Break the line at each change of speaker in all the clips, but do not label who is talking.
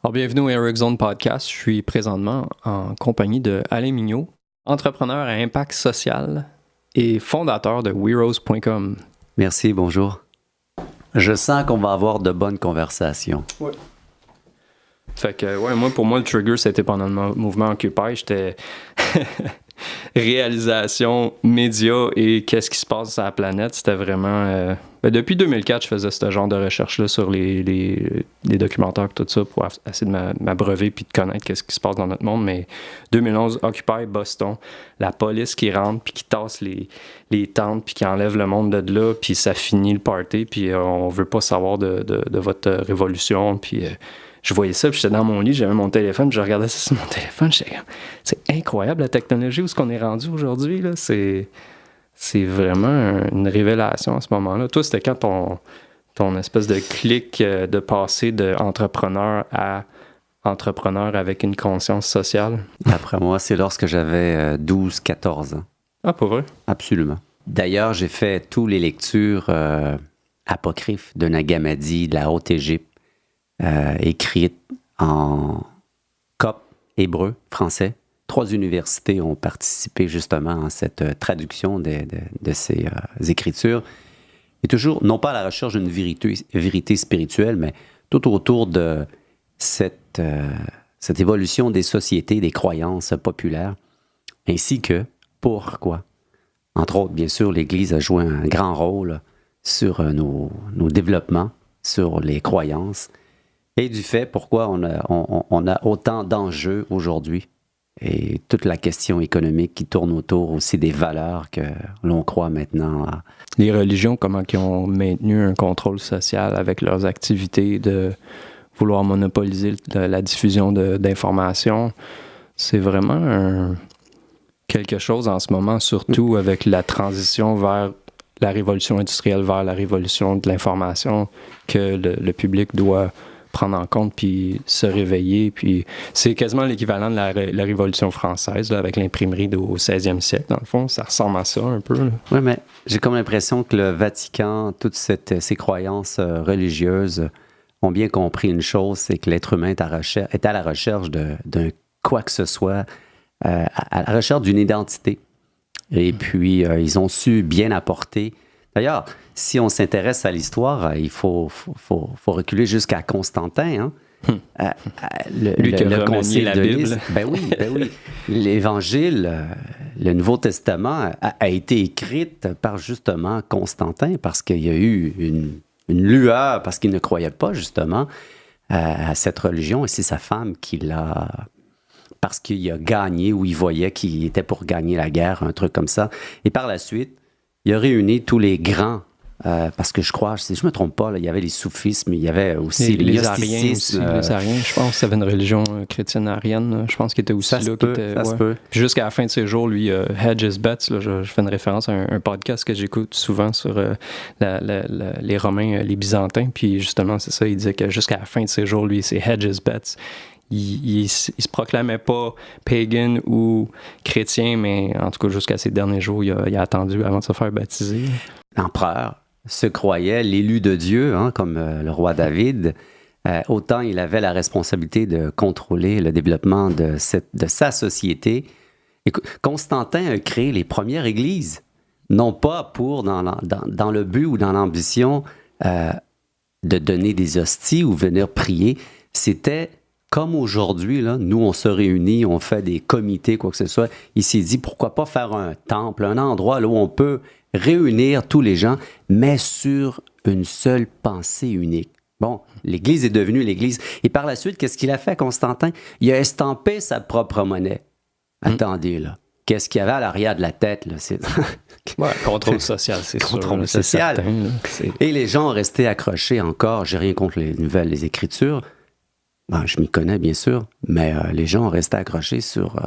Alors, bienvenue au Eric Zone Podcast. Je suis présentement en compagnie de Alain Mignot, entrepreneur à impact social et fondateur de Weros.com.
Merci, bonjour. Je sens qu'on va avoir de bonnes conversations.
Oui. Fait que, pour moi, le trigger, c'était pendant le mouvement Occupy. J'étais réalisation, médias et qu'est-ce qui se passe sur la planète. C'était vraiment... depuis 2004, je faisais ce genre de recherche-là sur les documentaires et tout ça pour essayer de m'abreuver puis de connaître qu'est-ce qui se passe dans notre monde. Mais 2011, Occupy Boston, la police qui rentre puis qui tasse les tentes puis qui enlève le monde de là puis ça finit le party puis on veut pas savoir de votre révolution puis... je voyais ça, puis j'étais dans mon lit, j'avais mon téléphone, puis je regardais ça sur mon téléphone, j'étais comme, c'est incroyable la technologie, où est-ce qu'on est rendu aujourd'hui, là, c'est vraiment une révélation à ce moment-là. Toi, c'était quand ton espèce de clic de passer d'entrepreneur à entrepreneur avec une conscience sociale?
Après moi, c'est lorsque j'avais 12-14 ans.
Ah, pas vrai?
Absolument. D'ailleurs, j'ai fait toutes les lectures apocryphes de Nag Hammadi, de la Haute-Égypte, écrite en copte, hébreu, français. 3 universités ont participé justement à cette traduction de ces écritures. Et toujours, non pas à la recherche d'une vérité spirituelle, mais tout autour de cette évolution des sociétés, des croyances populaires, ainsi que pourquoi. Entre autres, bien sûr, l'Église a joué un grand rôle sur nos développements, sur les croyances, et du fait pourquoi on a autant d'enjeux aujourd'hui et toute la question économique qui tourne autour aussi des valeurs que l'on croit maintenant.
Les religions, comment ils ont maintenu un contrôle social avec leurs activités de vouloir monopoliser la diffusion d'informations. C'est vraiment quelque chose en ce moment, surtout avec la transition vers la révolution industrielle, vers la révolution de l'information, que le public doit prendre en compte, puis se réveiller. Puis c'est quasiment l'équivalent de la Révolution française, là, avec l'imprimerie au 16e siècle, dans le fond. Ça ressemble à ça, un peu.
Oui, mais j'ai comme l'impression que le Vatican, toutes ces croyances religieuses ont bien compris une chose, c'est que l'être humain est à la recherche d'un quoi que ce soit, à la recherche d'une identité. Et puis, ils ont su bien apporter. D'ailleurs, si on s'intéresse à l'histoire, il faut reculer jusqu'à Constantin.
Lui qui a remanié la Bible.
Ben oui. L'Évangile, le Nouveau Testament a été écrit par justement Constantin parce qu'il y a eu une lueur, parce qu'il ne croyait pas justement à cette religion. Et c'est sa femme qui l'a... parce qu'il a gagné ou il voyait qu'il était pour gagner la guerre, un truc comme ça. Et par la suite, il a réuni tous les grands, parce que je crois, si je ne me trompe pas, là, il y avait les soufismes, il y avait aussi
les Ariens aussi. Les Ariens, je pense que ça avait une religion chrétienne arienne, je pense qu'il était aussi
ça
là.
Se peut.
Puis jusqu'à la fin de ses jours, lui, Hedge His Bets, là, je fais une référence à un podcast que j'écoute souvent sur les Romains, les Byzantins, puis justement, c'est ça, il disait que jusqu'à la fin de ses jours, lui, c'est Hedge His Bets. Il se proclamait pas pagan ou chrétien, mais en tout cas, jusqu'à ses derniers jours, il a attendu avant de se faire baptiser.
L'empereur se croyait l'élu de Dieu, comme le roi David. Autant il avait la responsabilité de contrôler le développement de sa société. Et Constantin a créé les premières églises, non pas dans le but ou dans l'ambition de donner des hosties ou venir prier. C'était... Comme aujourd'hui, là, nous, on se réunit, on fait des comités, quoi que ce soit. Il s'est dit, pourquoi pas faire un temple, un endroit là, où on peut réunir tous les gens, mais sur une seule pensée unique. Bon, l'Église est devenue l'Église. Et par la suite, qu'est-ce qu'il a fait, Constantin? Il a estampé sa propre monnaie. Attendez, là. Qu'est-ce qu'il y avait à l'arrière de la tête, là?
Contrôle social, c'est sûr.
Contrôle social. Certain, et les gens ont resté accrochés encore. J'ai rien contre les écritures. Ben, je m'y connais, bien sûr, mais les gens ont resté accrochés sur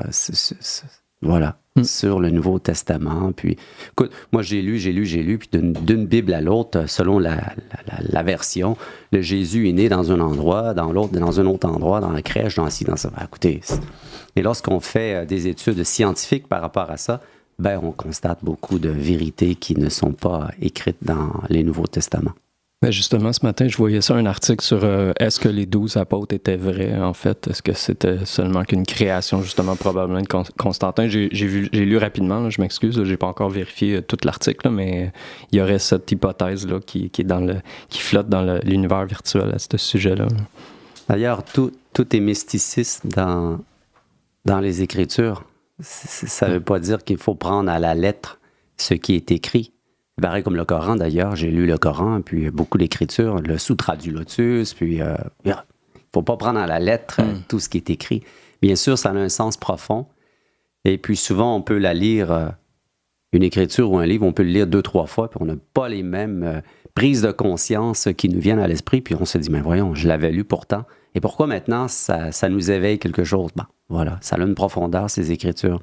sur le Nouveau Testament. Puis, écoute, moi, j'ai lu, puis d'une Bible à l'autre, selon la version, le Jésus est né dans un endroit, dans un autre endroit, dans la crèche, dans ci, dans ça. Ben, écoutez, et lorsqu'on fait des études scientifiques par rapport à ça, ben, on constate beaucoup de vérités qui ne sont pas écrites dans les Nouveaux Testaments.
Ben justement, ce matin, je voyais ça, un article sur est-ce que les 12 apôtres étaient vrais, en fait? Est-ce que c'était seulement qu'une création, justement, probablement de Constantin? J'ai lu rapidement, là, je m'excuse, j'ai pas encore vérifié tout l'article, là, mais il y aurait cette hypothèse-là qui flotte dans l'univers virtuel à ce sujet-là.
D'ailleurs, tout est mysticisme dans les Écritures. Ça ne veut pas dire qu'il faut prendre à la lettre ce qui est écrit. Pareil comme le Coran, d'ailleurs. J'ai lu le Coran, puis beaucoup d'écritures, le Sutra du Lotus, puis il ne faut pas prendre à la lettre tout ce qui est écrit. Bien sûr, ça a un sens profond. Et puis souvent, on peut la lire, une écriture ou un livre, on peut le lire 2-3 fois, puis on n'a pas les mêmes prises de conscience qui nous viennent à l'esprit, puis on se dit, mais voyons, je l'avais lu pourtant. Et pourquoi maintenant ça nous éveille quelque chose? Bon, voilà, ça a une profondeur, ces écritures.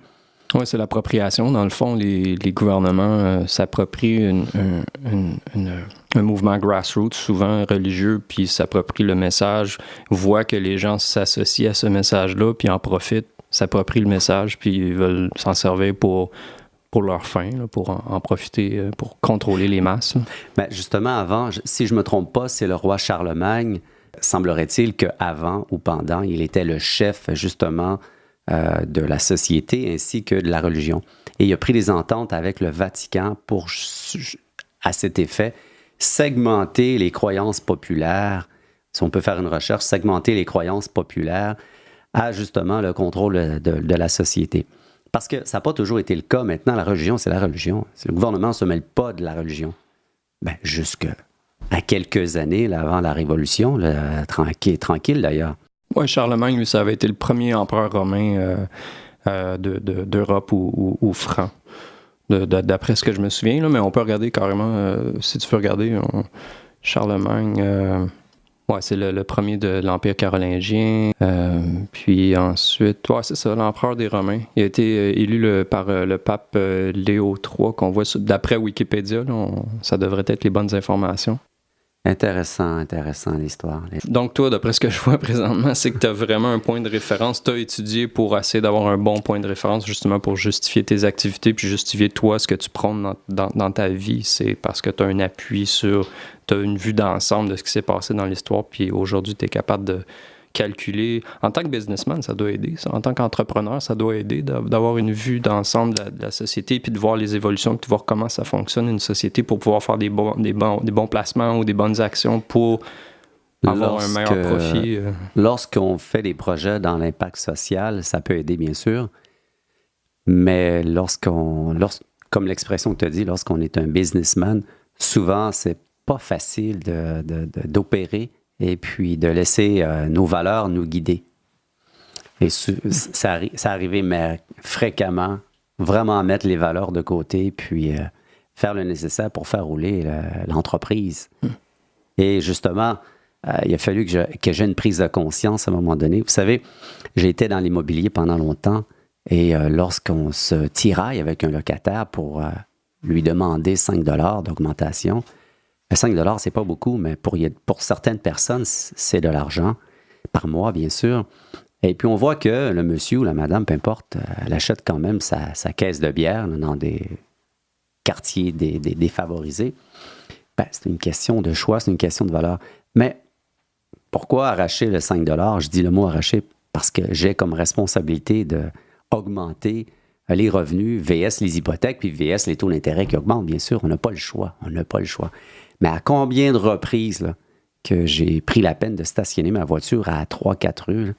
Oui, c'est l'appropriation. Dans le fond, les gouvernements s'approprient un mouvement grassroots, souvent religieux, puis s'approprient le message, voient que les gens s'associent à ce message-là, puis en profitent, s'approprient le message, puis ils veulent s'en servir pour leur fin, là, pour en profiter, pour contrôler les masses.
Ben justement, avant, si je ne me trompe pas, c'est le roi Charlemagne, semblerait-il qu'avant ou pendant, il était le chef, justement, de la société ainsi que de la religion. Et il a pris des ententes avec le Vatican pour, à cet effet, segmenter les croyances populaires, si on peut faire une recherche, segmenter les croyances populaires à justement le contrôle de la société. Parce que ça n'a pas toujours été le cas. Maintenant, la religion, c'est la religion. Le gouvernement ne se mêle pas de la religion. Ben, jusqu'à quelques années là, avant la Révolution, là, tranquille d'ailleurs.
Oui, Charlemagne, lui, ça avait été le premier empereur romain d'Europe ou franc, d'après ce que je me souviens. Là, mais on peut regarder carrément, si tu veux regarder, Charlemagne, c'est le premier de l'Empire carolingien. Puis ensuite, c'est ça, l'empereur des Romains. Il a été élu par le pape Léo III, qu'on voit d'après Wikipédia. Là, ça devrait être les bonnes informations.
Intéressant l'histoire.
Donc toi, d'après ce que je vois présentement, c'est que tu as vraiment un point de référence. Tu as étudié pour essayer d'avoir un bon point de référence, justement pour justifier tes activités, puis justifier toi ce que tu prônes dans ta vie. C'est parce que tu as un appui sur... Tu as une vue d'ensemble de ce qui s'est passé dans l'histoire, puis aujourd'hui, tu es capable de calculer. En tant que businessman, ça doit aider. Ça. En tant qu'entrepreneur, ça doit aider d'avoir une vue d'ensemble de la société, puis de voir les évolutions, puis de voir comment ça fonctionne une société pour pouvoir faire des bons placements ou des bonnes actions pour avoir un meilleur profit.
Lorsqu'on fait des projets dans l'impact social, ça peut aider, bien sûr. Mais comme l'expression que tu as dit, lorsqu'on est un businessman, souvent, c'est pas facile d'opérer et puis de laisser nos valeurs nous guider. Et ça arrivait mais fréquemment, vraiment mettre les valeurs de côté, puis faire le nécessaire pour faire rouler l'entreprise. Et justement, il a fallu que j'ai une prise de conscience à un moment donné. Vous savez, j'ai été dans l'immobilier pendant longtemps, et lorsqu'on se tiraille avec un locataire pour lui demander 5 $ d'augmentation, 5 $, c'est pas beaucoup, mais pour certaines personnes, c'est de l'argent, par mois, bien sûr. Et puis, on voit que le monsieur ou la madame, peu importe, elle achète quand même sa caisse de bière là, dans des quartiers défavorisés. Ben, c'est une question de choix, c'est une question de valeur. Mais pourquoi arracher le 5 $? Je dis le mot arracher parce que j'ai comme responsabilité d'augmenter les revenus, VS les hypothèques, puis VS les taux d'intérêt qui augmentent, bien sûr. On n'a pas le choix. Mais à combien de reprises là, que j'ai pris la peine de stationner ma voiture à 3-4 rues, là,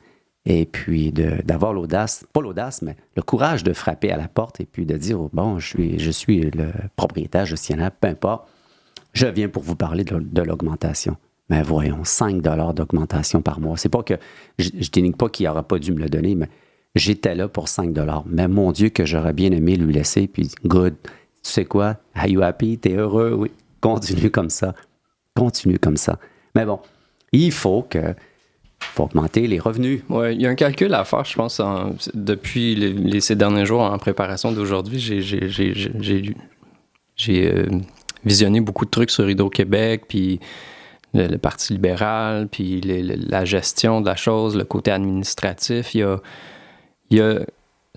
et puis d'avoir l'audace, pas l'audace, mais le courage de frapper à la porte et puis de dire, bon, je suis le propriétaire, gestionnaire, peu importe, je viens pour vous parler de l'augmentation. Mais voyons, 5 $ d'augmentation par mois. C'est pas que, je dénigre pas qu'il n'aurait pas dû me le donner, mais j'étais là pour 5 $. Mais mon Dieu, que j'aurais bien aimé lui laisser, puis good, tu sais quoi, are you happy, t'es heureux, oui. Continue comme ça. Mais bon, il faut augmenter les revenus.
Oui, il y a un calcul à faire, je pense, depuis ces derniers jours en préparation d'aujourd'hui. J'ai visionné beaucoup de trucs sur Hydro-Québec, puis le Parti libéral, puis la gestion de la chose, le côté administratif. Il y a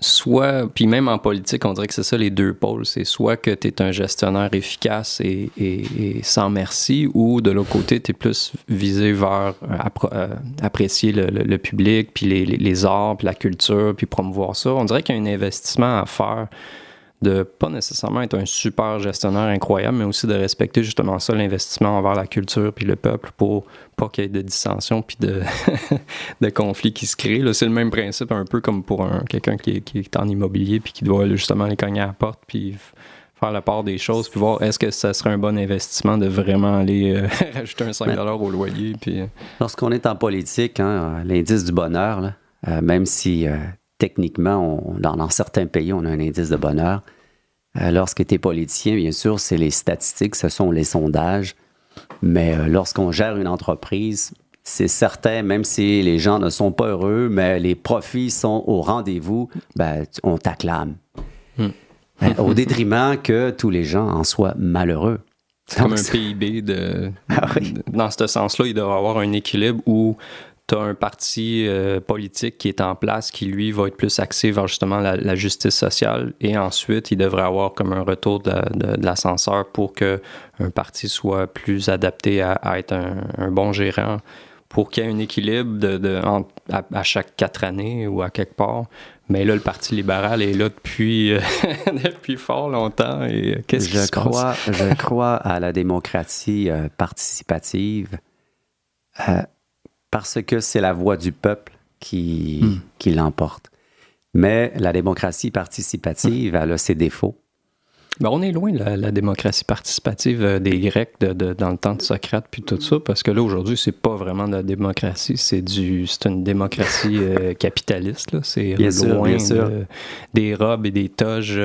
soit, puis même en politique, on dirait que c'est ça les deux pôles, c'est soit que tu es un gestionnaire efficace et sans merci, ou de l'autre côté, tu es plus visé vers apprécier le public, puis les arts, puis la culture, puis promouvoir ça. On dirait qu'il y a un investissement à faire de pas nécessairement être un super gestionnaire incroyable, mais aussi de respecter justement ça, l'investissement envers la culture puis le peuple pour pas qu'il y ait de dissensions puis de conflits qui se créent. Là, c'est le même principe un peu comme pour quelqu'un qui est en immobilier puis qui doit justement aller cogner à la porte puis faire la part des choses puis voir est-ce que ça serait un bon investissement de vraiment aller rajouter un 5$ au loyer. Puis...
Lorsqu'on est en politique, hein, l'indice du bonheur, là, même si... techniquement, dans certains pays, on a un indice de bonheur. Lorsque tu es politicien, bien sûr, c'est les statistiques, ce sont les sondages. Mais lorsqu'on gère une entreprise, c'est certain, même si les gens ne sont pas heureux, mais les profits sont au rendez-vous, ben, on t'acclame. Au détriment que tous les gens en soient malheureux.
C'est comme un PIB dans ce sens-là, il doit y avoir un équilibre où tu as un parti politique qui est en place qui, lui, va être plus axé vers justement la justice sociale et ensuite, il devrait avoir comme un retour de l'ascenseur pour qu'un parti soit plus adapté à être un bon gérant pour qu'il y ait un équilibre à chaque 4 années ou à quelque part. Mais là, le Parti libéral est là depuis fort longtemps. Et qu'est-ce qui se passe?
Je crois à la démocratie participative. Parce que c'est la voix du peuple qui l'emporte. Mais la démocratie participative, elle a ses défauts.
Ben, on est loin de la démocratie participative des Grecs dans le temps de Socrate puis tout ça, parce que là, aujourd'hui, c'est pas vraiment de la démocratie, c'est une démocratie capitaliste. Là. C'est loin des robes et des toges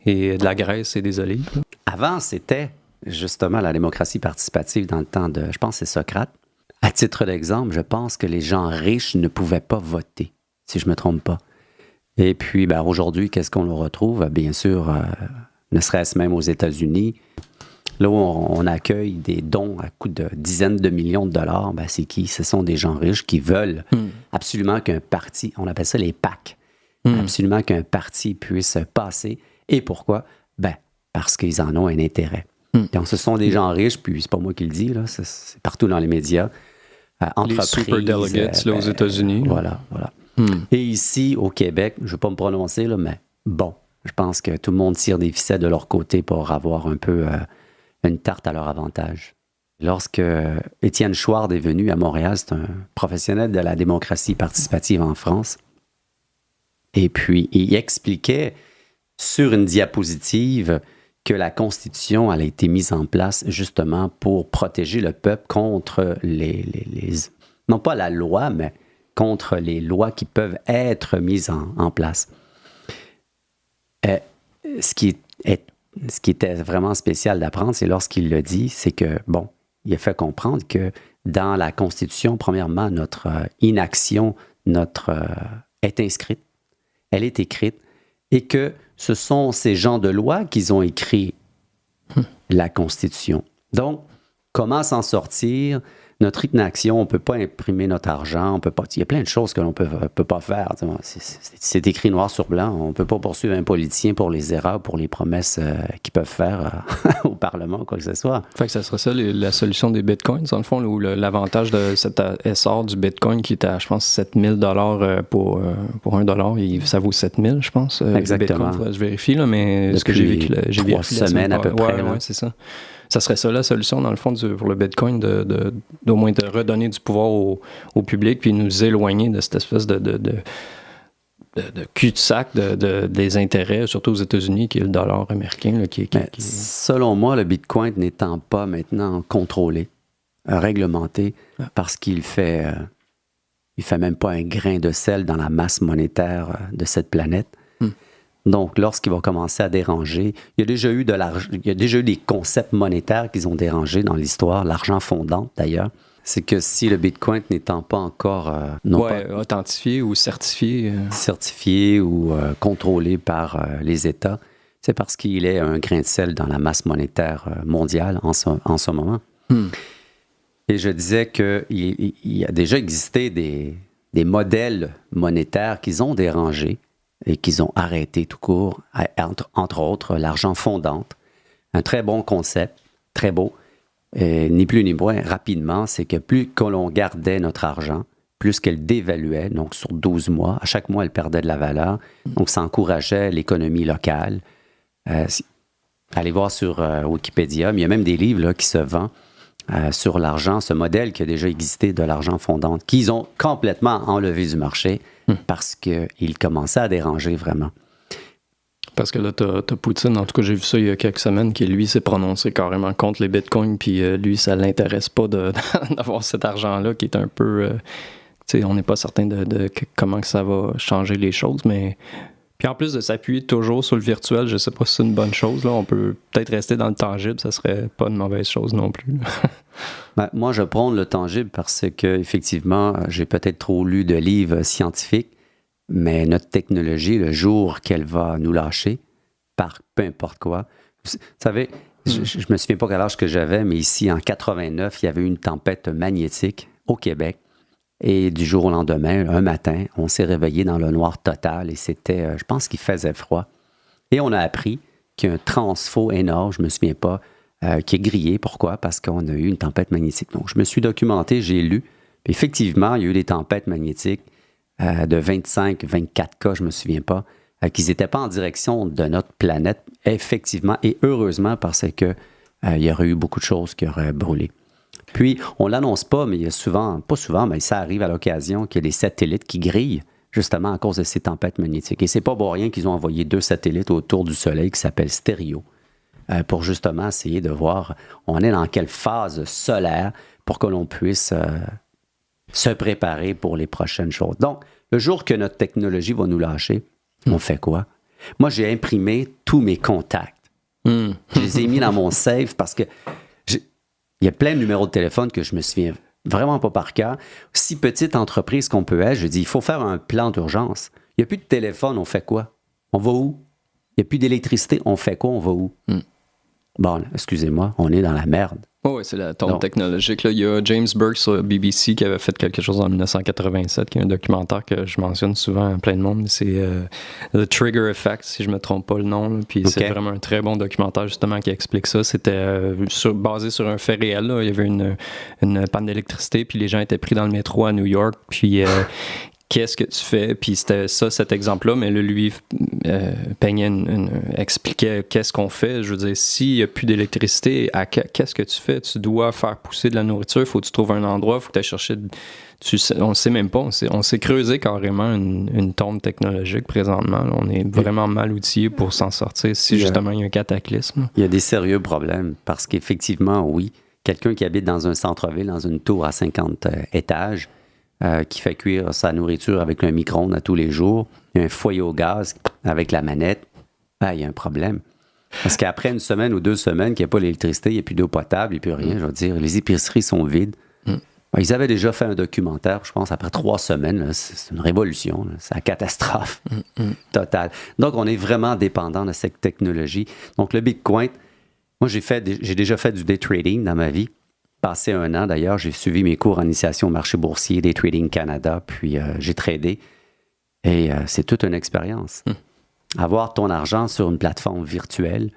et de la graisse et des olives. Là.
Avant, c'était justement la démocratie participative dans le temps de, je pense, c'est Socrate. À titre d'exemple, je pense que les gens riches ne pouvaient pas voter, si je ne me trompe pas. Et puis, ben, aujourd'hui, qu'est-ce qu'on retrouve? Bien sûr, ne serait-ce même aux États-Unis, là où on accueille des dons à coût de dizaines de millions de dollars, ben, c'est qui? Ce sont des gens riches qui veulent absolument qu'un parti, on appelle ça les PAC, absolument qu'un parti puisse passer. Et pourquoi? Ben, parce qu'ils en ont un intérêt. Donc, ce sont des gens riches, puis c'est pas moi qui le dis, là, c'est partout dans les médias.
Les super delegates là, aux États-Unis.
Voilà. Et ici, au Québec, je ne vais pas me prononcer, là, mais bon, je pense que tout le monde tire des ficelles de leur côté pour avoir un peu une tarte à leur avantage. Lorsque Étienne Chouard est venu à Montréal, c'est un professionnel de la démocratie participative en France, et puis il expliquait sur une diapositive que la Constitution elle a été mise en place justement pour protéger le peuple contre non pas la loi, mais contre les lois qui peuvent être mises en place. Ce qui était vraiment spécial d'apprendre, c'est lorsqu'il le dit, c'est que, bon, il a fait comprendre que dans la Constitution, premièrement, notre inaction est inscrite, elle est écrite, et que ce sont ces gens de loi qui ont écrit la Constitution. Donc, comment s'en sortir? Notre inaction, on ne peut pas imprimer notre argent, on peut pas. Il y a plein de choses que l'on peut pas faire. C'est écrit noir sur blanc. On ne peut pas poursuivre un politicien pour les erreurs, pour les promesses qu'ils peuvent faire au Parlement, quoi que ce soit.
Fait que ça serait ça la solution des bitcoins, dans le fond, où l'avantage de cet essor du bitcoin qui est à, je pense, 7 000 $ pour $1, ça vaut 7 000, je pense.
Exactement.
Bitcoin, je vérifie, là, mais
depuis
ce que j'ai vu, j'ai
3 semaines à peu près.
Ouais, c'est ça. Ça serait ça la solution, dans le fond, pour le Bitcoin, d'au moins de redonner du pouvoir au public, puis nous éloigner de cette espèce de cul-de-sac des intérêts, surtout aux États-Unis, qui est le dollar américain. Là,
Selon moi, le Bitcoin n'étant pas maintenant contrôlé, réglementé, parce qu'il fait même pas un grain de sel dans la masse monétaire de cette planète. Donc, lorsqu'il va commencer à déranger, il y a déjà eu des concepts monétaires qui ont dérangé dans l'histoire, l'argent fondant d'ailleurs. C'est que si le Bitcoin n'étant pas encore
authentifié ou certifié.
Certifié ou contrôlé par les États, c'est parce qu'il est un grain de sel dans la masse monétaire mondiale en ce moment. Et je disais qu'il y a déjà existé des modèles monétaires qui ont dérangé et qu'ils ont arrêté tout court, entre autres l'argent fondante. Un très bon concept, très beau. Ni plus ni moins, rapidement, c'est que plus que l'on gardait notre argent, plus qu'elle dévaluait, donc sur 12 mois, à chaque mois, elle perdait de la valeur. Donc, ça encourageait l'économie locale. Allez voir sur Wikipédia, mais il y a même des livres là, qui se vendent sur l'argent, ce modèle qui a déjà existé de l'argent fondant, qu'ils ont complètement enlevé du marché parce qu'il commençait à déranger vraiment.
Parce que là, t'as Poutine, en tout cas, j'ai vu ça il y a quelques semaines, qui, lui, s'est prononcé carrément contre les bitcoins, puis lui, ça l'intéresse pas d'avoir cet argent-là, qui est un peu... tu sais, on n'est pas certain de comment que ça va changer les choses, mais... Puis en plus de s'appuyer toujours sur le virtuel, je sais pas si c'est une bonne chose, là, on peut peut-être rester dans le tangible, ça serait pas une mauvaise chose non plus.
Ben, moi, je prône le tangible parce que, effectivement, j'ai peut-être trop lu de livres scientifiques, mais notre technologie, le jour qu'elle va nous lâcher, par peu importe quoi. Vous savez, je me souviens pas quel âge que j'avais, mais ici, en 89, il y avait eu une tempête magnétique au Québec. Et du jour au lendemain, un matin, on s'est réveillé dans le noir total et c'était, je pense qu'il faisait froid. Et on a appris qu'il y a un transfo énorme, je me souviens pas, qui est grillé. Pourquoi? Parce qu'on a eu une tempête magnétique. Donc, je me suis documenté, j'ai lu. Puis effectivement, il y a eu des tempêtes magnétiques de 25, 24 cas, je ne me souviens pas, qui n'étaient pas en direction de notre planète, effectivement, et heureusement, parce que il y aurait eu beaucoup de choses qui auraient brûlé. Puis, on ne l'annonce pas, mais il y a souvent, pas souvent, mais ça arrive à l'occasion qu'il y a des satellites qui grillent, justement à cause de ces tempêtes magnétiques. Et c'est pas pour rien qu'ils ont envoyé 2 satellites autour du Soleil qui s'appellent Stereo, pour justement essayer de voir on est dans quelle phase solaire pour que l'on puisse se préparer pour les prochaines choses. Donc, le jour que notre technologie va nous lâcher, on fait quoi? Moi, j'ai imprimé tous mes contacts. Je les ai mis dans mon safe parce que il y a plein de numéros de téléphone que je me souviens vraiment pas par cœur. Si petite entreprise qu'on peut être, je dis, il faut faire un plan d'urgence. Il n'y a plus de téléphone, on fait quoi? On va où? Il n'y a plus d'électricité, on fait quoi? On va où? Bon, excusez-moi, on est dans la merde.
Oh oui, c'est la tombe technologique. Là. Il y a James Burke sur BBC qui avait fait quelque chose en 1987, qui est un documentaire que je mentionne souvent à plein de monde. C'est The Trigger Effect, si je ne me trompe pas le nom. Là. Puis c'est vraiment un très bon documentaire justement qui explique ça. C'était basé sur un fait réel. Là. Il y avait une panne d'électricité, puis les gens étaient pris dans le métro à New York. Puis qu'est-ce que tu fais? Puis c'était ça, cet exemple-là, mais là, lui peignait expliquait qu'est-ce qu'on fait. Je veux dire, s'il n'y a plus d'électricité, qu'est-ce que tu fais? Tu dois faire pousser de la nourriture, il faut que tu trouves un endroit, il faut que tu ailles chercher... on ne sait même pas, on s'est creusé carrément une tombe technologique présentement. Là. On est vraiment mal outillé pour s'en sortir si justement il y a un cataclysme.
Il y a des sérieux problèmes parce qu'effectivement, oui, quelqu'un qui habite dans un centre-ville, dans une tour à 50 étages, qui fait cuire sa nourriture avec un micro-ondes à tous les jours, il y a un foyer au gaz avec la manette, il y a un problème. Parce qu'après une semaine ou 2 semaines qu'il n'y a pas d'électricité, il n'y a plus d'eau potable, il n'y a plus rien, je veux dire, les épiceries sont vides. Ils avaient déjà fait un documentaire, je pense, après 3 semaines, là, c'est une révolution, là, c'est la catastrophe totale. Donc, on est vraiment dépendant de cette technologie. Donc, le Bitcoin, moi, j'ai déjà fait du day trading dans ma vie. Passé 1 an, d'ailleurs, j'ai suivi mes cours en initiation au marché boursier, Day Trading Canada, puis j'ai tradé. Et c'est toute une expérience. Avoir ton argent sur une plateforme virtuelle,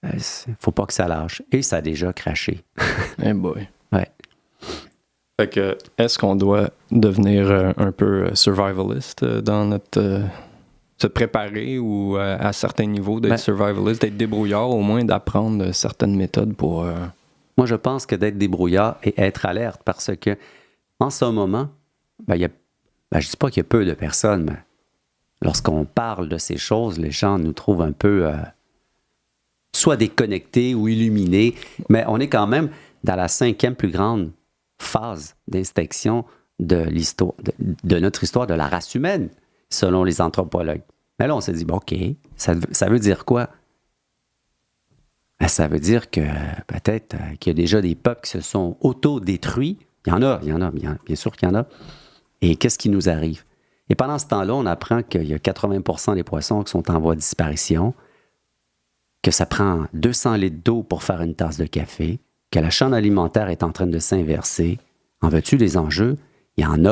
il ne faut pas que ça lâche. Et ça a déjà crashé.
Eh boy.
Ouais.
Fait que, est-ce qu'on doit devenir un peu survivaliste dans notre... se préparer ou à certains niveaux d'être survivaliste, d'être débrouillard, au moins d'apprendre certaines méthodes pour...
Moi, je pense que d'être débrouillard et être alerte parce que, en ce moment, je ne dis pas qu'il y a peu de personnes, mais lorsqu'on parle de ces choses, les gens nous trouvent un peu soit déconnectés ou illuminés, mais on est quand même dans la 5e plus grande phase d'inspection de l'histoire, de notre histoire, de la race humaine, selon les anthropologues. Mais là, on s'est dit, OK, ça veut dire quoi? Ça veut dire que peut-être qu'il y a déjà des peuples qui se sont auto-détruits. Il y en a, bien sûr qu'il y en a. Et qu'est-ce qui nous arrive? Et pendant ce temps-là, on apprend qu'il y a 80% des poissons qui sont en voie de disparition, que ça prend 200 litres d'eau pour faire une tasse de café, que la chaîne alimentaire est en train de s'inverser. En veux-tu des enjeux? Il y en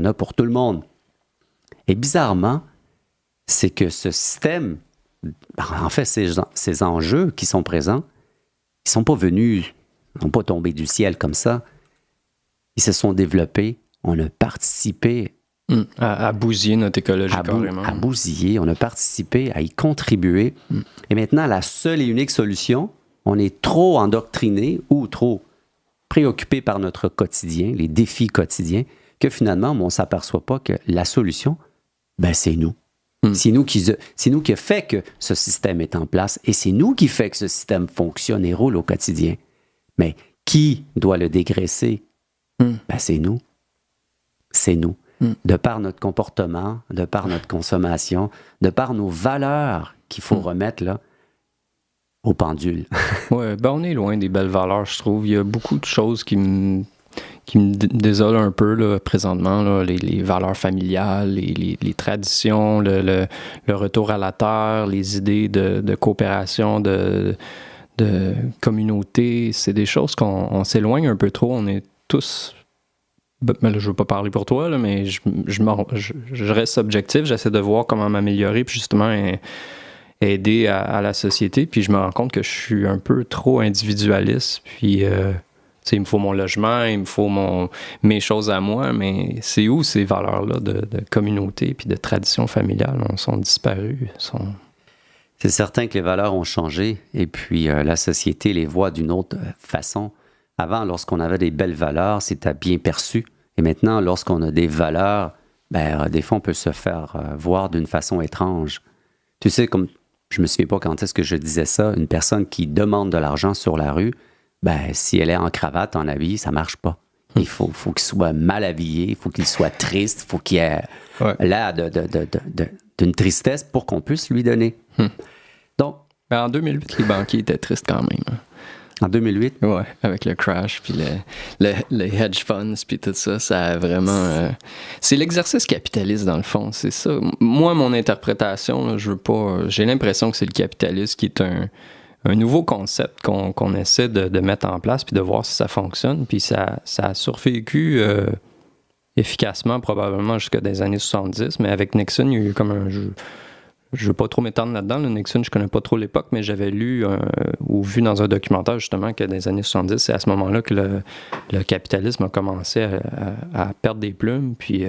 a pour tout le monde. Et bizarrement, c'est que ce système, en fait, ces enjeux qui sont présents, ils ne sont pas venus, ils n'ont pas tombé du ciel comme ça. Ils se sont développés, on a participé
à bousiller notre écologie carrément.
À bousiller, on a participé, à y contribuer. Et maintenant, la seule et unique solution, on est trop endoctriné ou trop préoccupé par notre quotidien, les défis quotidiens, que finalement, on ne s'aperçoit pas que la solution, c'est nous. C'est nous qui a fait que ce système est en place et c'est nous qui fait que ce système fonctionne et roule au quotidien. Mais qui doit le dégraisser? C'est nous. C'est nous. De par notre comportement, de par notre consommation, de par nos valeurs qu'il faut remettre là, au pendule.
Oui, on est loin des belles valeurs, je trouve. Il y a beaucoup de choses qui me désolent un peu là, présentement. Là, les valeurs familiales, les traditions, le retour à la terre, les idées de coopération, de communauté. C'est des choses qu'on s'éloigne un peu trop. On est tous... Mais là, je ne veux pas parler pour toi, là, mais je reste objectif. J'essaie de voir comment m'améliorer, puis justement aider à la société. Puis je me rends compte que je suis un peu trop individualiste. Puis, il me faut mon logement, il me faut mes choses à moi, mais c'est où ces valeurs-là de communauté puis de tradition familiale sont disparues?
C'est certain que les valeurs ont changé et puis la société les voit d'une autre façon. Avant, lorsqu'on avait des belles valeurs, c'était bien perçu. Et maintenant, lorsqu'on a des valeurs, des fois, on peut se faire voir d'une façon étrange. Tu sais, comme je me souviens pas quand est-ce que je disais ça, une personne qui demande de l'argent sur la rue, si elle est en cravate, en habit, ça marche pas. Il faut qu'il soit mal habillé, il faut qu'il soit triste, il faut qu'il ait l'air d'une tristesse pour qu'on puisse lui donner. Donc,
en 2008, les banquiers étaient tristes quand même.
En 2008?
Oui, avec le crash, puis les hedge funds, puis tout ça, ça a vraiment... c'est l'exercice capitaliste, dans le fond, c'est ça. Moi, mon interprétation, là, j'ai l'impression que c'est le capitalisme qui est un nouveau concept qu'on essaie de mettre en place, puis de voir si ça fonctionne, puis ça a survécu efficacement, probablement, jusqu'à des années 70, mais avec Nixon, il y a eu comme un... Je ne veux pas trop m'étendre là-dedans. Le Nixon, je ne connais pas trop l'époque, mais j'avais lu ou vu dans un documentaire, justement, que dans les années 70, c'est à ce moment-là que le capitalisme a commencé à perdre des plumes. Puis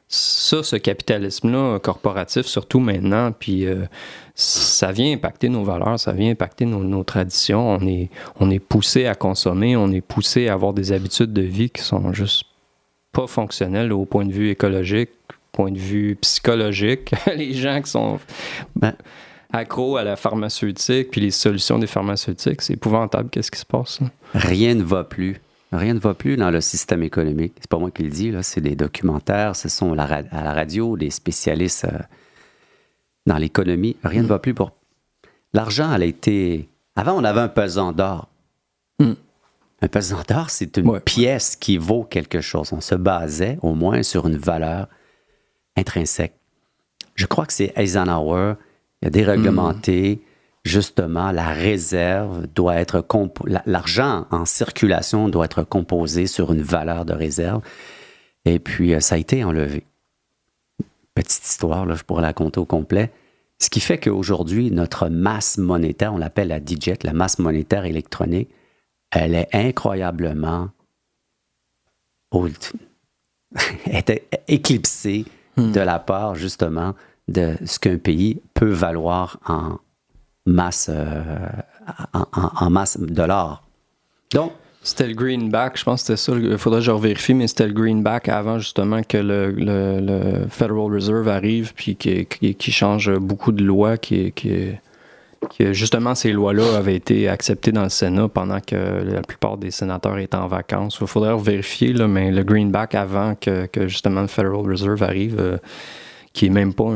ce capitalisme-là, corporatif, surtout maintenant, puis ça vient impacter nos valeurs, ça vient impacter nos traditions. On est poussé à consommer, on est poussé à avoir des habitudes de vie qui sont juste pas fonctionnelles au point de vue écologique, point de vue psychologique. Les gens qui sont accros à la pharmaceutique puis les solutions des pharmaceutiques, c'est épouvantable. Qu'est-ce qui se passe? Là?
Rien ne va plus. Rien ne va plus dans le système économique. C'est pas moi qui le dis, là, c'est des documentaires, ce sont à la radio, des spécialistes dans l'économie. Rien ne va plus pour... L'argent, elle a été... Avant, on avait un pesant d'or. Un pesant d'or, c'est une pièce qui vaut quelque chose. On se basait au moins sur une valeur intrinsèque. Je crois que c'est Eisenhower, il a déréglementé, justement, la réserve doit être... L'argent en circulation doit être composé sur une valeur de réserve. Et puis, ça a été enlevé. Petite histoire, là, je pourrais la compter au complet. Ce qui fait qu'aujourd'hui, notre masse monétaire, on l'appelle la digit, la masse monétaire électronique, elle est incroyablement éclipsée de la part, justement, de ce qu'un pays peut valoir en masse, en masse de l'or. Donc,
c'était le greenback, je pense que c'était ça. Il faudrait que je revérifie, mais c'était le greenback avant, justement, que le Federal Reserve arrive puis qui change beaucoup de lois, que justement, ces lois-là avaient été acceptées dans le Sénat pendant que la plupart des sénateurs étaient en vacances. Il faudrait vérifier, là, mais le greenback avant que justement le Federal Reserve arrive, qui n'est même pas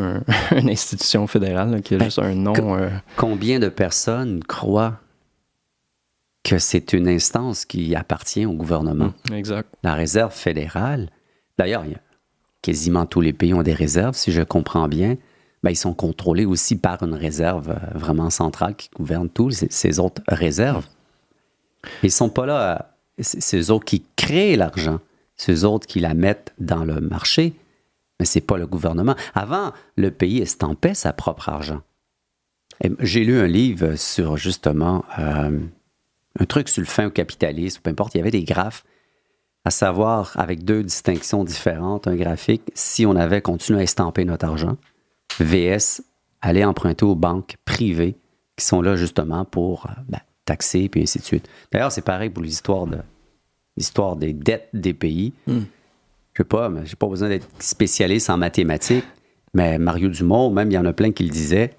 une institution fédérale, là, qui a juste un nom.
Combien de personnes croient que c'est une instance qui appartient au gouvernement?
Exact.
La Réserve fédérale, d'ailleurs, quasiment tous les pays ont des réserves, si je comprends bien. Ils sont contrôlés aussi par une réserve vraiment centrale qui gouverne tous ces autres réserves. Ils ne sont pas là, c'est eux autres qui créent l'argent, c'est eux autres qui la mettent dans le marché, Mais ce n'est pas le gouvernement. Avant, le pays estampait sa propre argent. Et j'ai lu un livre sur, justement, un truc sur le fin au capitalisme, peu importe, il y avait des graphes, à savoir, avec 2 distinctions différentes, un graphique, si on avait continué à estamper notre argent, VS, aller emprunter aux banques privées, qui sont là, justement, pour taxer, puis ainsi de suite. D'ailleurs, c'est pareil pour l'histoire des dettes des pays. Je sais pas, mais j'ai pas besoin d'être spécialiste en mathématiques, mais Mario Dumont, même, il y en a plein qui le disaient,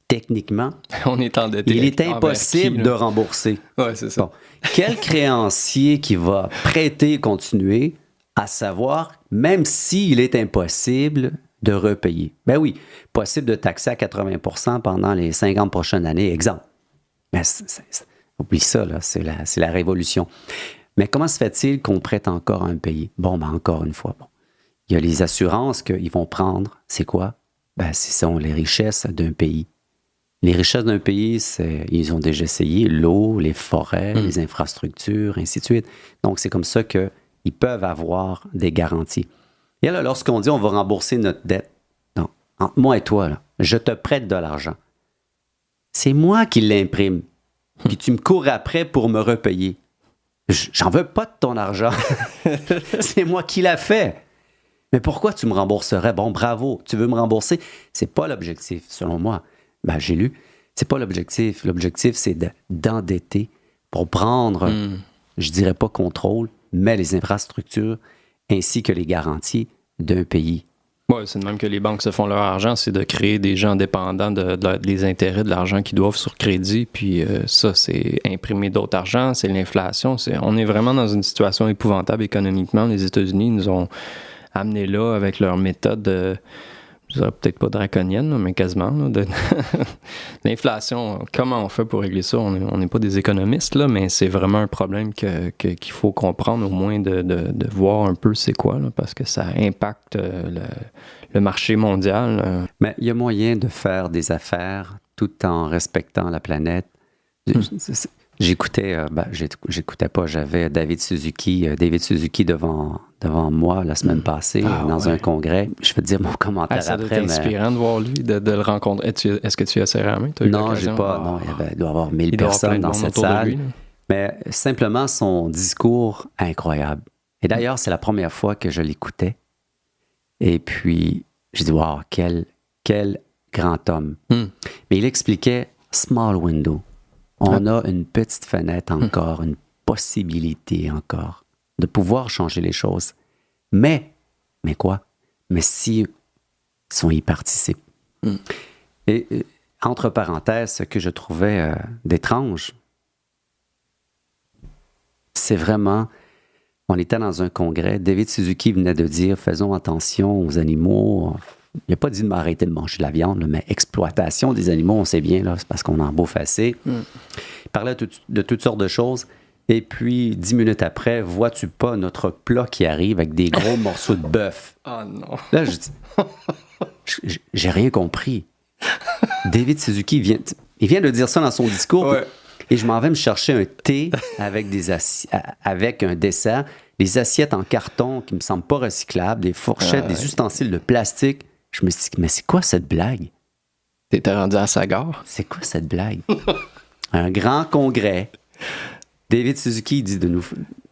techniquement,
on est endetté.
Il est impossible de rembourser.
Oui, c'est ça.
Bon. Quel créancier qui va prêter, continuer, à savoir, même s'il est impossible de repayer? Ben oui, possible de taxer à 80% pendant les 50 prochaines années, exemple. Mais oublie ça, là, c'est la révolution. Mais comment se fait-il qu'on prête encore à un pays? Bon, ben encore une fois, il y a les assurances qu'ils vont prendre. C'est quoi? Ben, ce sont les richesses d'un pays. Les richesses d'un pays, ils ont déjà essayé l'eau, les forêts, les infrastructures, ainsi de suite. Donc, c'est comme ça qu'ils peuvent avoir des garanties. Et là, lorsqu'on dit on va rembourser notre dette, non, entre moi et toi, là, je te prête de l'argent. C'est moi qui l'imprime. Puis tu me cours après pour me repayer. J'en veux pas de ton argent. C'est moi qui l'ai fait. Mais pourquoi tu me rembourserais? Bon, bravo, tu veux me rembourser? C'est pas l'objectif, selon moi. Ben, j'ai lu. C'est pas l'objectif. L'objectif, c'est d'endetter pour prendre, je dirais pas contrôle, mais les infrastructures ainsi que les garanties d'un pays.
Oui, c'est de même que les banques se font leur argent, c'est de créer des gens dépendants des intérêts de l'argent qu'ils doivent sur crédit. Puis ça, c'est imprimer d'autres argent, c'est l'inflation. On est vraiment dans une situation épouvantable économiquement. Les États-Unis nous ont amenés là avec leur méthode je dirais peut-être pas draconienne, là, mais quasiment. Là, l'inflation, comment on fait pour régler ça? On n'est pas des économistes, là, mais c'est vraiment un problème qu'il faut comprendre, au moins de voir un peu c'est quoi, là, parce que ça impacte le marché mondial.
Mais il y a moyen de faire des affaires tout en respectant la planète. J'écoutais pas, j'avais David Suzuki devant moi la semaine passée dans un congrès. Je vais te dire mon commentaire
ça
après.
Ça doit être inspirant de voir lui, de le rencontrer. Est-ce que tu as serré la main?
Non, j'ai pas. Non, il doit y avoir 1000 personnes dans cette salle. Lui, mais simplement son discours incroyable. Et d'ailleurs, c'est la première fois que je l'écoutais. Et puis, j'ai dit, wow, quel grand homme. Mais il expliquait small window. On a une petite fenêtre encore, une possibilité encore de pouvoir changer les choses. Mais quoi? Mais si on y participe. Et entre parenthèses, ce que je trouvais d'étrange, c'est vraiment, on était dans un congrès, David Suzuki venait de dire, faisons attention aux animaux. Il n'a pas dit de m'arrêter de manger de la viande, là, mais exploitation des animaux, on sait bien, là, c'est parce qu'on en bouffe assez. Il parlait de toutes sortes de choses. Et puis, 10 minutes après, vois-tu pas notre plat qui arrive avec des gros morceaux de bœuf?
Oh non!
Là, je dis, j'ai rien compris. David Suzuki vient de dire ça dans son discours.
Ouais.
Et je m'en vais me chercher un thé avec avec un dessert, des assiettes en carton qui me semblent pas recyclables, des fourchettes, des ustensiles de plastique. Je me suis dit, mais c'est quoi cette blague?
T'étais rendu à Sagar?
C'est quoi cette blague? Un grand congrès. David Suzuki dit de nous...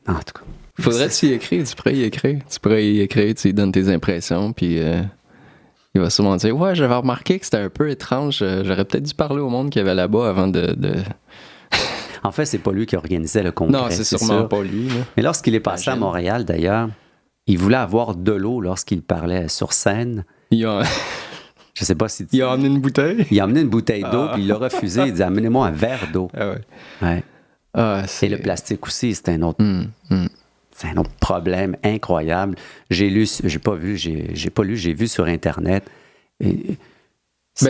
En tout cas.
Faudrait que tu y écrives, tu pourrais y écrire, tu lui donnes tes impressions, puis il va sûrement dire « Ouais, j'avais remarqué que c'était un peu étrange, j'aurais peut-être dû parler au monde qu'il y avait là-bas avant de... »
En fait, c'est pas lui qui organisait le congrès.
Non, c'est sûrement
sûr.
Pas lui. Là.
Mais lorsqu'il est passé à Montréal, d'ailleurs, il voulait avoir de l'eau lorsqu'il parlait sur scène. Je sais pas si...
Il a amené une bouteille?
Il a amené une bouteille d'eau, puis il l'a refusé. Il dit « Amenez-moi un verre d'eau. »
Ouais.
Et le plastique aussi, c'est un autre... C'est un autre problème incroyable. J'ai lu sur Internet.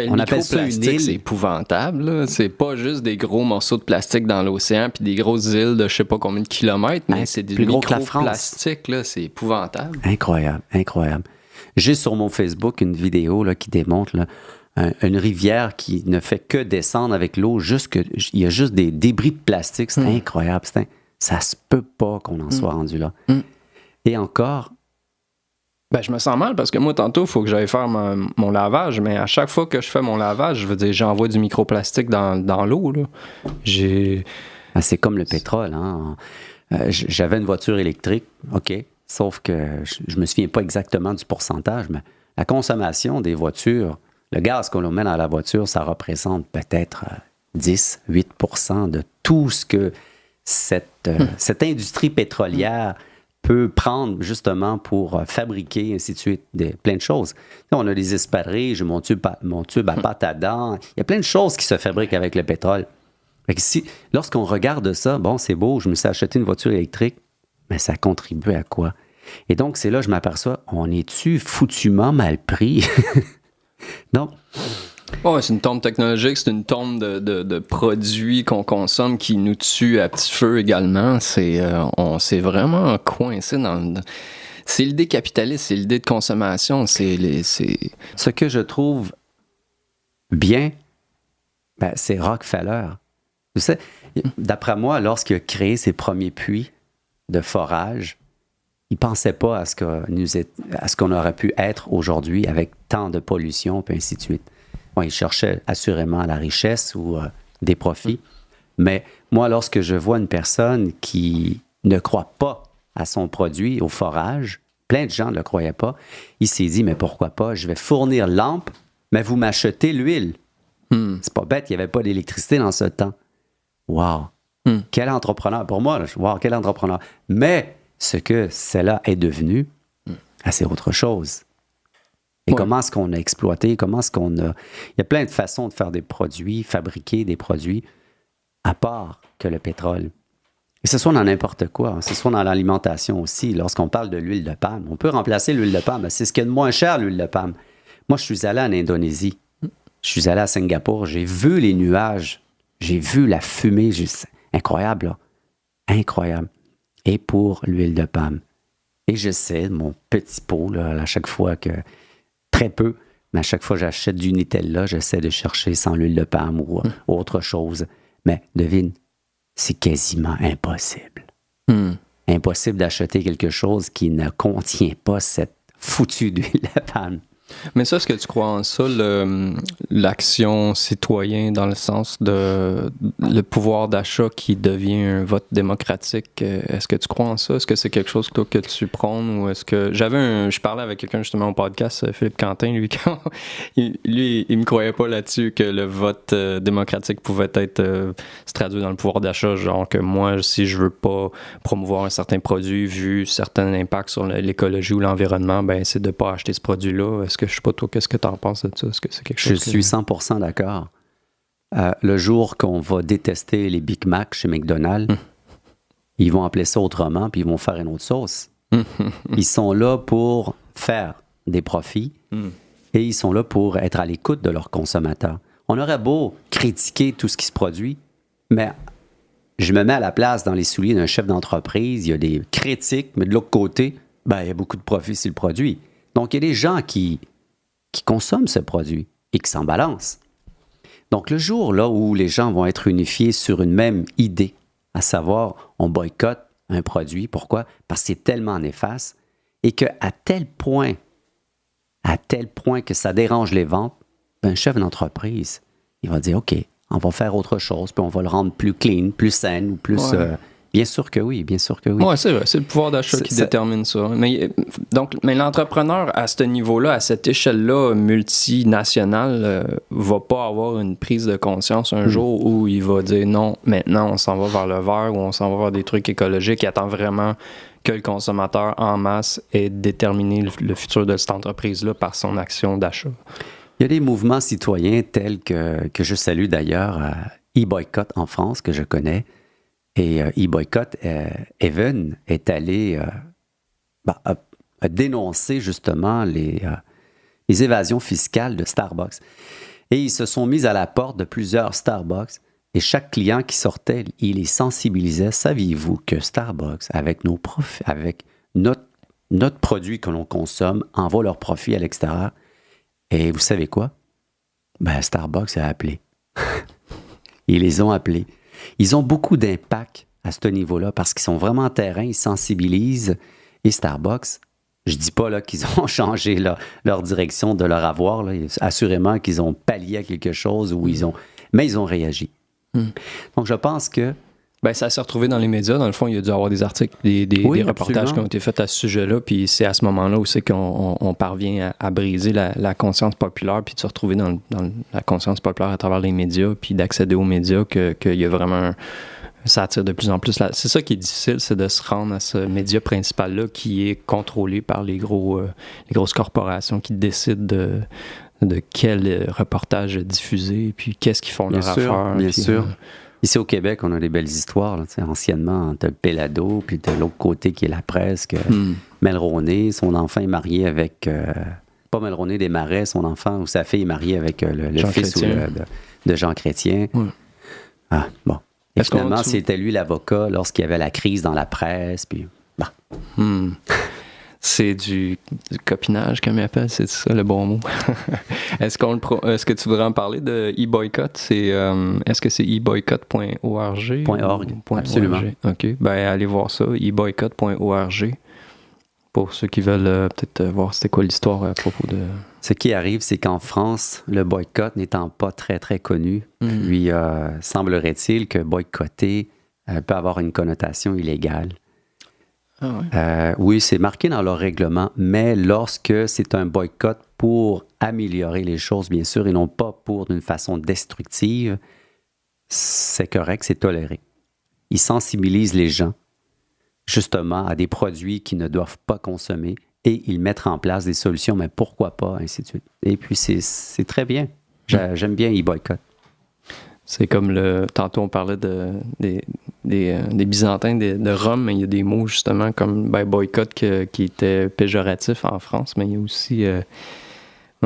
On appelle ça une île. C'est épouvantable. Là. C'est pas juste des gros morceaux de plastique dans l'océan puis des grosses îles de je sais pas combien de kilomètres, mais c'est des microplastiques. C'est épouvantable.
Incroyable. J'ai sur mon Facebook une vidéo là, qui démontre là, une rivière qui ne fait que descendre avec l'eau. Il y a juste des débris de plastique. C'est incroyable. Ça se peut pas qu'on en soit rendu là. Et encore,
Ben, je me sens mal parce que moi, tantôt, il faut que j'aille faire mon lavage, mais à chaque fois que je fais mon lavage, je veux dire, j'envoie du microplastique dans l'eau, là.
C'est comme le pétrole, hein? J'avais une voiture électrique, OK, sauf que je me souviens pas exactement du pourcentage, mais la consommation des voitures, le gaz qu'on met dans la voiture, ça représente peut-être 10-8% de tout ce que cette industrie pétrolière peut prendre justement pour fabriquer, ainsi de suite, plein de choses. On a des espadrilles, j'ai mon tube à pâte à dents. Il y a plein de choses qui se fabriquent avec le pétrole. Fait que lorsqu'on regarde ça, bon, c'est beau, je me suis acheté une voiture électrique, mais ça contribue à quoi? Et donc, c'est là que je m'aperçois, on est-tu foutument mal pris? Non.
Ouais, c'est une tombe technologique, c'est une tombe de produits qu'on consomme qui nous tue à petit feu également. On s'est vraiment coincé dans... C'est l'idée capitaliste, c'est l'idée de consommation,
Ce que je trouve bien, c'est Rockefeller. Vous savez, d'après moi, lorsqu'il a créé ses premiers puits de forage, il ne pensait pas à ce qu'on aurait pu être aujourd'hui avec tant de pollution, et ainsi de suite. Bon, il cherchait assurément la richesse ou des profits. Mais moi, lorsque je vois une personne qui ne croit pas à son produit, au forage, plein de gens ne le croyaient pas, il s'est dit, mais pourquoi pas, je vais fournir lampe, mais vous m'achetez l'huile. C'est pas bête, il n'y avait pas d'électricité dans ce temps. Wow! Quel entrepreneur! Pour moi, wow, quel entrepreneur! Mais ce que cela est devenu, c'est autre chose. Et comment est-ce qu'on a exploité? Comment est-ce qu'on a... Il y a plein de façons de faire des produits, fabriquer des produits, à part que le pétrole. Et ce soit dans n'importe quoi. Hein. Ce soit dans l'alimentation aussi. Lorsqu'on parle de l'huile de palme, on peut remplacer l'huile de palme. C'est ce qu'il y a de moins cher, l'huile de palme. Moi, je suis allé en Indonésie. Je suis allé à Singapour. J'ai vu les nuages. J'ai vu la fumée. Incroyable, là. Incroyable. Et pour l'huile de palme. Et je sais, mon petit pot, là, à chaque fois que... Très peu, mais à chaque fois que j'achète du Nutella, j'essaie de chercher sans l'huile de palme ou autre chose. Mais devine, c'est quasiment impossible. Impossible d'acheter quelque chose qui ne contient pas cette foutue d'huile de palme.
Mais ça, est-ce que tu crois en ça, l'action citoyen, dans le sens de le pouvoir d'achat qui devient un vote démocratique? Est-ce que tu crois en ça? Est-ce que c'est quelque chose toi, que tu prônes? Ou est-ce que... Je parlais avec quelqu'un justement au podcast, Philippe Quentin, lui, il me croyait pas là-dessus que le vote démocratique pouvait être se traduire dans le pouvoir d'achat. Genre que moi, si je veux pas promouvoir un certain produit, vu certains impacts sur l'écologie ou l'environnement, ben c'est de pas acheter ce produit-là. Est-ce que, je sais pas toi, qu'est-ce que tu en penses de ça? Est-ce que c'est quelque chose
Je suis 100% d'accord. Le jour qu'on va détester les Big Mac chez McDonald's, ils vont appeler ça autrement, puis ils vont faire une autre sauce. Ils sont là pour faire des profits et ils sont là pour être à l'écoute de leurs consommateurs. On aurait beau critiquer tout ce qui se produit, mais je me mets à la place dans les souliers d'un chef d'entreprise, il y a des critiques, mais de l'autre côté, il y a beaucoup de profits sur le produit. Donc, il y a des gens qui consomment ce produit et qui s'en balancent. Donc, le jour là où les gens vont être unifiés sur une même idée, à savoir, on boycotte un produit. Pourquoi? Parce que c'est tellement néfaste et qu'à tel point que ça dérange les ventes, un chef d'entreprise, il va dire, OK, on va faire autre chose, puis on va le rendre plus clean, plus sain, ou plus... Bien sûr que oui, bien sûr que oui.
Oui, c'est vrai, c'est le pouvoir d'achat qui détermine ça. Mais l'entrepreneur, à ce niveau-là, à cette échelle-là multinationale, va pas avoir une prise de conscience un jour où il va dire non, maintenant on s'en va vers le vert ou on s'en va vers des trucs écologiques. Il attend vraiment que le consommateur en masse ait déterminé le futur de cette entreprise-là par son action d'achat.
Il y a des mouvements citoyens tels que je salue d'ailleurs, e-boycott en France, que je connais. Et e-boycott, Evan est allé a dénoncé justement les évasions fiscales de Starbucks. Et ils se sont mis à la porte de plusieurs Starbucks. Et chaque client qui sortait, il les sensibilisait. Saviez-vous que Starbucks, avec notre produit que l'on consomme, envoie leurs profits à l'extérieur? Et vous savez quoi? Starbucks a appelé. Ils les ont appelés. Ils ont beaucoup d'impact à ce niveau-là parce qu'ils sont vraiment en terrain, ils sensibilisent. Et Starbucks Je dis pas là, qu'ils ont changé leur direction de leur avoir. Là. Assurément qu'ils ont pallié à quelque chose mais ils ont réagi. Donc, je pense que...
Ben, ça s'est retrouvé dans les médias. Dans le fond, il y a dû y avoir des articles, des reportages qui ont été faits à ce sujet-là. Puis c'est à ce moment-là où c'est qu'on parvient à briser la conscience populaire, puis de se retrouver dans la conscience populaire à travers les médias, puis d'accéder aux médias, qu'il y a vraiment... ça attire de plus en plus. C'est ça qui est difficile, c'est de se rendre à ce média principal-là qui est contrôlé par les grosses corporations qui décident de quel reportage diffuser, puis qu'est-ce qu'ils font leur affaire.
Bien sûr. Ici au Québec, on a des belles histoires. Là, anciennement, tu as le Pelado, puis de l'autre côté qui est la presse, Mulroney, son enfant est marié avec... pas Mulroney des Marais, son enfant ou sa fille est mariée avec le fils de Jean Chrétien. Ah, bon. Et finalement, c'était lui l'avocat lorsqu'il y avait la crise dans la presse, puis... Bah.
C'est du copinage, comme il appelle, c'est ça le bon mot. Est-ce que tu voudrais en parler de e-boycott? Est-ce que c'est e-boycott.org?
.org, absolument.
OK, ben allez voir ça, e-boycott.org, pour ceux qui veulent peut-être voir c'était quoi l'histoire à propos de...
Ce qui arrive, c'est qu'en France, le boycott n'étant pas très, très connu, puis semblerait-il que boycotter peut avoir une connotation illégale. Oui, c'est marqué dans leur règlement, mais lorsque c'est un boycott pour améliorer les choses, bien sûr, et non pas pour d'une façon destructive, c'est correct, c'est toléré. Ils sensibilisent les gens, justement, à des produits qu'ils ne doivent pas consommer et ils mettent en place des solutions, mais pourquoi pas, ainsi de suite. Et puis, c'est très bien. J'aime bien e-boycott.
C'est comme tantôt on parlait des Byzantins de Rome, mais il y a des mots justement comme boycott qui étaient péjoratifs en France, mais il y a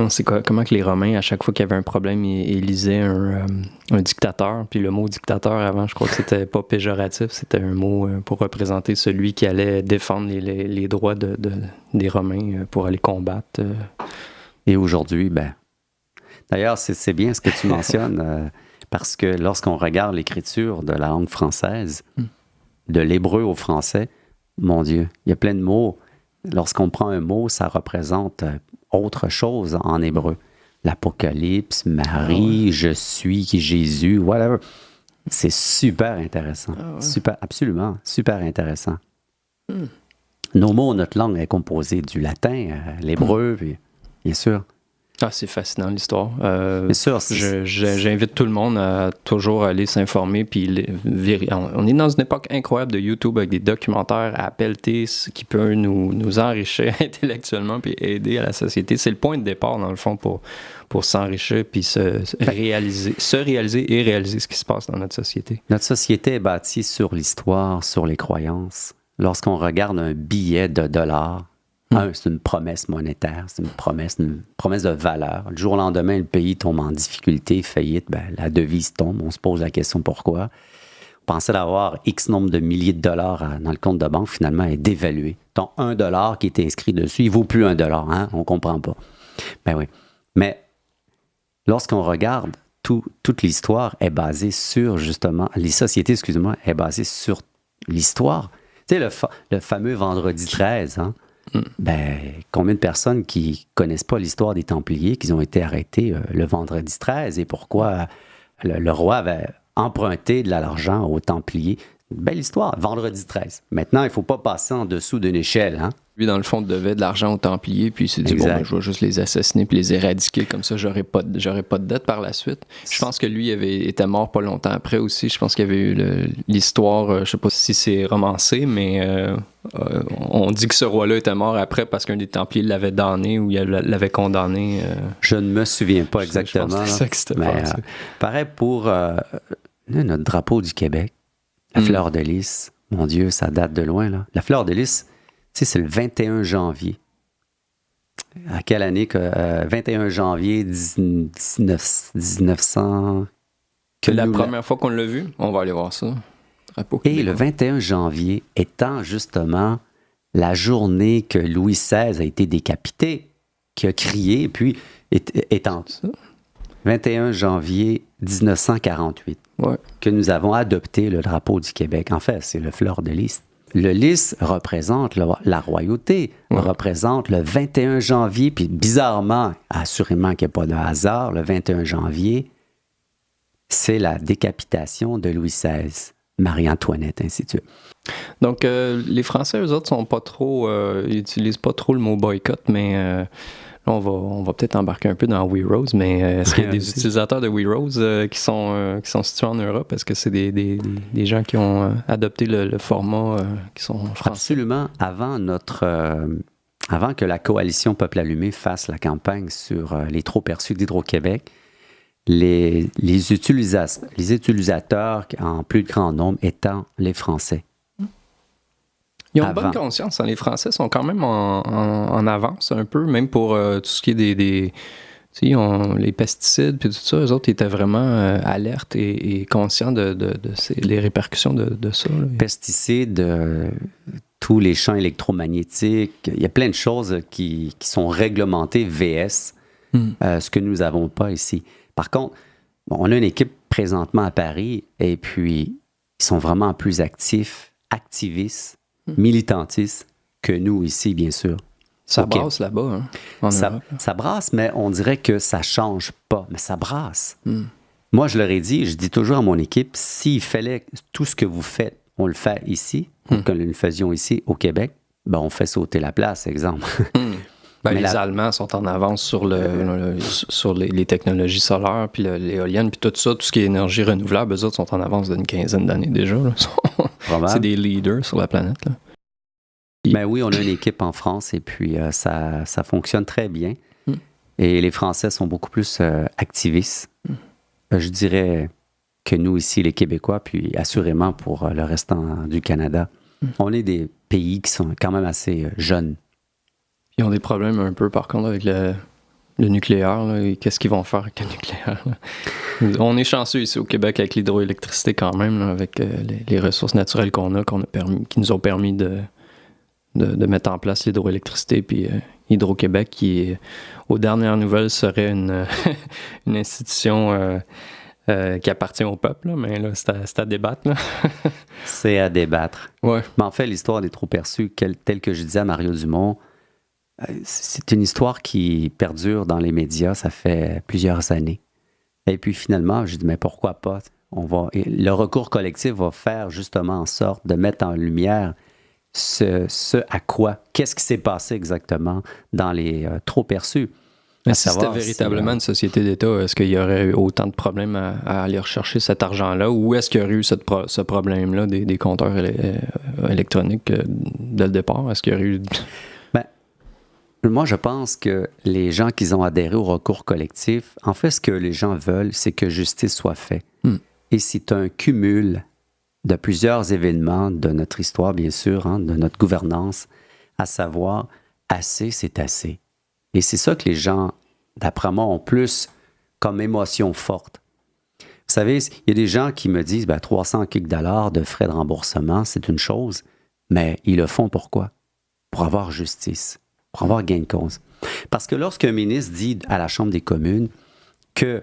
aussi comment que les Romains, à chaque fois qu'il y avait un problème, ils élisaient un dictateur, puis le mot dictateur avant, je crois que c'était pas péjoratif, c'était un mot pour représenter celui qui allait défendre les droits des Romains pour aller combattre.
Et aujourd'hui, d'ailleurs, c'est bien ce que tu mentionnes. Parce que lorsqu'on regarde l'écriture de la langue française, de l'hébreu au français, mon Dieu, il y a plein de mots. Lorsqu'on prend un mot, ça représente autre chose en hébreu. L'Apocalypse, Marie, je suis Jésus, whatever. C'est super intéressant. Absolument, super intéressant. Nos mots, notre langue est composée du latin, l'hébreu, puis, bien sûr.
Ah, c'est fascinant l'histoire.
Bien sûr.
J'invite tout le monde à toujours aller s'informer. Puis on est dans une époque incroyable de YouTube avec des documentaires à pelleter qui peuvent nous enrichir intellectuellement puis aider à la société. C'est le point de départ, dans le fond, pour s'enrichir puis se réaliser et réaliser ce qui se passe dans notre société.
Notre société est bâtie sur l'histoire, sur les croyances. Lorsqu'on regarde un billet de $, c'est une promesse monétaire, c'est une promesse de valeur. Le jour au lendemain, le pays tombe en difficulté, faillite, la devise tombe, on se pose la question pourquoi. On pensait d'avoir X nombre de milliers de dollars dans le compte de banque, finalement, est dévalué. Ton $1 qui est inscrit dessus, il ne vaut plus $1, hein? On ne comprend pas. Oui. Mais lorsqu'on regarde, toute l'histoire est basée sur, justement, les sociétés, est basée sur l'histoire. Tu sais, le fameux vendredi 13, hein? Combien de personnes qui connaissent pas l'histoire des Templiers, qui ont été arrêtés le vendredi 13 et pourquoi le roi avait emprunté de l'argent aux Templiers. Belle histoire, vendredi 13. Maintenant, il ne faut pas passer en dessous d'une échelle. Hein?
Lui, dans le fond, devait de l'argent aux Templiers, puis il s'est dit, je vais juste les assassiner puis les éradiquer, comme ça, j'aurai pas de dette par la suite. Je pense que lui était mort pas longtemps après aussi. Je pense qu'il y avait eu l'histoire, je sais pas si c'est romancé, mais on dit que ce roi-là était mort après parce qu'un des Templiers l'avait damné ou il l'avait condamné.
Je ne me souviens pas exactement. Je pense
que c'est ça qui s'était passé.
Pareil pour notre drapeau du Québec, la fleur de lys. Mon Dieu, ça date de loin, là. La fleur de lys, c'est le 21 janvier. À quelle année que 21 janvier 1900...
C'est la première fois qu'on l'a vu. On va aller voir ça.
Et le 21 janvier étant justement la journée que Louis XVI a été décapité, qui a crié, puis étant 21 janvier 1948, que nous avons adopté le drapeau du Québec. En fait, c'est le fleur de lys. Le lys représente la royauté, représente le 21 janvier, puis bizarrement, assurément qu'il n'y a pas de hasard, le 21 janvier, c'est la décapitation de Louis XVI, Marie-Antoinette, ainsi de suite.
Donc, les Français, eux autres, sont pas trop, ils utilisent pas trop le mot boycott, mais là, on va peut-être embarquer un peu dans We Rose, mais est-ce qu'il y a des utilisateurs de We Rose qui sont situés en Europe? Est-ce que c'est des gens qui ont adopté le format qui sont français?
Absolument. Avant que la coalition Peuple allumé fasse la campagne sur les trop-perçus d'Hydro-Québec, les utilisateurs en plus de grand nombre étant les Français.
Ils ont une bonne conscience. Hein? Les Français sont quand même en avance un peu, même pour tout ce qui est des les pesticides puis tout ça. Eux autres, ils étaient vraiment alertes et conscients les répercussions de ça. Là.
Pesticides, tous les champs électromagnétiques, il y a plein de choses qui sont réglementées VS, ce que nous n'avons pas ici. Par contre, on a une équipe présentement à Paris et puis ils sont vraiment plus activistes, militantistes que nous ici, bien sûr.
Ça brasse là-bas, hein,
ça brasse, mais on dirait que ça ne change pas, mais ça brasse. Moi, je leur ai dit, je dis toujours à mon équipe, s'il fallait tout ce que vous faites, on le fait ici, que nous le faisions ici au Québec, ben on fait sauter la place, exemple.
Les Allemands sont en avance sur les technologies solaires, puis l'éolienne, puis tout ça, tout ce qui est énergie renouvelable, eux autres sont en avance d'une 15aine d'années déjà. C'est des leaders sur la planète. Là.
Ben oui, on a une équipe en France et puis ça fonctionne très bien. Et les Français sont beaucoup plus activistes. Je dirais que nous ici, les Québécois, puis assurément pour le restant du Canada, on est des pays qui sont quand même assez jeunes.
Ils ont des problèmes un peu, par contre, avec le nucléaire. Là, et qu'est-ce qu'ils vont faire avec le nucléaire? Là? On est chanceux ici au Québec avec l'hydroélectricité quand même, là, avec les ressources naturelles qui nous ont permis de mettre en place l'hydroélectricité. Puis Hydro-Québec, qui, aux dernières nouvelles, serait une institution qui appartient au peuple. Là, mais là, c'est à débattre. Là.
C'est à débattre.
Ouais.
Mais en fait, l'histoire des trop-perçus, telle que je disais à Mario Dumont, c'est une histoire qui perdure dans les médias, ça fait plusieurs années. Et puis finalement, j'ai dit, mais pourquoi pas? Le recours collectif va faire justement en sorte de mettre en lumière ce à quoi, qu'est-ce qui s'est passé exactement dans les trop-perçus.
Mais si c'était véritablement une société d'État, est-ce qu'il y aurait eu autant de problèmes à aller rechercher cet argent-là? Ou est-ce qu'il y aurait eu ce problème-là des compteurs électroniques dès le départ? Est-ce qu'il y aurait eu...
Moi, je pense que les gens qui ont adhéré au recours collectif, en fait, ce que les gens veulent, c'est que justice soit faite. Et c'est un cumul de plusieurs événements de notre histoire, bien sûr, de notre gouvernance, à savoir, assez, c'est assez. Et c'est ça que les gens, d'après moi, ont plus comme émotion forte. Vous savez, il y a des gens qui me disent, 300 quelques dollars de frais de remboursement, c'est une chose, mais ils le font pourquoi? Pour avoir justice. Pour avoir gain de cause. Parce que lorsqu'un ministre dit à la Chambre des communes que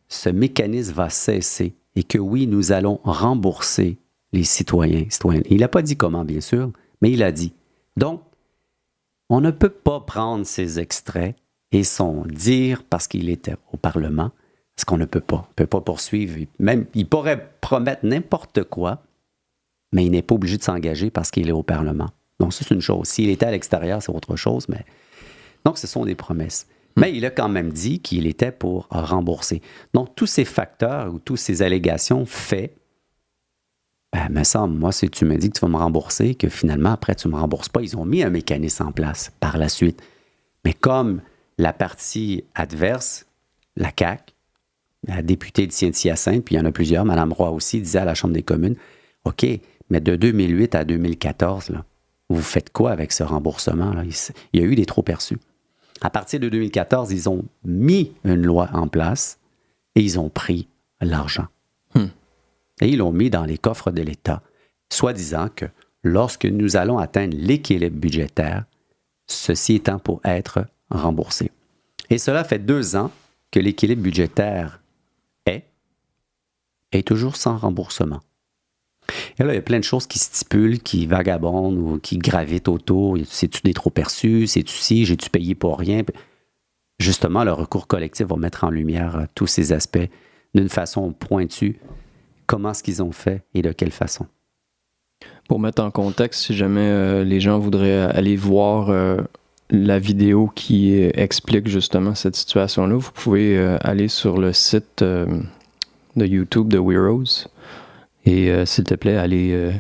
ce mécanisme va cesser et que oui, nous allons rembourser les citoyennes, il n'a pas dit comment, bien sûr, mais il a dit. Donc, on ne peut pas prendre ces extraits et son dire parce qu'il était au Parlement, parce qu'on ne peut pas. On ne peut pas poursuivre. Même, il pourrait promettre n'importe quoi, mais il n'est pas obligé de s'engager parce qu'il est au Parlement. Donc, ça, c'est une chose. S'il était à l'extérieur, c'est autre chose. Mais... Donc, ce sont des promesses. Mais il a quand même dit qu'il était pour rembourser. Donc, tous ces facteurs ou toutes ces allégations faits, me semble, moi, si tu me dis que tu vas me rembourser, que finalement, après, tu ne me rembourses pas, ils ont mis un mécanisme en place par la suite. Mais comme la partie adverse, la CAQ, la députée de Saint-Hyacinthe, puis il y en a plusieurs, Mme Roy aussi, disait à la Chambre des communes, OK, mais de 2008 à 2014, là, vous faites quoi avec ce remboursement? Là? Il y a eu des trop-perçus. À partir de 2014, ils ont mis une loi en place et ils ont pris l'argent. Et ils l'ont mis dans les coffres de l'État, soi-disant que lorsque nous allons atteindre l'équilibre budgétaire, ceci étant pour être remboursé. Et cela fait 2 ans que l'équilibre budgétaire est toujours sans remboursement. Et là, il y a plein de choses qui stipulent, qui vagabondent ou qui gravitent autour. C'est-tu des trop perçus? C'est-tu ci? J'ai-tu payé pour rien? Justement, le recours collectif va mettre en lumière tous ces aspects d'une façon pointue. Comment est-ce qu'ils ont fait et de quelle façon?
Pour mettre en contexte, si jamais les gens voudraient aller voir la vidéo qui explique justement cette situation-là, vous pouvez aller sur le site de YouTube de Weroes et s'il te plaît, allez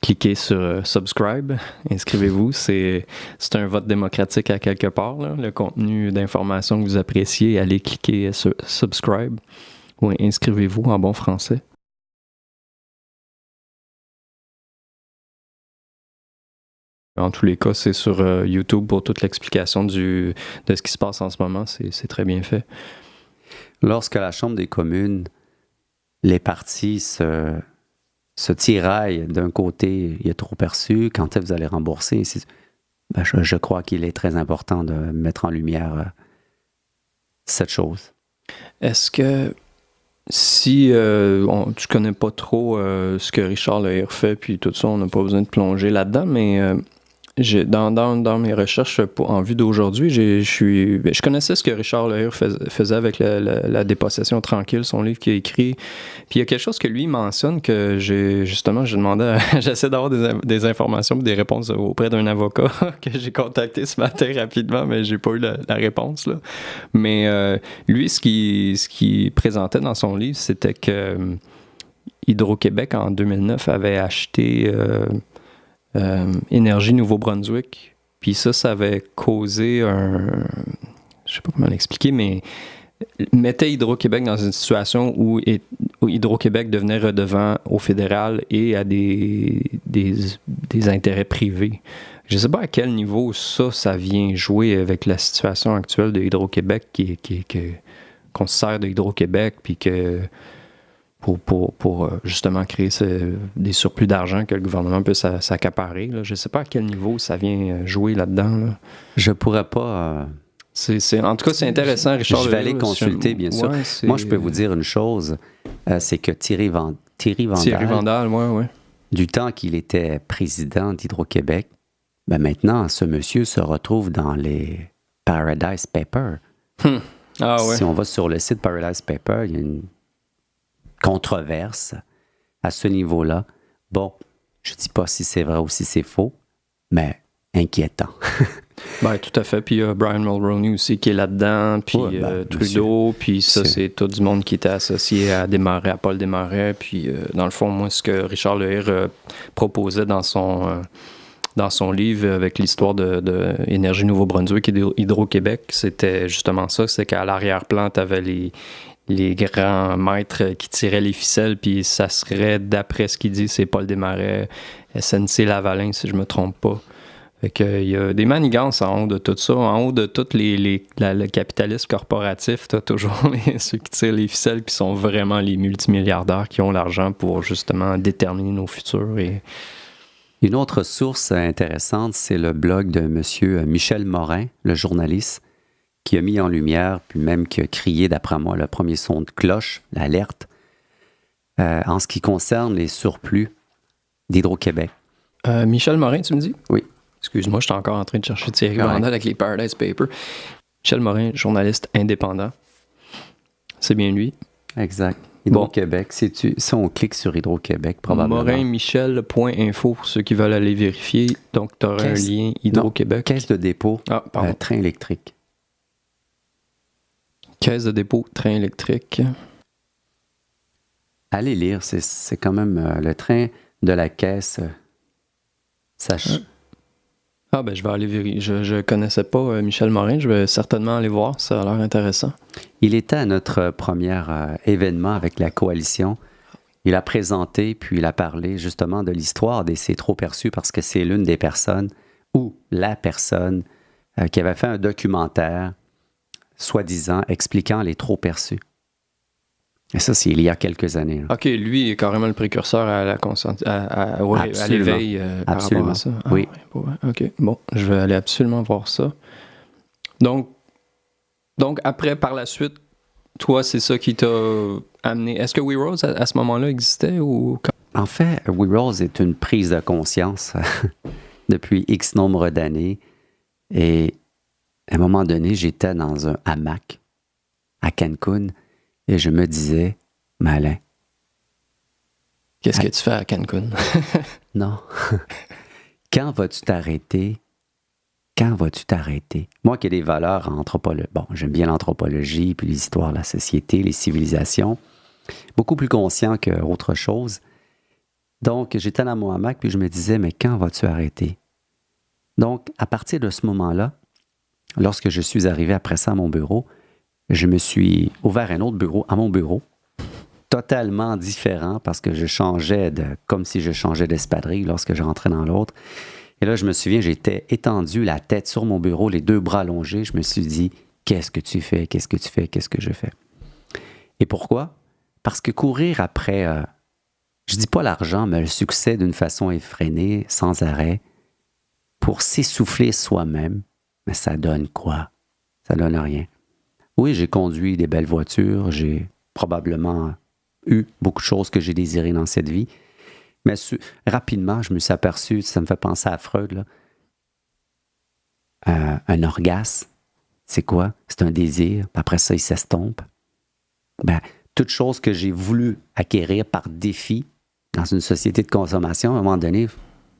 cliquer sur subscribe, inscrivez-vous. C'est un vote démocratique à quelque part, là. Le contenu d'information que vous appréciez, allez cliquer sur subscribe ou inscrivez-vous en bon français. En tous les cas, c'est sur YouTube pour toute l'explication de ce qui se passe en ce moment. C'est très bien fait.
Lorsque la Chambre des communes, les partis se tiraillent d'un côté, il est trop perçu, quand est-ce que vous allez rembourser? Je crois qu'il est très important de mettre en lumière cette chose.
Est-ce que si tu connais pas trop ce que Richard Lehir fait, puis tout ça, on n'a pas besoin de plonger là-dedans, mais dans mes recherches en vue d'aujourd'hui, je connaissais ce que Richard Lehir faisait avec la dépossession tranquille, son livre qu'il a écrit. Puis il y a quelque chose que lui mentionne que j'ai demandé, j'essaie d'avoir des informations et des réponses auprès d'un avocat que j'ai contacté ce matin rapidement, mais j'ai pas eu la réponse, là. Mais lui, ce qu'il présentait dans son livre, c'était que Hydro-Québec, en 2009, avait acheté Énergie Nouveau-Brunswick. Puis ça avait causé je sais pas comment l'expliquer, mais mettait Hydro-Québec dans une situation où Hydro-Québec devenait redevant au fédéral et à des intérêts privés. Je sais pas à quel niveau ça vient jouer avec la situation actuelle de Hydro-Québec qu'on se sert de Hydro-Québec puis que pour justement créer des surplus d'argent que le gouvernement peut s'accaparer. Là. Je ne sais pas à quel niveau ça vient jouer là-dedans. Là.
Je pourrais pas...
en tout cas, c'est intéressant, Richard.
Je vais aller consulter, bien sûr. Ouais, moi, je peux vous dire une chose, c'est que Thierry Vandal,
ouais.
Du temps qu'il était président d'Hydro-Québec, ben maintenant, ce monsieur se retrouve dans les Paradise Papers.
Ah, ouais.
Si on va sur le site Paradise Papers, il y a une controverse à ce niveau-là. Bon, je ne dis pas si c'est vrai ou si c'est faux, mais inquiétant.
Ben, tout à fait. Puis Brian Mulroney aussi qui est là-dedans, puis Trudeau, puis ça, c'est tout du monde qui était associé à Paul Desmarais. Puis dans le fond, moi, ce que Richard Lehir proposait dans son livre avec l'histoire de Énergie Nouveau-Brunswick et d'Hydro-Québec, c'était justement ça, c'est qu'à l'arrière-plan, tu avais les grands maîtres qui tiraient les ficelles, puis ça serait, d'après ce qu'il dit, c'est Paul Desmarais, SNC-Lavalin, si je me trompe pas. Fait que, il y a des manigances en haut de tout ça. En haut de tout le capitalisme corporatif, t'as toujours ceux qui tirent les ficelles, qui sont vraiment les multimilliardaires qui ont l'argent pour justement déterminer nos futurs. Et...
Une autre source intéressante, c'est le blog de M. Michel Morin, le journaliste, qui a mis en lumière, puis même qui a crié, d'après moi, le premier son de cloche, l'alerte, en ce qui concerne les surplus d'Hydro-Québec.
Michel Morin, tu me dis?
Oui.
Excuse-moi, j'étais encore en train de chercher Thierry Vandal avec les Paradise Papers. Michel Morin, journaliste indépendant. C'est bien lui.
Exact. Hydro-Québec. Si on clique sur Hydro-Québec, probablement.
Morinmichel.info pour ceux qui veulent aller vérifier. Donc, tu auras un lien Hydro-Québec.
Caisse de dépôt, train électrique.
Caisse de dépôt, train électrique.
Allez lire, c'est quand même le train de la caisse.
Ben je vais aller vérifier. Je connaissais pas Michel Morin, je vais certainement aller voir, ça a l'air intéressant.
Il était à notre premier événement avec la coalition. Il a présenté, puis il a parlé justement de l'histoire des C'est trop perçu parce que c'est l'une des personnes ou la personne qui avait fait un documentaire soi-disant expliquant les trop perçus. Et ça, c'est il y a quelques années. Là.
OK, lui est carrément le précurseur à l'éveil par rapport à ça.
Oui.
Ouais. OK, bon, je vais aller absolument voir ça. Donc après, par la suite, toi, c'est ça qui t'a amené. Est-ce que We Rose, à ce moment-là, existait ou...
En fait, We Rose est une prise de conscience depuis X nombre d'années. Et à un moment donné, j'étais dans un hamac à Cancun et je me disais, Malin.
Qu'est-ce que tu fais à Cancun?
Non. Quand vas-tu t'arrêter? Quand vas-tu t'arrêter? Moi qui ai des valeurs en anthropologie, bon, j'aime bien l'anthropologie, puis l'histoire de la société, les civilisations, beaucoup plus conscient qu'autre chose. Donc, j'étais dans mon hamac, puis je me disais, mais quand vas-tu arrêter? Donc, à partir de ce moment-là, lorsque je suis arrivé après ça à mon bureau, je me suis ouvert un autre bureau, à mon bureau, totalement différent parce que je changeais comme si je changeais d'espadrille lorsque je rentrais dans l'autre. Et là, je me souviens, j'étais étendu, la tête sur mon bureau, les deux bras allongés. Je me suis dit, qu'est-ce que tu fais? Qu'est-ce que tu fais? Qu'est-ce que je fais? Et pourquoi? Parce que courir après, je dis pas l'argent, mais le succès d'une façon effrénée, sans arrêt, pour s'essouffler soi-même, mais ça donne quoi? Ça donne rien. Oui, j'ai conduit des belles voitures, j'ai probablement eu beaucoup de choses que j'ai désirées dans cette vie, mais rapidement, je me suis aperçu, ça me fait penser à Freud, là. Un orgasme, c'est quoi? C'est un désir, puis après ça, il s'estompe. Ben, toute chose que j'ai voulu acquérir par défi dans une société de consommation, à un moment donné,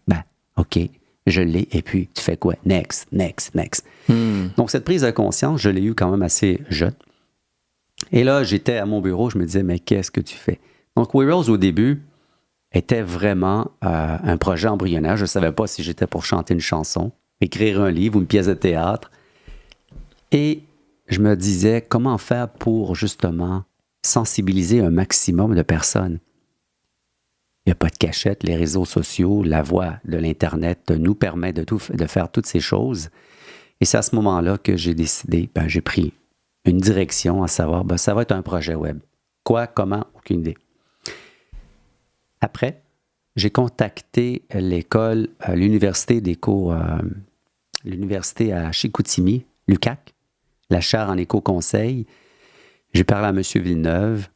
ben, OK, je l'ai, et puis tu fais quoi? Next, next, next. Donc, cette prise de conscience, je l'ai eue quand même assez jeune. Et là, j'étais à mon bureau, je me disais, mais qu'est-ce que tu fais? Donc, We Rose, au début, était vraiment un projet embryonnaire. Je ne savais pas si j'étais pour chanter une chanson, écrire un livre ou une pièce de théâtre. Et je me disais, comment faire pour, justement, sensibiliser un maximum de personnes? Il n'y a pas de cachette, les réseaux sociaux, la voix de l'Internet nous permet de faire toutes ces choses. Et c'est à ce moment-là que j'ai décidé, j'ai pris une direction, à savoir, ça va être un projet web. Quoi, comment, aucune idée. Après, j'ai contacté l'école, l'université l'université à Chicoutimi, l'UQAC, la chaire en éco-conseil. J'ai parlé à M. Villeneuve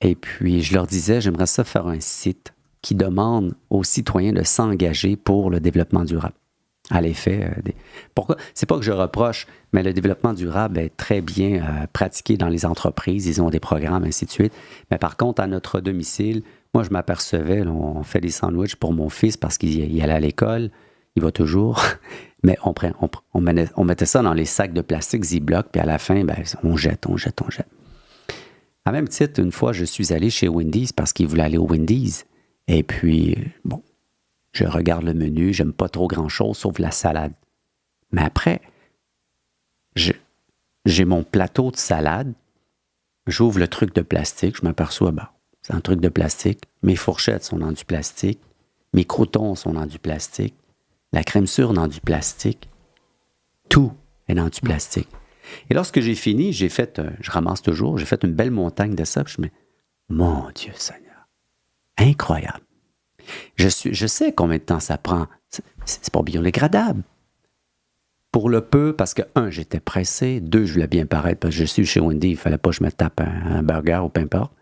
et puis je leur disais, j'aimerais ça faire un site qui demande aux citoyens de s'engager pour le développement durable. À l'effet, pourquoi? C'est pas que je reproche, mais le développement durable est très bien pratiqué dans les entreprises. Ils ont des programmes, ainsi de suite. Mais par contre, à notre domicile, moi, je m'apercevais, là, on fait des sandwichs pour mon fils parce qu'il allait à l'école. Il va toujours. Mais on mettait ça dans les sacs de plastique Ziploc, puis à la fin, on jette. À même titre, une fois, je suis allé chez Wendy's parce qu'il voulait aller au Wendy's. Et puis, bon, je regarde le menu, j'aime pas trop grand-chose sauf la salade. Mais après, j'ai mon plateau de salade, j'ouvre le truc de plastique, je m'aperçois, c'est un truc de plastique, mes fourchettes sont dans du plastique, mes croûtons sont dans du plastique, la crème sûre dans du plastique, tout est dans du plastique. Et lorsque j'ai fini, je ramasse toujours, j'ai fait une belle montagne de ça, puis je me dis, mon Dieu Seigneur, incroyable. Je sais combien de temps ça prend. C'est pas biodégradable. Pour le peu, parce que, j'étais pressé. 2, je voulais bien paraître, parce que je suis chez Wendy, il ne fallait pas que je me tape un burger ou peu importe.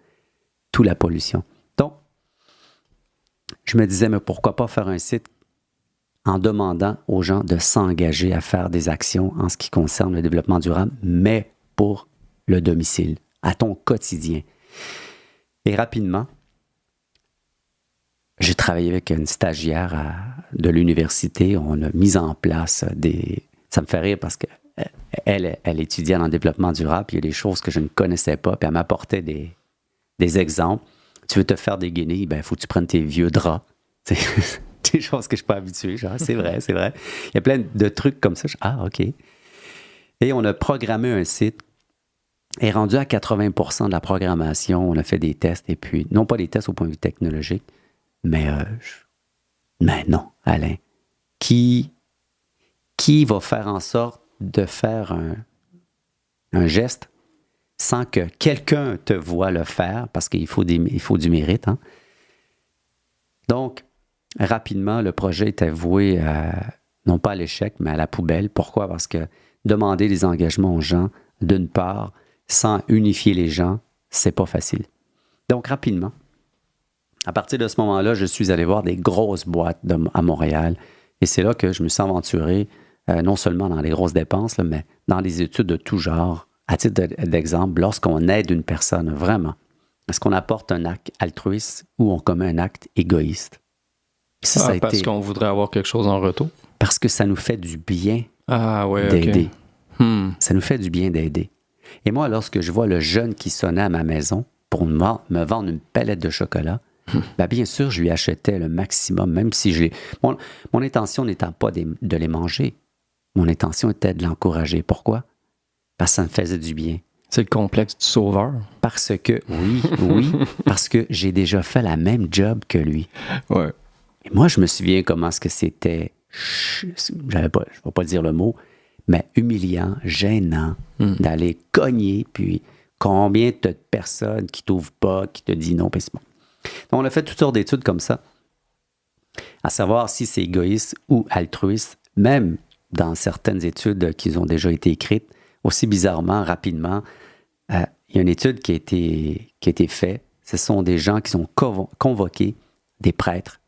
Toute la pollution. Donc, je me disais, mais pourquoi pas faire un site en demandant aux gens de s'engager à faire des actions en ce qui concerne le développement durable, mais pour le domicile, à ton quotidien. Et rapidement, j'ai travaillé avec une stagiaire de l'université. On a mis en place Ça me fait rire parce qu'elle étudiait en développement durable, puis il y a des choses que je ne connaissais pas, puis elle m'apportait des exemples. Tu veux te faire des guenilles, il faut que tu prennes tes vieux draps. Des choses que je ne suis pas habitué. Genre, c'est vrai. Il y a plein de trucs comme ça. OK. Et on a programmé un site. Et rendu à 80% de la programmation, on a fait des tests. Et puis, non pas des tests au point de vue technologique, mais non, Alain. Qui va faire en sorte de faire un geste sans que quelqu'un te voie le faire, parce qu'il faut du mérite. Hein? Donc, rapidement, le projet était voué non pas à l'échec, mais à la poubelle. Pourquoi? Parce que demander des engagements aux gens, d'une part, sans unifier les gens, c'est pas facile. Donc, rapidement, À partir de ce moment-là, je suis allé voir des grosses boîtes à Montréal. Et c'est là que je me suis aventuré, non seulement dans les grosses dépenses, là, mais dans les études de tout genre. À titre d'exemple, lorsqu'on aide une personne vraiment, est-ce qu'on apporte un acte altruiste ou on commet un acte égoïste? Ça a
parce qu'on voudrait avoir quelque chose en retour?
Parce que ça nous fait du bien
d'aider.
Okay. Ça nous fait du bien d'aider. Et moi, lorsque je vois le jeune qui sonnait à ma maison pour me vendre une palette de chocolat, bien sûr, je lui achetais le maximum, même si mon intention n'étant pas de les manger. Mon intention était de l'encourager. Pourquoi? Parce que ça me faisait du bien.
C'est le complexe du sauveur.
Parce que, oui, parce que j'ai déjà fait la même job que lui.
Ouais.
Et moi, je me souviens comment est-ce que c'était, je ne vais pas dire le mot, mais humiliant, gênant, d'aller cogner, puis combien de personnes qui t'ouvrent pas, qui te disent non, puis c'est bon. Donc, on a fait toutes sortes d'études comme ça, à savoir si c'est égoïste ou altruiste, même dans certaines études qui ont déjà été écrites, aussi bizarrement, rapidement, il y a une étude qui a été faite. Ce sont des gens qui ont convoqué des prêtres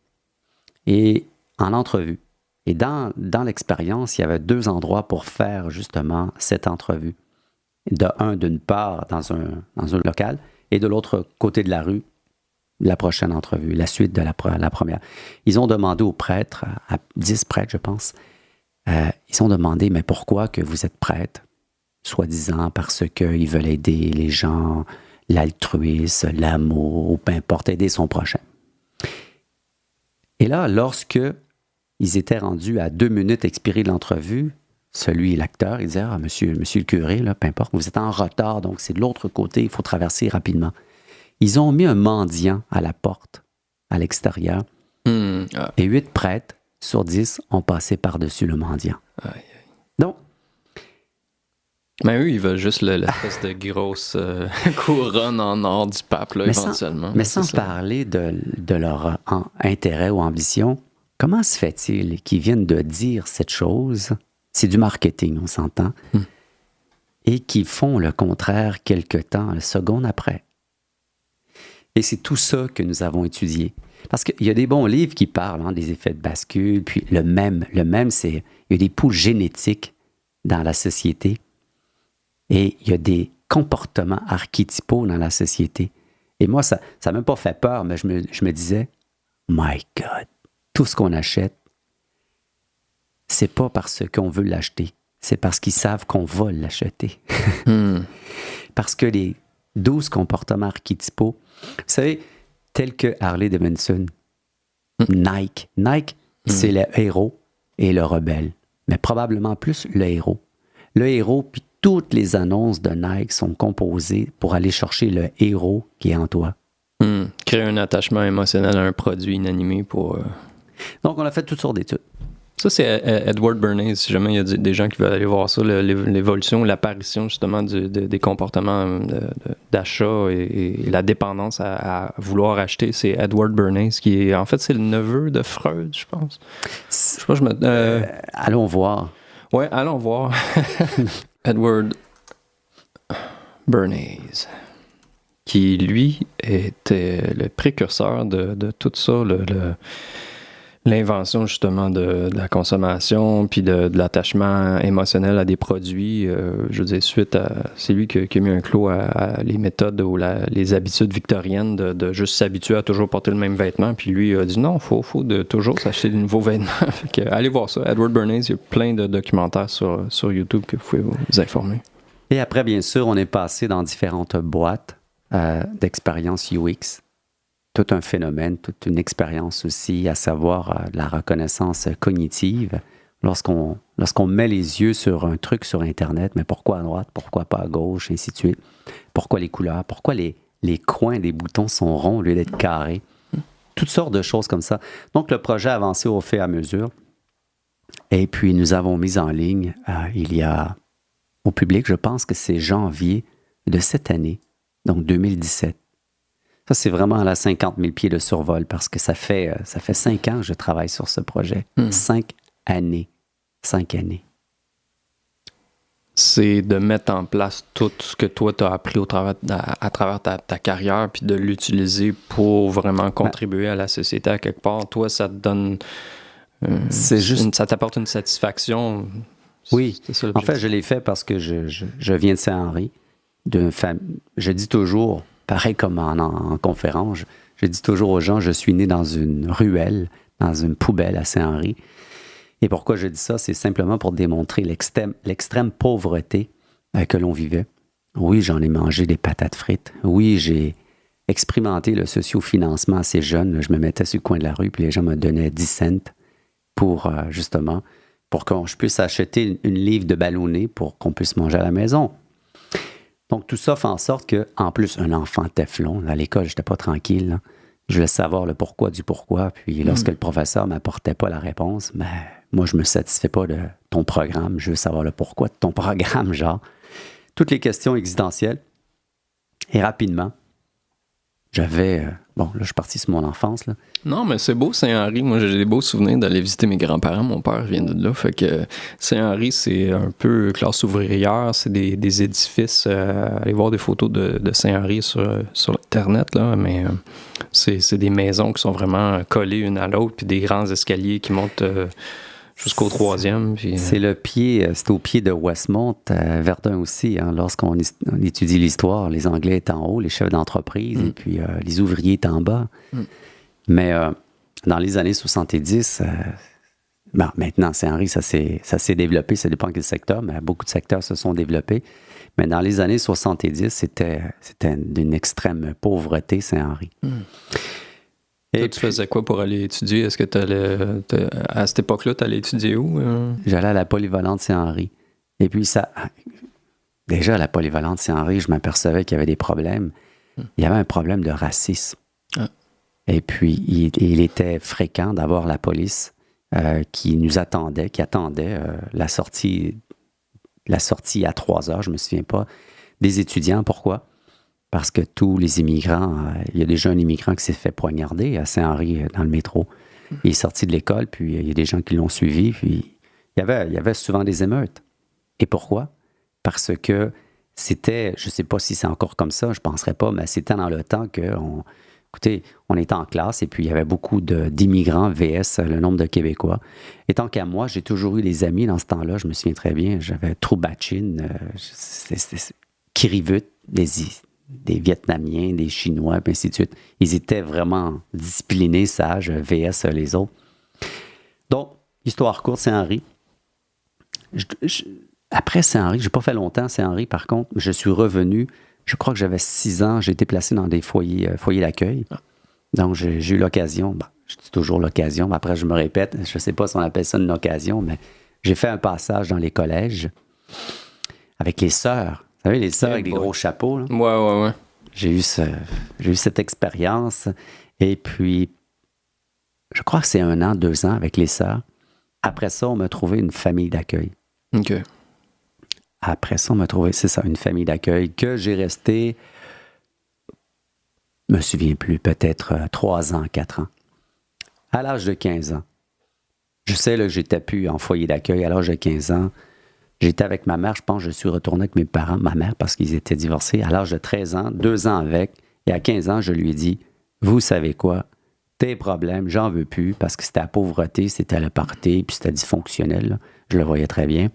et en entrevue. Et dans l'expérience, il y avait 2 endroits pour faire justement cette entrevue. D'une part, dans un local, et de l'autre côté de la rue, la prochaine entrevue, la suite de la première. Ils ont demandé aux prêtres, à 10 prêtres, je pense, ils ont demandé, mais pourquoi que vous êtes prêtre? Soi-disant parce qu'ils veulent aider les gens, l'altruisme, l'amour, peu importe, aider son prochain. Et là, lorsque ils étaient rendus à 2 minutes expirées de l'entrevue, l'acteur, il disait, monsieur le curé, là, peu importe, vous êtes en retard, donc c'est de l'autre côté, il faut traverser rapidement. Ils ont mis un mendiant à la porte, à l'extérieur, et 8 prêtres sur 10 ont passé par-dessus le mendiant. Donc,
mais eux, ils veulent juste l'espèce de grosse couronne en or du pape, là, éventuellement.
Mais sans parler de leur intérêt ou ambition, comment se fait-il qu'ils viennent de dire cette chose? C'est du marketing, on s'entend. Et qu'ils font le contraire quelque temps, seconde après. Et c'est tout ça que nous avons étudié. Parce qu'il y a des bons livres qui parlent des effets de bascule, puis le même, c'est... Il y a des poules génétiques dans la société. Et il y a des comportements archétypaux dans la société. Et moi, ça n'a même pas fait peur, mais je me disais, my God, tout ce qu'on achète, c'est pas parce qu'on veut l'acheter, c'est parce qu'ils savent qu'on va l'acheter. Parce que les 12 comportements archétypaux, vous savez, tels que Harley Davidson, Nike, c'est le héros et le rebelle, mais probablement plus le héros. Le héros, puis toutes les annonces de Nike sont composées pour aller chercher le héros qui est en toi.
Créer un attachement émotionnel à un produit inanimé pour...
Donc, on a fait toutes sortes d'études.
Ça, c'est Edward Bernays, si jamais il y a des gens qui veulent aller voir ça, l'évolution, l'apparition justement des comportements d'achat et la dépendance à vouloir acheter. C'est Edward Bernays qui est... En fait, c'est le neveu de Freud, je pense. Je sais pas,
allons voir.
Ouais, allons voir. Edward Bernays, qui, lui, était le précurseur de tout ça, l'invention, justement, de la consommation, puis de l'attachement émotionnel à des produits. Je veux dire, c'est lui qui a mis un clou à les méthodes ou les habitudes victoriennes de juste s'habituer à toujours porter le même vêtement. Puis lui a dit non, faut de toujours s'acheter de nouveaux vêtements. Fait que, allez voir ça. Edward Bernays, il y a plein de documentaires sur YouTube que vous pouvez vous informer.
Et après, bien sûr, on est passé dans différentes boîtes d'expérience UX. Tout un phénomène, toute une expérience aussi, à savoir la reconnaissance cognitive. Lorsqu'on met les yeux sur un truc sur Internet, mais pourquoi à droite, pourquoi pas à gauche, ainsi de suite. Pourquoi les couleurs, pourquoi les coins des boutons sont ronds au lieu d'être carrés. Toutes sortes de choses comme ça. Donc, le projet a avancé au fur et à mesure. Et puis, nous avons mis en ligne, il y a au public, je pense que c'est janvier de cette année, donc 2017. Ça, c'est vraiment à la 50 000 pieds de survol parce que ça fait 5 ans que je travaille sur ce projet. 5 années. 5 années.
c'est de mettre en place tout ce que toi, tu as appris à travers ta carrière, puis de l'utiliser pour vraiment contribuer à la société à quelque part. Toi, ça te donne... ça t'apporte une satisfaction.
Oui, en fait, je l'ai fait parce que je viens de Saint-Henri. Je dis toujours, pareil comme en conférence, je dis toujours aux gens, je suis né dans une ruelle, dans une poubelle à Saint-Henri. Et pourquoi je dis ça? C'est simplement pour démontrer l'extrême pauvreté que l'on vivait. Oui, j'en ai mangé des patates frites. Oui, j'ai expérimenté le sociofinancement assez jeune. Je me mettais sur le coin de la rue, puis les gens me donnaient 10 cents pour, justement, pour que je puisse acheter une livre de ballonné pour qu'on puisse manger à la maison. Donc, tout ça fait en sorte que, en plus, un enfant Teflon, à l'école, je n'étais pas tranquille, là. Je voulais savoir le pourquoi du pourquoi. Puis lorsque le professeur ne m'apportait pas la réponse, ben, moi, je ne me satisfais pas de ton programme. Je veux savoir le pourquoi de ton programme, genre. Toutes les questions existentielles. Et rapidement, j'avais... bon, là, je suis parti sur mon enfance, là.
Non, mais c'est beau, Saint-Henri. Moi, j'ai des beaux souvenirs d'aller visiter mes grands-parents. Mon père vient de là. Fait que Saint-Henri, c'est un peu classe ouvrière. C'est des édifices. Allez voir des photos de Saint-Henri sur Internet, là. Mais c'est des maisons qui sont vraiment collées une à l'autre, puis des grands escaliers qui montent jusqu'au 3e. Puis,
c'est au pied de Westmount, Verdun aussi. Hein, lorsqu'on étudie l'histoire, les Anglais étaient en haut, les chefs d'entreprise, et puis les ouvriers étaient en bas. Mais dans les années 70, bon, maintenant, Saint-Henri, ça s'est développé, ça dépend quel secteur, mais beaucoup de secteurs se sont développés. Mais dans les années 70, c'était d'une extrême pauvreté, Saint-Henri.
Et toi, tu faisais quoi pour aller étudier? Est-ce que à cette époque-là, tu allais étudier où?
J'allais à la polyvalente Saint-Henri. Et puis déjà, à la polyvalente Saint-Henri, je m'apercevais qu'il y avait des problèmes. Il y avait un problème de racisme. Et puis, il était fréquent d'avoir la police qui attendait la sortie à 3 heures, je ne me souviens pas, des étudiants. Pourquoi? Parce que tous les immigrants, il y a déjà un immigrant qui s'est fait poignarder à Saint-Henri dans le métro. Il est sorti de l'école, puis il y a des gens qui l'ont suivi, puis il y avait souvent des émeutes. Et pourquoi? Parce que c'était, je ne sais pas si c'est encore comme ça, je ne penserais pas, mais c'était dans le temps écoutez, on était en classe et puis il y avait beaucoup d'immigrants VS le nombre de Québécois. Et tant qu'à moi, j'ai toujours eu des amis dans ce temps-là, je me souviens très bien, j'avais Troubachin, Kirivut, des Vietnamiens, des Chinois, puis ainsi de suite. Ils étaient vraiment disciplinés, sages, VS les autres. Donc, histoire courte, Saint-Henri. Après Saint-Henri, je n'ai pas fait longtemps Saint-Henri, par contre, je suis revenu, je crois que j'avais 6 ans, j'ai été placé dans des foyers d'accueil. Donc, j'ai eu l'occasion, je dis toujours l'occasion, mais après je me répète, je ne sais pas si on appelle ça une occasion, mais j'ai fait un passage dans les collèges avec les sœurs. Vous savez, les sœurs avec des gros chapeaux. Là.
Ouais.
J'ai eu cette expérience. Et puis, je crois que c'est 1 an, 2 ans avec les sœurs. Après ça, on m'a trouvé une famille d'accueil.
OK.
Après ça, on m'a trouvé, c'est ça, une famille d'accueil que j'ai resté, je me souviens plus, peut-être 3 ans, 4 ans. À l'âge de 15 ans. Je sais là, que j'étais plus en foyer d'accueil. À l'âge de 15 ans, j'étais avec ma mère. Je pense que je suis retourné avec mes parents, ma mère, parce qu'ils étaient divorcés. À l'âge de 13 ans, 2 ans avec. Et à 15 ans, je lui ai dit, vous savez quoi? Tes problèmes, j'en veux plus, parce que c'était la pauvreté, c'était le party, puis c'était dysfonctionnel. Là. Je le voyais très bien.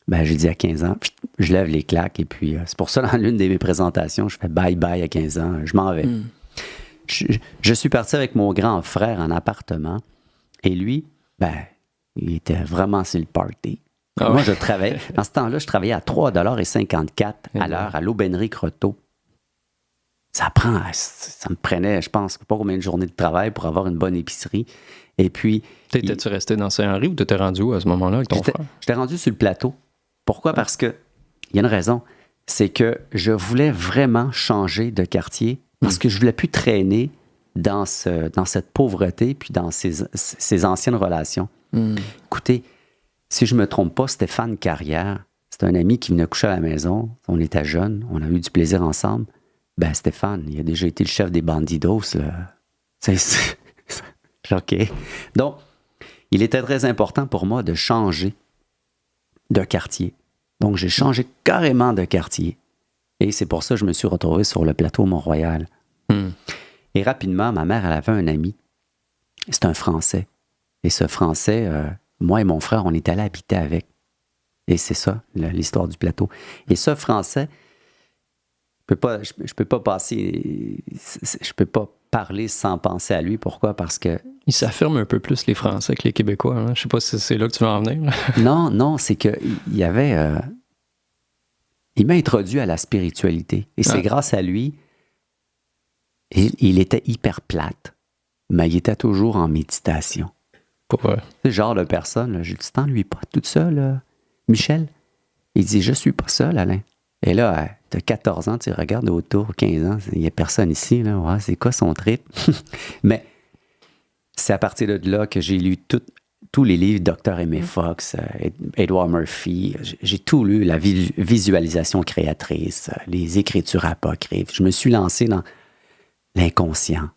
Ben, j'ai dit à 15 ans, je lève les claques. Et puis, c'est pour ça, dans l'une de mes présentations, je fais bye-bye à 15 ans. Je m'en vais. Je suis parti avec mon grand frère en appartement. Et lui, ben, il était vraiment sur le party. Moi, je travaillais. Dans ce temps-là, je travaillais à 3,54 $ à l'heure à l'aubainerie Croteau. Ça me prenait, je pense, pas combien de journées de travail pour avoir une bonne épicerie. Et puis...
T'étais-tu resté dans Saint-Henri ou t'étais rendu où à ce moment-là avec ton frère?
J'étais rendu sur le plateau. Pourquoi? Parce que, il y a une raison, c'est que je voulais vraiment changer de quartier parce que je voulais plus traîner dans cette pauvreté puis dans ces anciennes relations. Écoutez, si je ne me trompe pas, Stéphane Carrière, c'est un ami qui venait coucher à la maison. On était jeunes, on a eu du plaisir ensemble. Ben Stéphane, il a déjà été le chef des Bandidos, là. C'est OK. Donc, il était très important pour moi de changer de quartier. Donc, j'ai changé carrément de quartier. Et c'est pour ça que je me suis retrouvé sur le plateau Mont-Royal. Et rapidement, ma mère, elle avait un ami. C'est un Français. Et ce Français, moi et mon frère, on est allés habiter avec. Et c'est ça, l'histoire du plateau. Et ce Français, je peux pas parler sans penser à lui. Pourquoi? Parce que...
Ils s'affirment un peu plus, les Français, que les Québécois. Hein? Je sais pas si c'est là que tu veux en venir.
Non, c'est qu'il y avait... il m'a introduit à la spiritualité. Et c'est grâce à lui... Il était hyper plate, mais il était toujours en méditation.
Pourquoi?
C'est le genre de personne, là, je dis, t'ennuies pas toute seule, Michel? Il dit, je suis pas seul, Alain. Et là, t'as 14 ans, tu regardes autour, 15 ans, il n'y a personne ici, là. Ouais, c'est quoi son trip? Mais c'est à partir de là que j'ai lu tous les livres de Dr. Aimé Fox, Edward Murphy. J'ai tout lu, la visualisation créatrice, les écritures apocryphes. Je me suis lancé dans l'inconscient,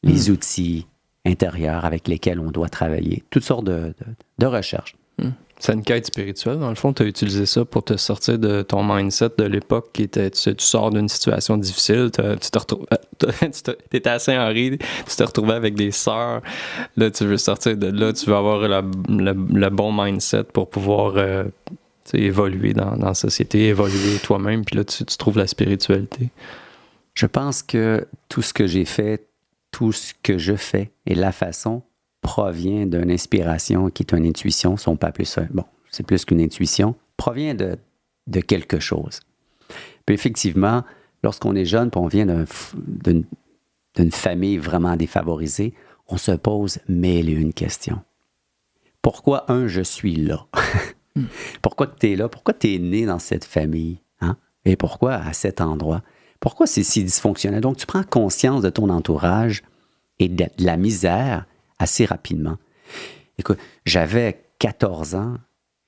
les outils intérieurs avec lesquels on doit travailler, toutes sortes de recherches.
C'est une quête spirituelle. Dans le fond, tu as utilisé ça pour te sortir de ton mindset de l'époque qui était, tu sors d'une situation difficile, tu étais à Saint-Henri, tu te retrouvais avec des sœurs, là, tu veux sortir de là, tu veux avoir le bon mindset pour pouvoir évoluer dans la société, évoluer toi-même, puis là, tu trouves la spiritualité.
Je pense que tout ce que j'ai fait, tout ce que je fais et la façon provient d'une inspiration qui est une intuition, si on peut appeler ça, bon, c'est plus qu'une intuition, provient de quelque chose. Puis effectivement, lorsqu'on est jeune, puis on vient d'une famille vraiment défavorisée, on se pose mille et une questions. Pourquoi, je suis là? Pourquoi tu es là? Pourquoi tu es né dans cette famille? Hein? Et pourquoi à cet endroit? Pourquoi c'est si dysfonctionnel? Donc, tu prends conscience de ton entourage et de la misère assez rapidement. Écoute, j'avais 14 ans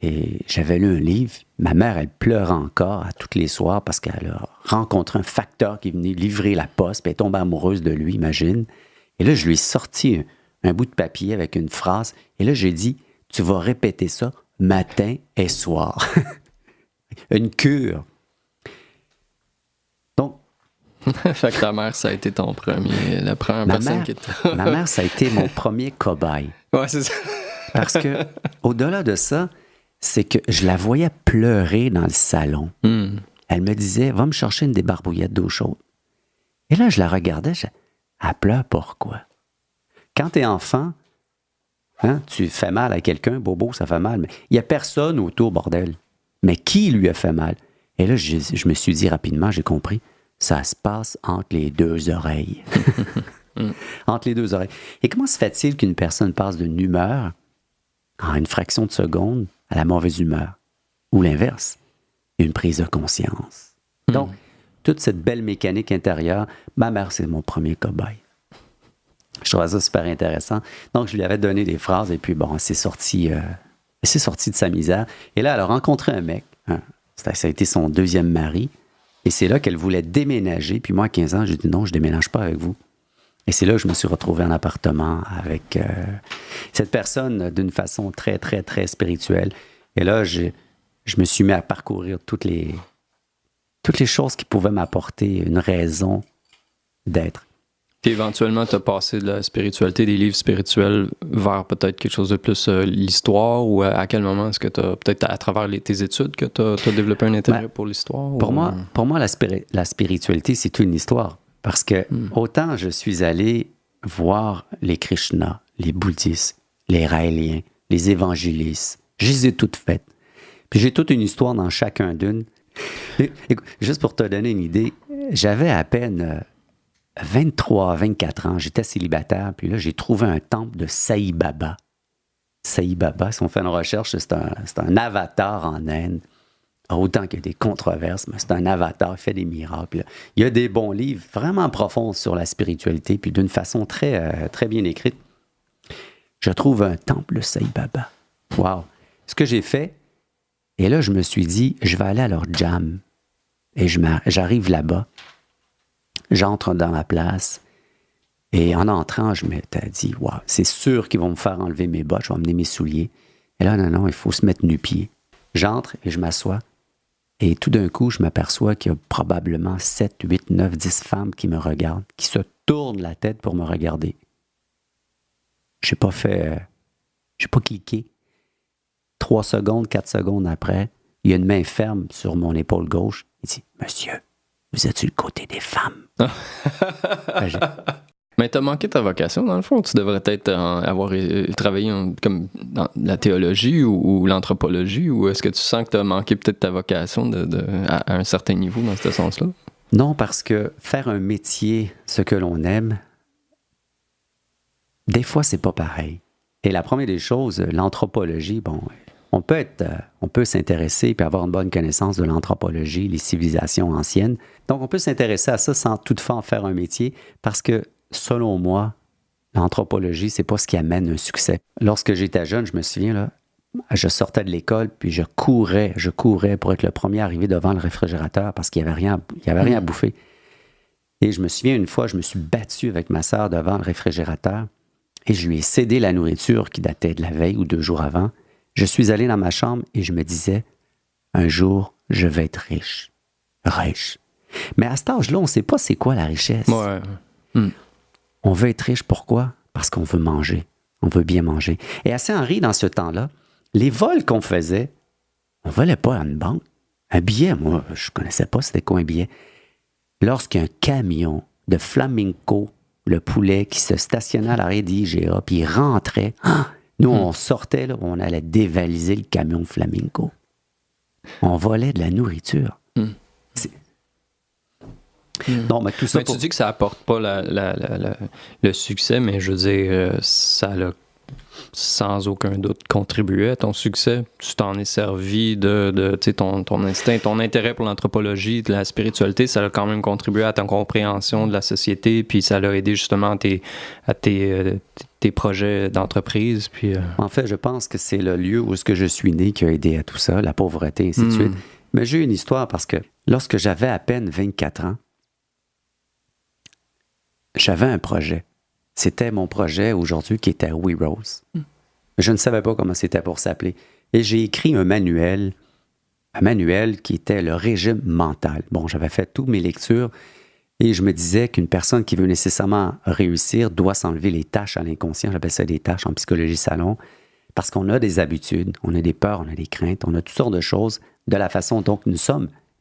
et j'avais lu un livre. Ma mère, elle pleure encore à tous les soirs parce qu'elle a rencontré un facteur qui est venu livrer la poste, puis elle est tombée amoureuse de lui, imagine. Et là, je lui ai sorti un bout de papier avec une phrase. Et là, j'ai dit, tu vas répéter ça matin et soir. Une cure.
Fait que ta mère, ça a été ton la première personne qui était...
Ma mère, ça a été mon premier cobaye.
Ouais, c'est ça.
Parce que, au-delà de ça, c'est que je la voyais pleurer dans le salon. Elle me disait, va me chercher une débarbouillette d'eau chaude. Et là, je la regardais, elle pleure pourquoi? Quand t'es enfant, hein, tu fais mal à quelqu'un, bobo, ça fait mal, mais il n'y a personne autour, bordel. Mais qui lui a fait mal? Et là, je me suis dit rapidement, j'ai compris, ça se passe entre les deux oreilles. Entre les deux oreilles. Et comment se fait-il qu'une personne passe d'une humeur, en une fraction de seconde, à la mauvaise humeur? Ou l'inverse, une prise de conscience. Donc, toute cette belle mécanique intérieure, ma mère, c'est mon premier cobaye. Je trouvais ça super intéressant. Donc, je lui avais donné des phrases et puis, bon, elle s'est sortie de sa misère. Et là, elle a rencontré un mec. Hein, ça a été son deuxième mari. Et c'est là qu'elle voulait déménager. Puis moi, à 15 ans, j'ai dit non, je ne déménage pas avec vous. Et c'est là que je me suis retrouvé en appartement avec cette personne d'une façon très, très, très spirituelle. Et là, je me suis mis à parcourir toutes les choses qui pouvaient m'apporter une raison d'être.
Puis éventuellement, tu as passé de la spiritualité, des livres spirituels, vers peut-être quelque chose de plus l'histoire, ou à quel moment est-ce que tu as, peut-être à travers tes études, que tu as développé un intérêt pour l'histoire?
Pour moi, la spiritualité, c'est une histoire. Parce que autant je suis allé voir les Krishna, les bouddhistes, les raéliens, les évangélistes, je les ai toutes faites. Puis j'ai toute une histoire dans chacun d'une. Écoute, juste pour te donner une idée, j'avais à peine 23, 24 ans, j'étais célibataire, puis là, j'ai trouvé un temple de Sai Baba. Sai Baba, si on fait une recherche, c'est un avatar en Inde. Autant qu'il y a des controverses, mais c'est un avatar, il fait des miracles. Il y a des bons livres vraiment profonds sur la spiritualité, puis d'une façon très, très bien écrite. Je trouve un temple de Sai Baba. Wow! Ce que j'ai fait, et là, je me suis dit, je vais aller à leur jam. Et j'arrive là-bas. J'entre dans la place et en entrant, je m'étais dit, wow, c'est sûr qu'ils vont me faire enlever mes bottes, je vais emmener mes souliers. Et là, non, il faut se mettre nu-pied. J'entre et je m'assois Et tout d'un coup, je m'aperçois qu'il y a probablement 7, 8, 9, 10 femmes qui me regardent, qui se tournent la tête pour me regarder. J'ai pas cliqué. 3 secondes, 4 secondes après, il y a une main ferme sur mon épaule gauche. Il dit « Monsieur, vous êtes sur le côté des femmes. »
Mais t'as manqué ta vocation, dans le fond. Tu devrais peut-être avoir travaillé comme dans la théologie ou l'anthropologie, ou est-ce que tu sens que t'as manqué peut-être ta vocation à un certain niveau dans ce sens-là?
Non, parce que faire un métier, ce que l'on aime, des fois, c'est pas pareil. Et la première des choses, l'anthropologie, bon, on peut s'intéresser et avoir une bonne connaissance de l'anthropologie, les civilisations anciennes. Donc, on peut s'intéresser à ça sans toutefois en faire un métier, parce que selon moi, l'anthropologie, c'est pas ce qui amène un succès. Lorsque j'étais jeune, je me souviens, là, je sortais de l'école, puis je courais pour être le premier arrivé devant le réfrigérateur parce qu'il n'y avait rien à bouffer. Et je me souviens, une fois, je me suis battu avec ma sœur devant le réfrigérateur et je lui ai cédé la nourriture qui datait de la veille ou 2 jours avant. Je suis allé dans ma chambre et je me disais, un jour, je vais être riche. Riche. Mais à cet âge-là, on ne sait pas c'est quoi la richesse.
Ouais.
On veut être riche, pourquoi? Parce qu'on veut manger. On veut bien manger. Et à Saint-Henri, dans ce temps-là, les vols qu'on faisait, on ne volait pas à une banque. Un billet, moi, je ne connaissais pas c'était quoi un billet. Lorsqu'un camion de flamenco, le poulet, qui se stationnait à l'arrêt d'IGA, puis il rentrait, nous, on sortait, là, on allait dévaliser le camion flamenco. On volait de la nourriture. Non, mais tout ça
tu dis que ça apporte pas le succès, mais je veux dire, ça a sans aucun doute contribué à ton succès. Tu t'en es servi de ton instinct, ton intérêt pour l'anthropologie, de la spiritualité, ça a quand même contribué à ta compréhension de la société, puis ça l'a aidé justement à tes projets d'entreprise. Puis,
En fait, je pense que c'est le lieu où est-ce que je suis né qui a aidé à tout ça, la pauvreté, ainsi de suite. Mais j'ai une histoire parce que lorsque j'avais à peine 24 ans, j'avais un projet. C'était mon projet aujourd'hui qui était We Rose. Je ne savais pas comment c'était pour s'appeler. Et j'ai écrit un manuel qui était le régime mental. Bon, j'avais fait toutes mes lectures et je me disais qu'une personne qui veut nécessairement réussir doit s'enlever les tâches à l'inconscient. J'appelle ça des tâches en psychologie salon parce qu'on a des habitudes, on a des peurs, on a des craintes, on a toutes sortes de choses de la façon dont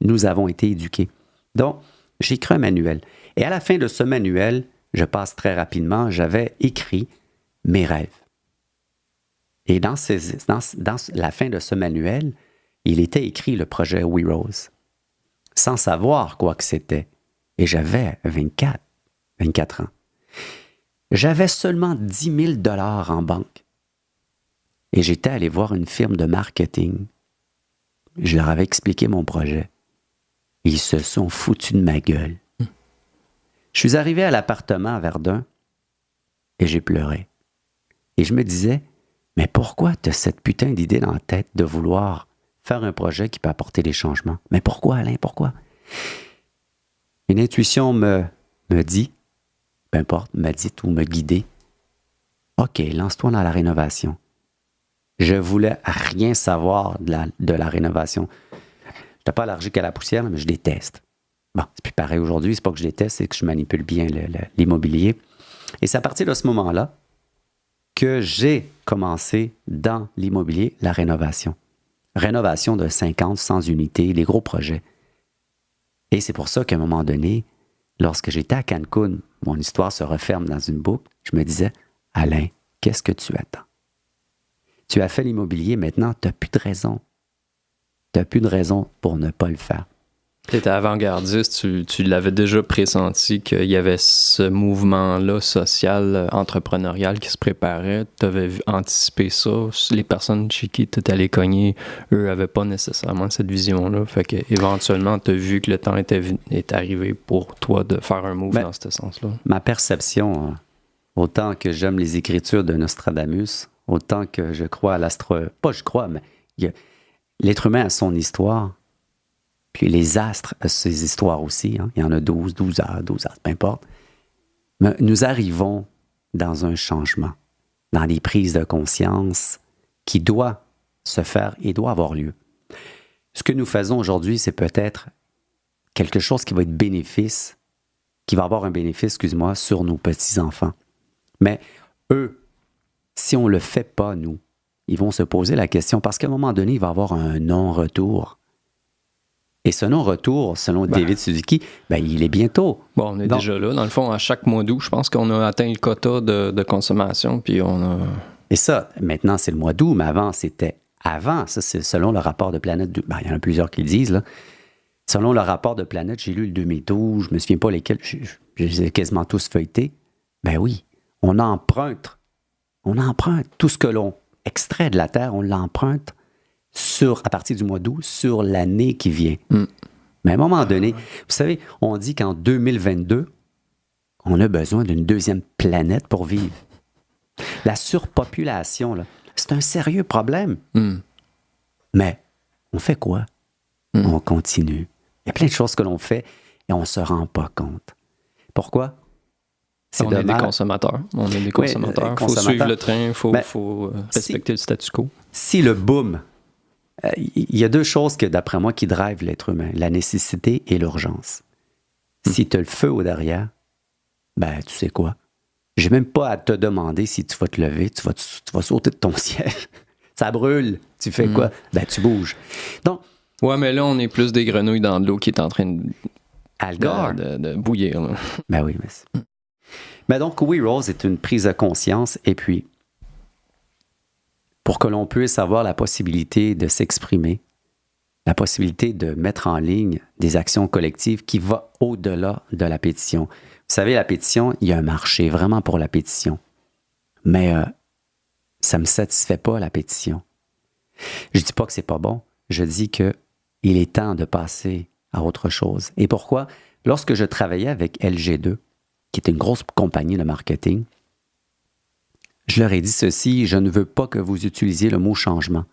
nous avons été éduqués. Donc, j'ai écrit un manuel. Et à la fin de ce manuel, je passe très rapidement, j'avais écrit mes rêves. Et dans la fin de ce manuel, il était écrit le projet We Rose, sans savoir quoi que c'était. Et j'avais 24 ans. J'avais seulement 10 000 $ en banque. Et j'étais allé voir une firme de marketing. Je leur avais expliqué mon projet. Ils se sont foutus de ma gueule. Je suis arrivé à l'appartement à Verdun et j'ai pleuré. Et je me disais, mais pourquoi tu as cette putain d'idée dans la tête de vouloir faire un projet qui peut apporter des changements? Mais pourquoi, Alain, pourquoi? Une intuition me dit, peu importe, m'a dit ou me guidait, OK, lance-toi dans la rénovation. Je voulais rien savoir de la rénovation. Je n'étais pas allergique à la poussière, mais je déteste. Bon, c'est plus pareil aujourd'hui, c'est pas que je déteste, c'est que je manipule bien l'immobilier. Et c'est à partir de ce moment-là que j'ai commencé dans l'immobilier la rénovation. Rénovation de 50, 100 unités, les gros projets. Et c'est pour ça qu'à un moment donné, lorsque j'étais à Cancun, mon histoire se referme dans une boucle, je me disais, Alain, qu'est-ce que tu attends? Tu as fait l'immobilier, maintenant, tu n'as plus de raison. Tu n'as plus de raison pour ne pas le faire.
Tu étais avant-gardiste, tu l'avais déjà pressenti qu'il y avait ce mouvement-là social, entrepreneurial qui se préparait. Tu avais anticipé ça. Les personnes chez qui tu étais allé cogner, eux, n'avaient pas nécessairement cette vision-là. Fait qu'éventuellement, tu as vu que le temps est arrivé pour toi de faire un move dans ce sens-là.
Ma perception, autant que j'aime les écritures de Nostradamus, autant que je crois à pas je crois, mais l'être humain a son histoire. Puis les astres ont ces histoires aussi. Hein. Il y en a 12 astres, peu importe. Mais nous arrivons dans un changement, dans des prises de conscience qui doit se faire et doit avoir lieu. Ce que nous faisons aujourd'hui, c'est peut-être quelque chose qui va être qui va avoir un bénéfice, excuse-moi, sur nos petits-enfants. Mais eux, si on ne le fait pas, nous, ils vont se poser la question, parce qu'à un moment donné, il va y avoir un non-retour. Et ce non-retour, selon David Suzuki, il est bientôt.
Bon, on est déjà là. Dans le fond, à chaque mois d'août, je pense qu'on a atteint le quota de consommation, puis on a...
Et ça, maintenant, c'est le mois d'août, mais avant, c'était avant. Ça, c'est selon le rapport de Planète. Il y en a plusieurs qui le disent, là. Selon le rapport de Planète, j'ai lu le 2012, je ne me souviens pas lesquels, je les ai quasiment tous feuilletés. Ben oui, on emprunte tout ce que l'on extrait de la Terre, on l'emprunte à partir du mois d'août, sur l'année qui vient. Mais à un moment donné, vous savez, on dit qu'en 2022, on a besoin d'une deuxième planète pour vivre. La surpopulation, là, c'est un sérieux problème. Mais on fait quoi? On continue. Il y a plein de choses que l'on fait et on ne se rend pas compte. Pourquoi?
On est des consommateurs. On est des consommateurs. Il faut suivre le train, il faut respecter le statu quo.
Si le boom, il y a deux choses que, d'après moi, qui drivent l'être humain, la nécessité et l'urgence. Si tu as le feu au derrière, tu sais quoi? Je n'ai même pas à te demander si tu vas te lever, tu vas sauter de ton siège. Ça brûle. Tu fais quoi? Tu bouges. Donc,
ouais, mais là, on est plus des grenouilles dans de l'eau qui est en train de bouillir. Là.
Oui, mais donc, We Rose est une prise de conscience, et puis, pour que l'on puisse avoir la possibilité de s'exprimer, la possibilité de mettre en ligne des actions collectives qui vont au-delà de la pétition. Vous savez, la pétition, il y a un marché vraiment pour la pétition. Mais ça ne me satisfait pas, la pétition. Je ne dis pas que c'est pas bon, je dis qu'il est temps de passer à autre chose. Et pourquoi? Lorsque je travaillais avec LG2, qui est une grosse compagnie de marketing, je leur ai dit ceci: je ne veux pas que vous utilisiez le mot changement.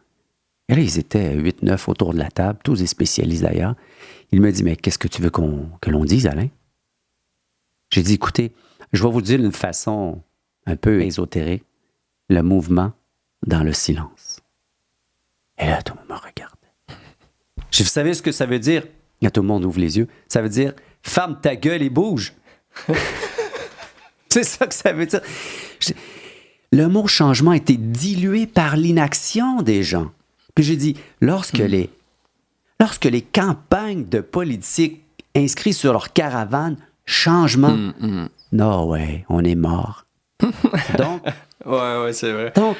Et là, ils étaient 8-9 autour de la table, tous des spécialistes d'ailleurs. Il me dit: mais qu'est-ce que tu veux que l'on dise, Alain? J'ai dit: écoutez, je vais vous dire d'une façon un peu ésotérique, le mouvement dans le silence. Et là, tout le monde me regardait. Vous savez ce que ça veut dire? Là, tout le monde ouvre les yeux. Ça veut dire: ferme ta gueule et bouge. C'est ça que ça veut dire. Le mot changement a été dilué par l'inaction des gens. Puis j'ai dit, lorsque les campagnes de politiques inscrites sur leur caravane, changement, non, ouais, on est mort. Donc,
ouais, c'est vrai.
Donc,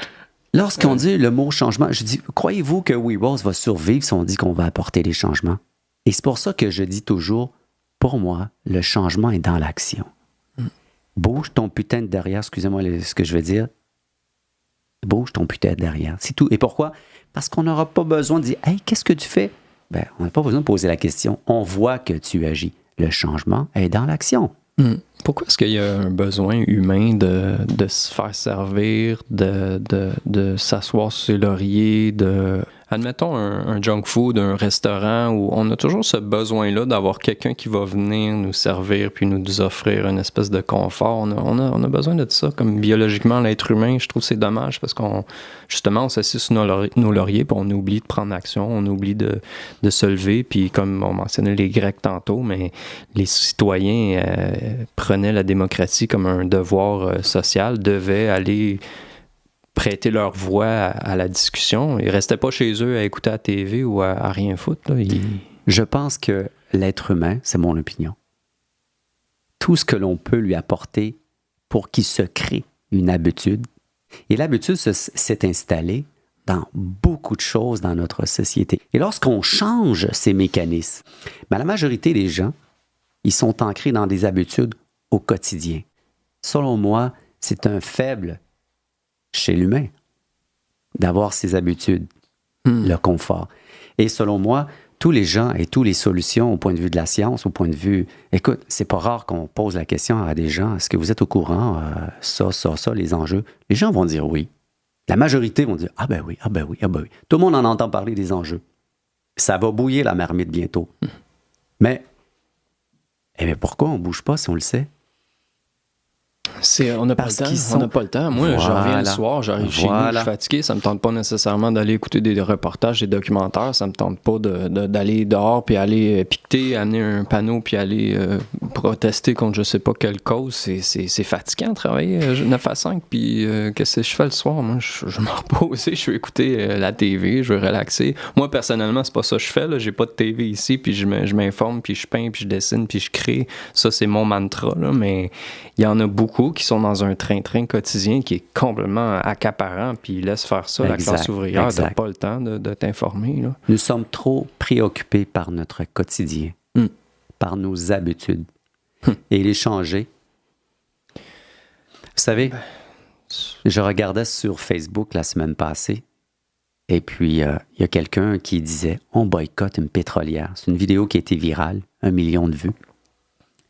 lorsqu'on dit le mot changement, je dis, croyez-vous que We Rose va survivre si on dit qu'on va apporter des changements? Et c'est pour ça que je dis toujours, pour moi, le changement est dans l'action. Bouge ton putain de derrière, excusez-moi ce que je veux dire. Bouge ton putain de derrière, c'est tout. Et pourquoi? Parce qu'on n'aura pas besoin de dire « Hey, qu'est-ce que tu fais? » On n'a pas besoin de poser la question. On voit que tu agis. Le changement est dans l'action.
Pourquoi est-ce qu'il y a un besoin humain de se faire servir, de s'asseoir sur ses lauriers, admettons un junk food, un restaurant, où on a toujours ce besoin-là d'avoir quelqu'un qui va venir nous servir puis nous offrir une espèce de confort. On a besoin de ça. Comme biologiquement, l'être humain, je trouve que c'est dommage parce qu'on s'assied sur nos lauriers puis on oublie de prendre action, on oublie de se lever. Puis comme on mentionnait les Grecs tantôt, mais les citoyens prenaient la démocratie comme un devoir social, devaient aller prêter leur voix à la discussion. Ils ne restaient pas chez eux à écouter la TV ou à rien foutre. Là.
Je pense que l'être humain, c'est mon opinion, tout ce que l'on peut lui apporter pour qu'il se crée une habitude, et l'habitude s'est installée dans beaucoup de choses dans notre société. Et lorsqu'on change ces mécanismes, la majorité des gens, ils sont ancrés dans des habitudes au quotidien. Selon moi, c'est un faible chez l'humain d'avoir ces habitudes, le confort. Et selon moi, tous les gens et toutes les solutions au point de vue de la science, au point de vue... Écoute, c'est pas rare qu'on pose la question à des gens, est-ce que vous êtes au courant, ça, les enjeux? Les gens vont dire oui. La majorité vont dire, ah ben oui. Tout le monde en entend parler des enjeux. Ça va bouillir la marmite bientôt. Mais pourquoi on ne bouge pas si on le sait?
On n'a pas le
Parce
temps.
qu'ils
On n'a pas le temps. Moi, je reviens le
Voilà.
soir, j'arrive chez nous, je suis fatigué. Ça me tente pas nécessairement d'aller écouter des reportages, des documentaires. Ça me tente pas d'aller dehors puis aller piqueter, amener un panneau puis aller protester contre je sais pas quelle cause. C'est fatigant de travailler 9 à 5. Puis qu'est-ce que je fais le soir? Moi, je m'en repose, je vais écouter la TV, je vais relaxer. Moi, personnellement, c'est pas ça que je fais. Là. J'ai pas de TV ici, puis je m'informe, puis je peins, puis je dessine, puis je crée. Ça, c'est mon mantra, là, mais il y en a beaucoup qui sont dans un train-train quotidien qui est complètement accaparant, puis ils laissent faire ça. La classe ouvrière n'a pas le temps de t'informer. Là.
Nous sommes trop préoccupés par notre quotidien, par nos habitudes, et les changer. Vous savez, je regardais sur Facebook la semaine passée, et puis il y a quelqu'un qui disait « On boycotte une pétrolière ». C'est une vidéo qui a été virale, 1 million de vues.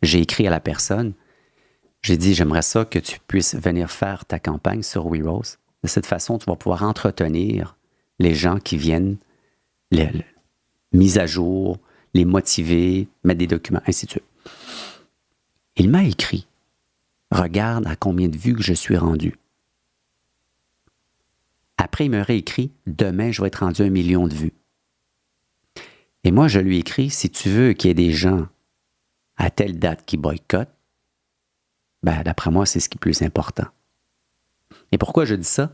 J'ai écrit à la personne, j'ai dit, j'aimerais ça que tu puisses venir faire ta campagne sur We Rose. De cette façon, tu vas pouvoir entretenir les gens qui viennent, les mises à jour, les motiver, mettre des documents, ainsi de suite. Il m'a écrit, regarde à combien de vues que je suis rendu. Après, il m'aurait écrit, demain, je vais être rendu 1 million de vues. Et moi, je lui ai écrit, si tu veux qu'il y ait des gens à telle date qui boycottent, ben, d'après moi, c'est ce qui est plus important. Et pourquoi je dis ça?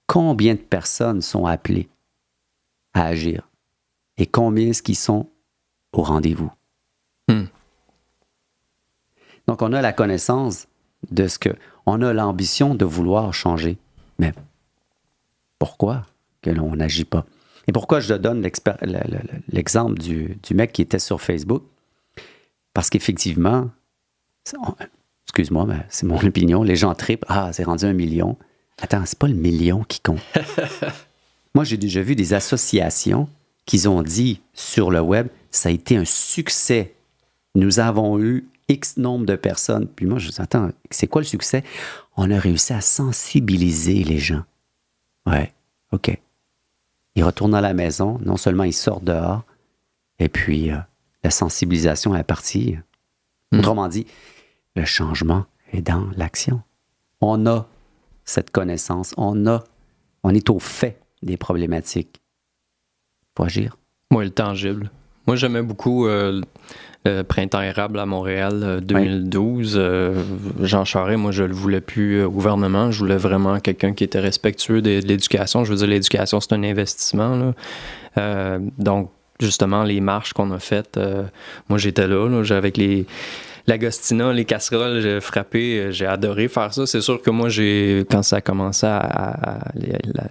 Combien de personnes sont appelées à agir? Et combien est-ce qu'ils sont au rendez-vous? Donc, on a la connaissance de ce que... On a l'ambition de vouloir changer. Mais pourquoi que l'on n'agit pas? Et pourquoi je te donne l'exemple du mec qui était sur Facebook? Parce qu'effectivement... Excuse-moi, mais c'est mon opinion. Les gens trippent. Ah, c'est rendu 1 million. Attends, c'est pas le million qui compte. Moi, j'ai déjà vu des associations qui ont dit sur le web, ça a été un succès. Nous avons eu X nombre de personnes. Puis moi, je dis, attends, c'est quoi le succès? On a réussi à sensibiliser les gens. Ouais, OK. Ils retournent à la maison. Non seulement ils sortent dehors, et puis la sensibilisation est partie. Autrement dit, le changement est dans l'action. On a cette connaissance, on est au fait des problématiques. Faut agir.
Moi, le tangible. Moi, j'aimais beaucoup le printemps érable à Montréal 2012. Jean Charest, moi, je le voulais plus au gouvernement. Je voulais vraiment quelqu'un qui était respectueux de l'éducation. Je veux dire, l'éducation, c'est un investissement. Là. Donc, justement, les marches qu'on a faites, moi, j'étais là avec l'Agostina, les casseroles, j'ai frappé, j'ai adoré faire ça. C'est sûr que moi, quand ça commençait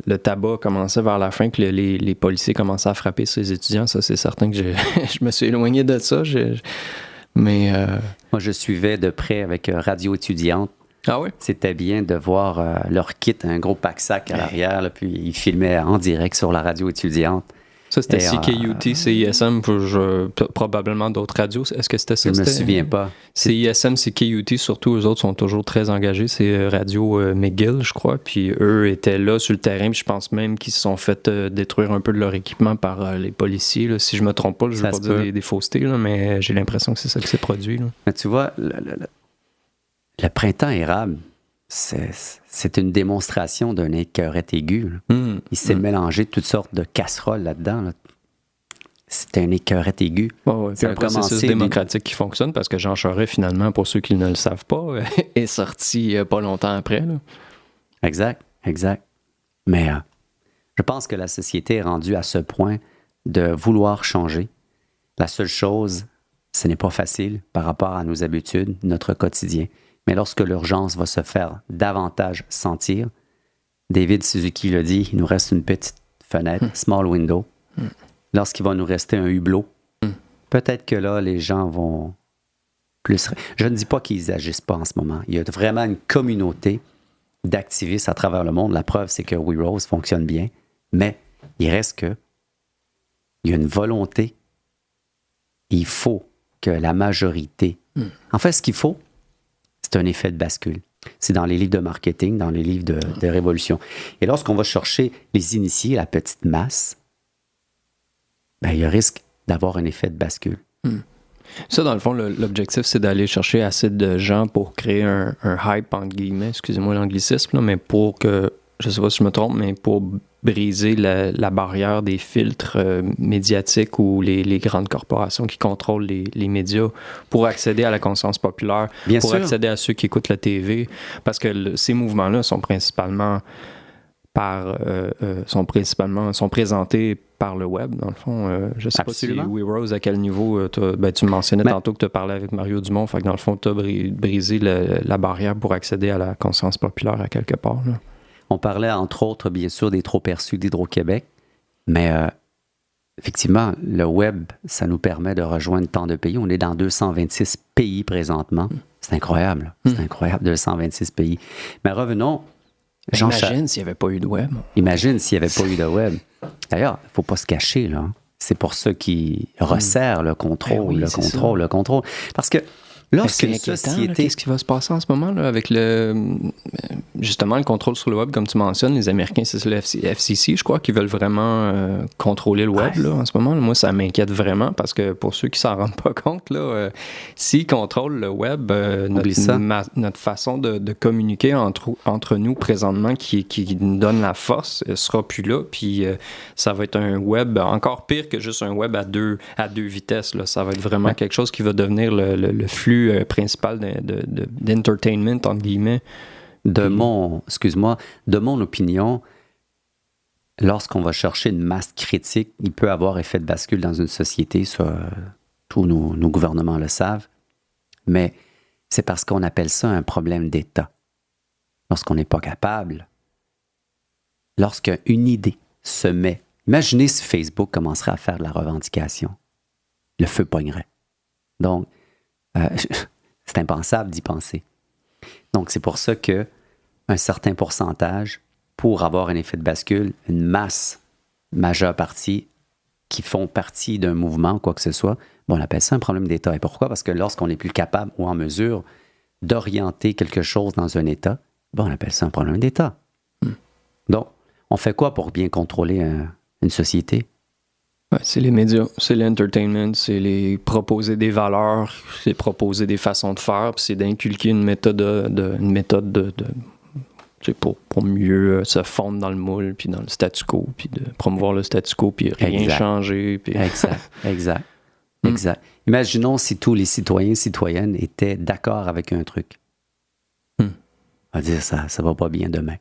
le tabac commençait vers la fin, que les policiers commençaient à frapper ces étudiants, ça, c'est certain que je me suis éloigné de ça.
Moi, je suivais de près avec Radio étudiante.
Ah oui?
C'était bien de voir leur kit, un gros pack-sac à l'arrière, là, puis ils filmaient en direct sur la radio étudiante.
Ça, c'était CKUT, CISM, probablement d'autres radios. Est-ce que c'était ça?
Je ne me souviens pas.
CISM, CKUT, surtout, eux autres sont toujours très engagés. C'est Radio McGill, je crois. Puis eux étaient là sur le terrain. Puis je pense même qu'ils se sont fait détruire un peu de leur équipement par les policiers. Là. Si je ne me trompe pas, je ne veux pas dire des faussetés, là, mais j'ai l'impression que c'est ça qui s'est produit. Là.
Mais tu vois, le printemps érable, c'est une démonstration d'un écœurette aigu. Il s'est mélangé toutes sortes de casseroles là-dedans. Là. C'était un écœurette aigu.
C'est un processus démocratique qui fonctionne parce que Jean Charest, finalement, pour ceux qui ne le savent pas, est sorti pas longtemps après. Là.
Exact. Mais je pense que la société est rendue à ce point de vouloir changer. La seule chose, ce n'est pas facile par rapport à nos habitudes, notre quotidien. Mais lorsque l'urgence va se faire davantage sentir, David Suzuki l'a dit, il nous reste une petite fenêtre, small window. Lorsqu'il va nous rester un hublot, peut-être que là, les gens vont plus... Je ne dis pas qu'ils n'agissent pas en ce moment. Il y a vraiment une communauté d'activistes à travers le monde. La preuve, c'est que We Rose fonctionne bien. Mais il reste que il y a une volonté. Il faut que la majorité... En fait, ce qu'il faut, c'est un effet de bascule. C'est dans les livres de marketing, dans les livres de révolution. Et lorsqu'on va chercher les initiés, la petite masse, ben, il y a risque d'avoir un effet de bascule.
Ça, dans le fond, l'objectif, c'est d'aller chercher assez de gens pour créer un hype, entre guillemets, excusez-moi l'anglicisme, là, mais pour que, je sais pas si je me trompe, mais pour briser la barrière des filtres médiatiques ou les grandes corporations qui contrôlent les médias pour accéder à la conscience populaire,
Bien
pour
sûr.
accéder à ceux qui écoutent la TV. Parce que ces mouvements-là sont principalement sont présentés par le web, dans le fond. Je sais
Absolument.
pas si We Rose, à quel niveau, tu mentionnais tantôt que tu as parlé avec Mario Dumont, fait que dans le fond, tu as brisé la barrière pour accéder à la conscience populaire à quelque part. Là.
On parlait, entre autres, bien sûr, des trop-perçus d'Hydro-Québec, mais effectivement, le web, ça nous permet de rejoindre tant de pays. On est dans 226 pays présentement. C'est incroyable. C'est incroyable, 226 pays. Mais revenons...
Imagine s'il n'y avait pas eu de web.
Imagine s'il n'y avait pas eu de web. D'ailleurs, il ne faut pas se cacher, là. C'est pour ça qu'ils resserrent le contrôle,
oui,
le contrôle. Parce que lorsqu'une société...
Qu'est-ce qui va se passer en ce moment là, avec justement le contrôle sur le web, comme tu mentionnes, les Américains, c'est le FCC, je crois, qui veulent vraiment contrôler le web là, en ce moment. Là. Moi, ça m'inquiète vraiment parce que pour ceux qui s'en rendent pas compte, là, s'ils contrôlent le web, notre façon de communiquer entre nous présentement qui nous donne la force sera plus là. Puis ça va être un web encore pire que juste un web à deux vitesses. Là. Ça va être vraiment quelque chose qui va devenir le flux principal d'entertainment, entre guillemets.
De mon opinion, lorsqu'on va chercher une masse critique, il peut avoir effet de bascule dans une société, ça, tous nos gouvernements le savent, mais c'est parce qu'on appelle ça un problème d'État. Lorsqu'on n'est pas capable, lorsqu'une idée se met, imaginez si Facebook commencerait à faire de la revendication, le feu pognerait. Donc, c'est impensable d'y penser. Donc, c'est pour ça qu'un certain pourcentage, pour avoir un effet de bascule, une masse majeure partie qui font partie d'un mouvement ou quoi que ce soit, on appelle ça un problème d'État. Et pourquoi? Parce que lorsqu'on n'est plus capable ou en mesure d'orienter quelque chose dans un État, on appelle ça un problème d'État. Donc, on fait quoi pour bien contrôler une société?
Ouais, c'est les médias, c'est l'entertainment, c'est les proposer des valeurs, c'est proposer des façons de faire, puis c'est d'inculquer une méthode pour mieux se fondre dans le moule, puis dans le statu quo, puis de promouvoir le statu quo, puis rien changer. Puis...
Exact. Imaginons si tous les citoyens et citoyennes étaient d'accord avec un truc. On va dire ça va pas bien demain.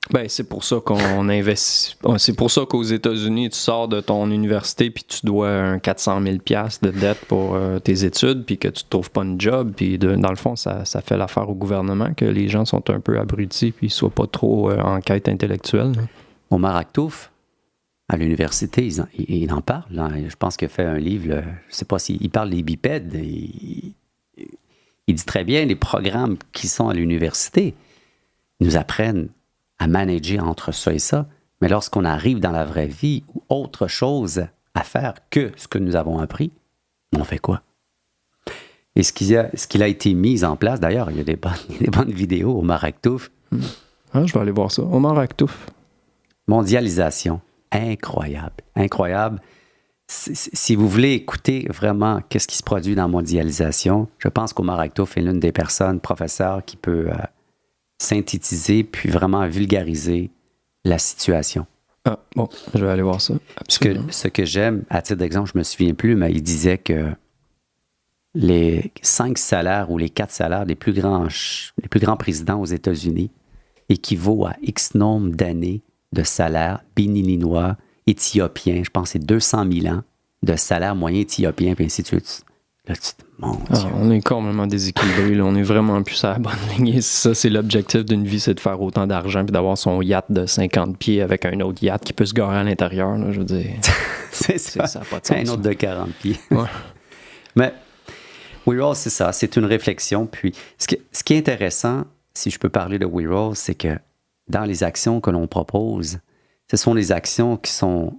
Ben, c'est pour ça qu'on investit. C'est pour ça qu'aux États-Unis, tu sors de ton université puis tu dois un 400 000 $ de dette pour tes études puis que tu ne trouves pas une job. Puis dans le fond, ça fait l'affaire au gouvernement que les gens sont un peu abrutis puis ne soient pas trop en quête intellectuelle. Là.
Omar Aktouf, à l'université, il en parle. Hein. Je pense qu'il a fait un livre, je ne sais pas s'il parle des bipèdes. Il dit très bien les programmes qui sont à l'université nous apprennent à manager entre ça et ça. Mais lorsqu'on arrive dans la vraie vie ou autre chose à faire que ce que nous avons appris, on fait quoi? Et ce qu'il a été mis en place, d'ailleurs, il y a des bonnes vidéos, Omar Aktouf.
Je vais aller voir ça. Omar Aktouf.
Mondialisation. Incroyable. Si vous voulez écouter vraiment qu'est-ce qui se produit dans la mondialisation, je pense qu'Omar Aktouf est l'une des personnes, professeurs, qui peut... synthétiser puis vraiment vulgariser la situation.
Ah, bon, je vais aller voir ça.
Ce que j'aime, à titre d'exemple, je me souviens plus, mais il disait que les 5 salaires ou les 4 salaires des plus grands présidents aux États-Unis équivaut à X nombre d'années de salaire béninois, éthiopien, je pense que c'est 200 000 ans de salaire moyen éthiopien, puis ainsi de suite. Là,
on est complètement déséquilibré. Là. On est vraiment plus à la bonne ligne. Ça, c'est l'objectif d'une vie, c'est de faire autant d'argent puis d'avoir son yacht de 50 pieds avec un autre yacht qui peut se garer à l'intérieur. Là, je veux dire,
c'est ça.
Ça n'a pas de sens.
Un autre de 40 pieds.
Ouais.
Mais We Roll, c'est ça. C'est une réflexion. Puis, ce qui est intéressant, si je peux parler de We Roll, c'est que dans les actions que l'on propose, ce sont les actions qui sont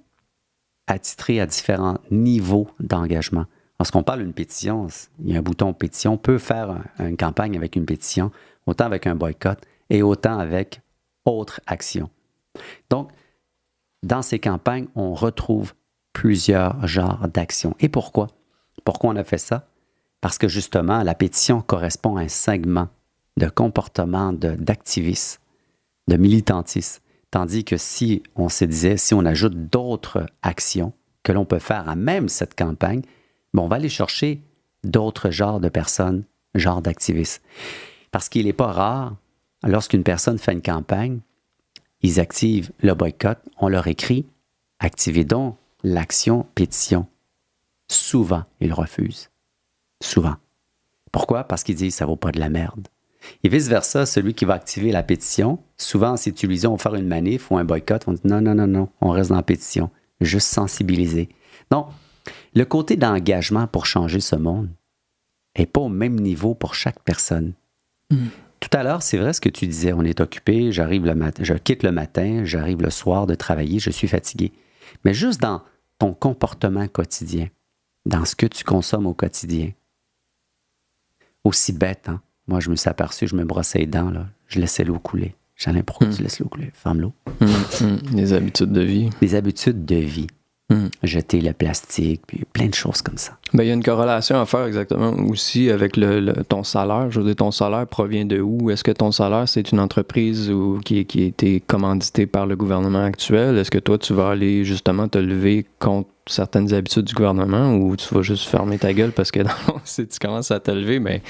attitrées à différents niveaux d'engagement. Lorsqu'on parle d'une pétition, il y a un bouton pétition. On peut faire une campagne avec une pétition, autant avec un boycott et autant avec autres actions. Donc, dans ces campagnes, on retrouve plusieurs genres d'actions. Et pourquoi? Pourquoi on a fait ça? Parce que justement, la pétition correspond à un segment de comportement d'activisme, de militantisme. Tandis que si on se disait, si on ajoute d'autres actions que l'on peut faire à même cette campagne, on va aller chercher d'autres genres de personnes, genres d'activistes. Parce qu'il n'est pas rare, lorsqu'une personne fait une campagne, ils activent le boycott, on leur écrit « Activez donc l'action pétition ». Souvent, ils refusent. Souvent. Pourquoi? Parce qu'ils disent « ça vaut pas de la merde ». Et vice-versa, celui qui va activer la pétition, souvent, si tu lui dis « on va faire une manif ou un boycott », on dit « non, on reste dans la pétition ». Juste sensibiliser. Donc, le côté d'engagement pour changer ce monde n'est pas au même niveau pour chaque personne. Tout à l'heure, c'est vrai ce que tu disais, on est occupé, j'arrive le matin, je quitte le matin, j'arrive le soir de travailler, je suis fatigué. Mais juste dans ton comportement quotidien, dans ce que tu consommes au quotidien. Aussi bête, hein? Moi, je me suis aperçu, je me brossais les dents, là, je laissais l'eau couler. J'allais, pourquoi tu laisses l'eau couler? Ferme l'eau.
Les habitudes de vie.
Les habitudes de vie. Jeter le plastique, puis plein de choses comme ça.
Ben, il y a une corrélation à faire exactement aussi avec ton salaire. Je veux dire, ton salaire provient de où? Est-ce que ton salaire, c'est une entreprise qui a été commanditée par le gouvernement actuel? Est-ce que toi, tu vas aller justement te lever contre certaines habitudes du gouvernement ou tu vas juste fermer ta gueule parce que si tu commences à te lever, ben,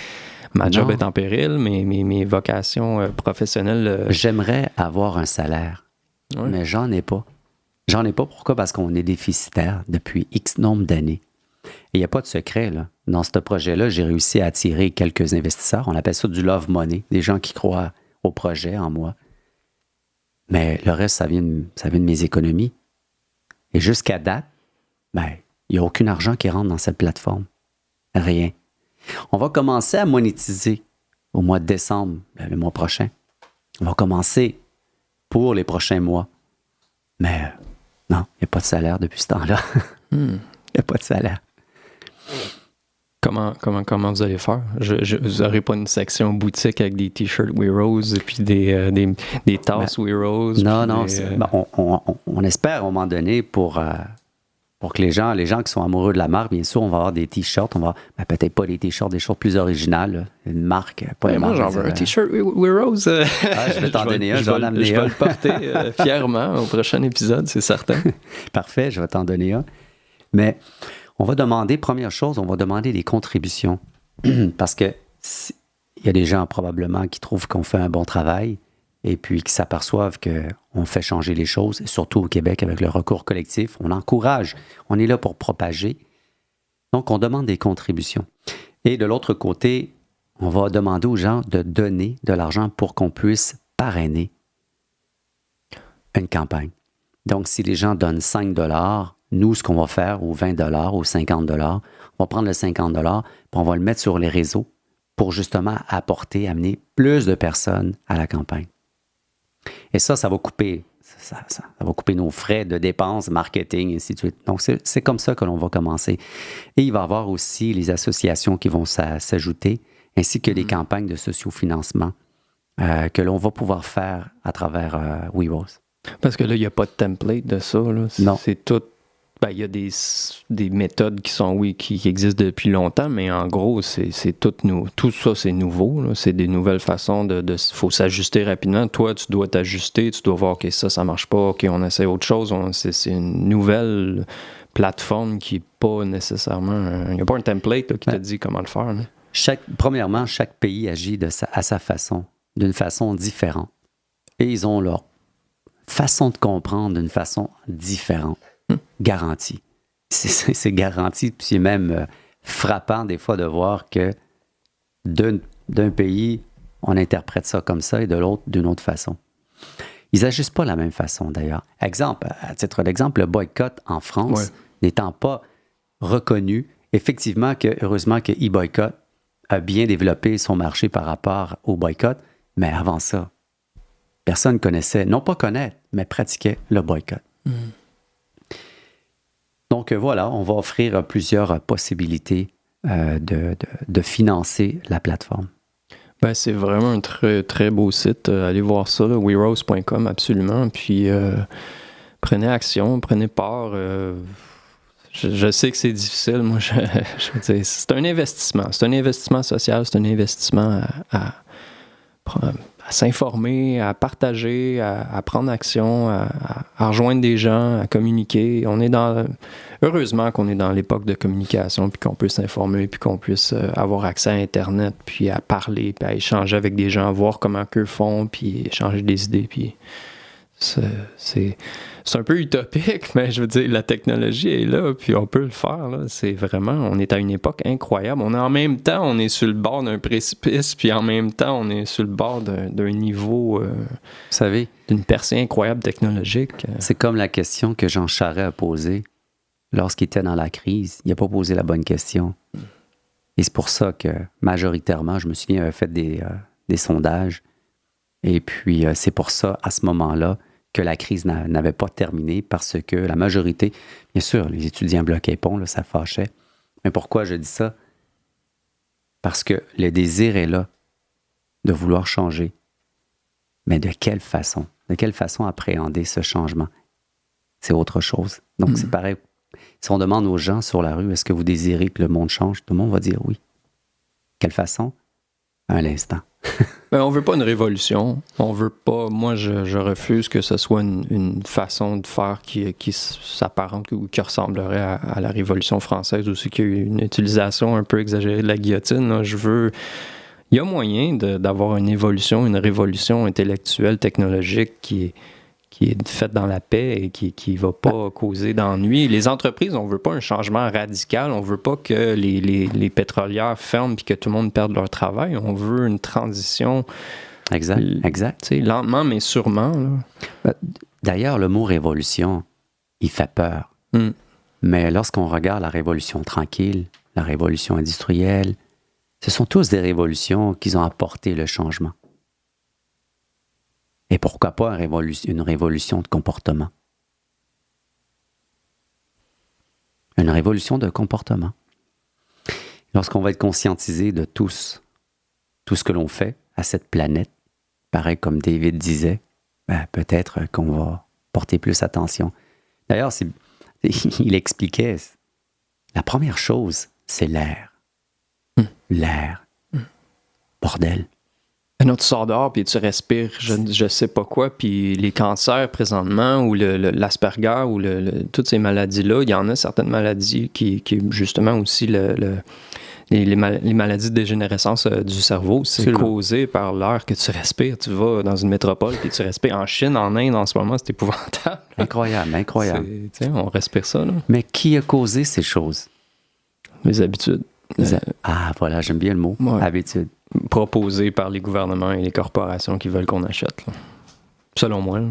ma job est en péril, mes vocations professionnelles...
J'aimerais avoir un salaire, mais j'en ai pas. J'en ai pas. Pourquoi? Parce qu'on est déficitaire depuis X nombre d'années. Et il n'y a pas de secret, là. Dans ce projet-là, j'ai réussi à attirer quelques investisseurs. On appelle ça du love money, des gens qui croient au projet, en moi. Mais le reste, ça vient de mes économies. Et jusqu'à date, il n'y a aucun argent qui rentre dans cette plateforme. Rien. On va commencer à monétiser au mois de décembre, le mois prochain. On va commencer pour les prochains mois. Mais non, il n'y a pas de salaire depuis ce temps-là. Il n'y a pas de salaire.
Comment vous allez faire? Vous n'aurez pas une section boutique avec des t-shirts We Rose et puis des tasses We Rose?
Non. On espère à un moment donné pour que les gens qui sont amoureux de la marque, bien sûr, on va avoir des t-shirts. On va peut-être pas des t-shirts, des choses plus originales. Là. Une marque, pas une marque.
Moi, j'en veux un t-shirt We Rose.
Je vais t'en donner un, je vais en amener un.
Je vais le porter fièrement au prochain épisode, c'est certain. Parfait,
je vais t'en donner un. Mais on va demander, première chose, on va demander des contributions. Parce que il y a des gens probablement qui trouvent qu'on fait un bon travail et puis qui s'aperçoivent qu'on fait changer les choses, et surtout au Québec avec le recours collectif. On encourage, on est là pour propager. Donc, on demande des contributions. Et de l'autre côté, on va demander aux gens de donner de l'argent pour qu'on puisse parrainer une campagne. Donc, si les gens donnent 5 $, nous, ce qu'on va faire, ou 20 $ ou 50 $, on va prendre le 50 $, puis on va le mettre sur les réseaux pour justement amener plus de personnes à la campagne. Et ça va couper, ça va couper nos frais de dépenses, marketing, et ainsi de suite. Donc, c'est comme ça que l'on va commencer. Et il va y avoir aussi les associations qui vont s'ajouter, ainsi que les campagnes de sociofinancement que l'on va pouvoir faire à travers We Rose.
Parce que là, il n'y a pas de template de ça. Là.
Non.
C'est tout. Ben, il y a des méthodes qui existent depuis longtemps, mais en gros, c'est tout nouveau. Tout ça, c'est nouveau. Là. C'est des nouvelles façons faut s'ajuster rapidement. Toi, tu dois t'ajuster, tu dois voir, OK, ça marche pas, OK, on essaie autre chose. C'est une nouvelle plateforme qui n'est pas nécessairement... Il n'y a pas un template là, qui te dit comment le faire. Là.
Premièrement, chaque pays agit à sa façon, d'une façon différente. Et ils ont leur façon de comprendre d'une façon différente. Garanti. C'est garanti, puis c'est même frappant des fois de voir que d'un pays, on interprète ça comme ça et de l'autre d'une autre façon. Ils n'agissent pas de la même façon d'ailleurs. Exemple, à titre d'exemple, le boycott en France n'étant pas reconnu, effectivement, heureusement que e-boycott a bien développé son marché par rapport au boycott, mais avant ça, personne connaissait, non pas connaître, mais pratiquait le boycott. Donc voilà, on va offrir plusieurs possibilités de financer la plateforme.
Ben, c'est vraiment un très, très beau site. Allez voir ça, werose.com, absolument. Puis prenez action, prenez part. je sais que c'est difficile. Moi, je veux dire, c'est un investissement. C'est un investissement social, c'est un investissement à s'informer, à partager, à prendre action, à rejoindre des gens, à communiquer. Heureusement qu'on est dans l'époque de communication, puis qu'on peut s'informer, puis qu'on puisse avoir accès à Internet, puis à parler, puis à échanger avec des gens, voir comment qu'eux font, puis échanger des idées, puis c'est un peu utopique, mais je veux dire, la technologie est là, puis on peut le faire, là. C'est vraiment, on est à une époque incroyable. En même temps, on est sur le bord d'un précipice, puis en même temps, on est sur le bord d'un niveau,
Vous savez,
d'une percée incroyable technologique.
c'est comme la question que Jean Charest a posée lorsqu'il était dans la crise. Il n'a pas posé la bonne question. Et c'est pour ça que, majoritairement, je me souviens, il avait fait des sondages. Et puis, c'est pour ça, à ce moment-là, que la crise n'avait pas terminé, parce que la majorité, bien sûr, les étudiants bloquaient pont, là, ça fâchait. Mais pourquoi je dis ça? Parce que le désir est là de vouloir changer. Mais de quelle façon? De quelle façon appréhender ce changement? C'est autre chose. Donc, c'est pareil. Si on demande aux gens sur la rue, est-ce que vous désirez que le monde change? Tout le monde va dire oui. Quelle façon? À l'instant.
Ben, on veut pas une révolution. On veut pas. Moi, je refuse que ce soit une façon de faire qui s'apparente ou qui ressemblerait à la Révolution française, aussi qu'il y a eu une utilisation un peu exagérée de la guillotine. Là. Il y a moyen d'avoir une révolution intellectuelle, technologique qui est faite dans la paix et qui va pas causer d'ennui. Les entreprises, on veut pas un changement radical. On veut pas que les pétrolières ferment et que tout le monde perde leur travail. On veut une transition.
Exact.
Lentement, mais sûrement. Là.
D'ailleurs, le mot révolution, il fait peur. Mais lorsqu'on regarde la révolution tranquille, la révolution industrielle, ce sont tous des révolutions qui ont apporté le changement. Et pourquoi pas une révolution de comportement? Une révolution de comportement. Lorsqu'on va être conscientisé de tout ce que l'on fait à cette planète, pareil comme David disait, peut-être qu'on va porter plus attention. D'ailleurs, il expliquait, la première chose, c'est l'air. L'air. Bordel.
Non, tu sors dehors puis tu respires, je sais pas quoi, puis les cancers présentement, ou l'Asperger, ou toutes ces maladies-là, il y en a certaines maladies qui justement aussi, les maladies de dégénérescence du cerveau, c'est causé par l'air que tu respires. Tu vas dans une métropole puis tu respires. En Chine, en Inde, en ce moment, c'est épouvantable.
Incroyable.
On respire ça. Là.
Mais qui a causé ces choses?
Les habitudes.
Voilà, j'aime bien le mot, habitude.
Proposées par les gouvernements et les corporations qui veulent qu'on achète. Là. Selon moi. Là.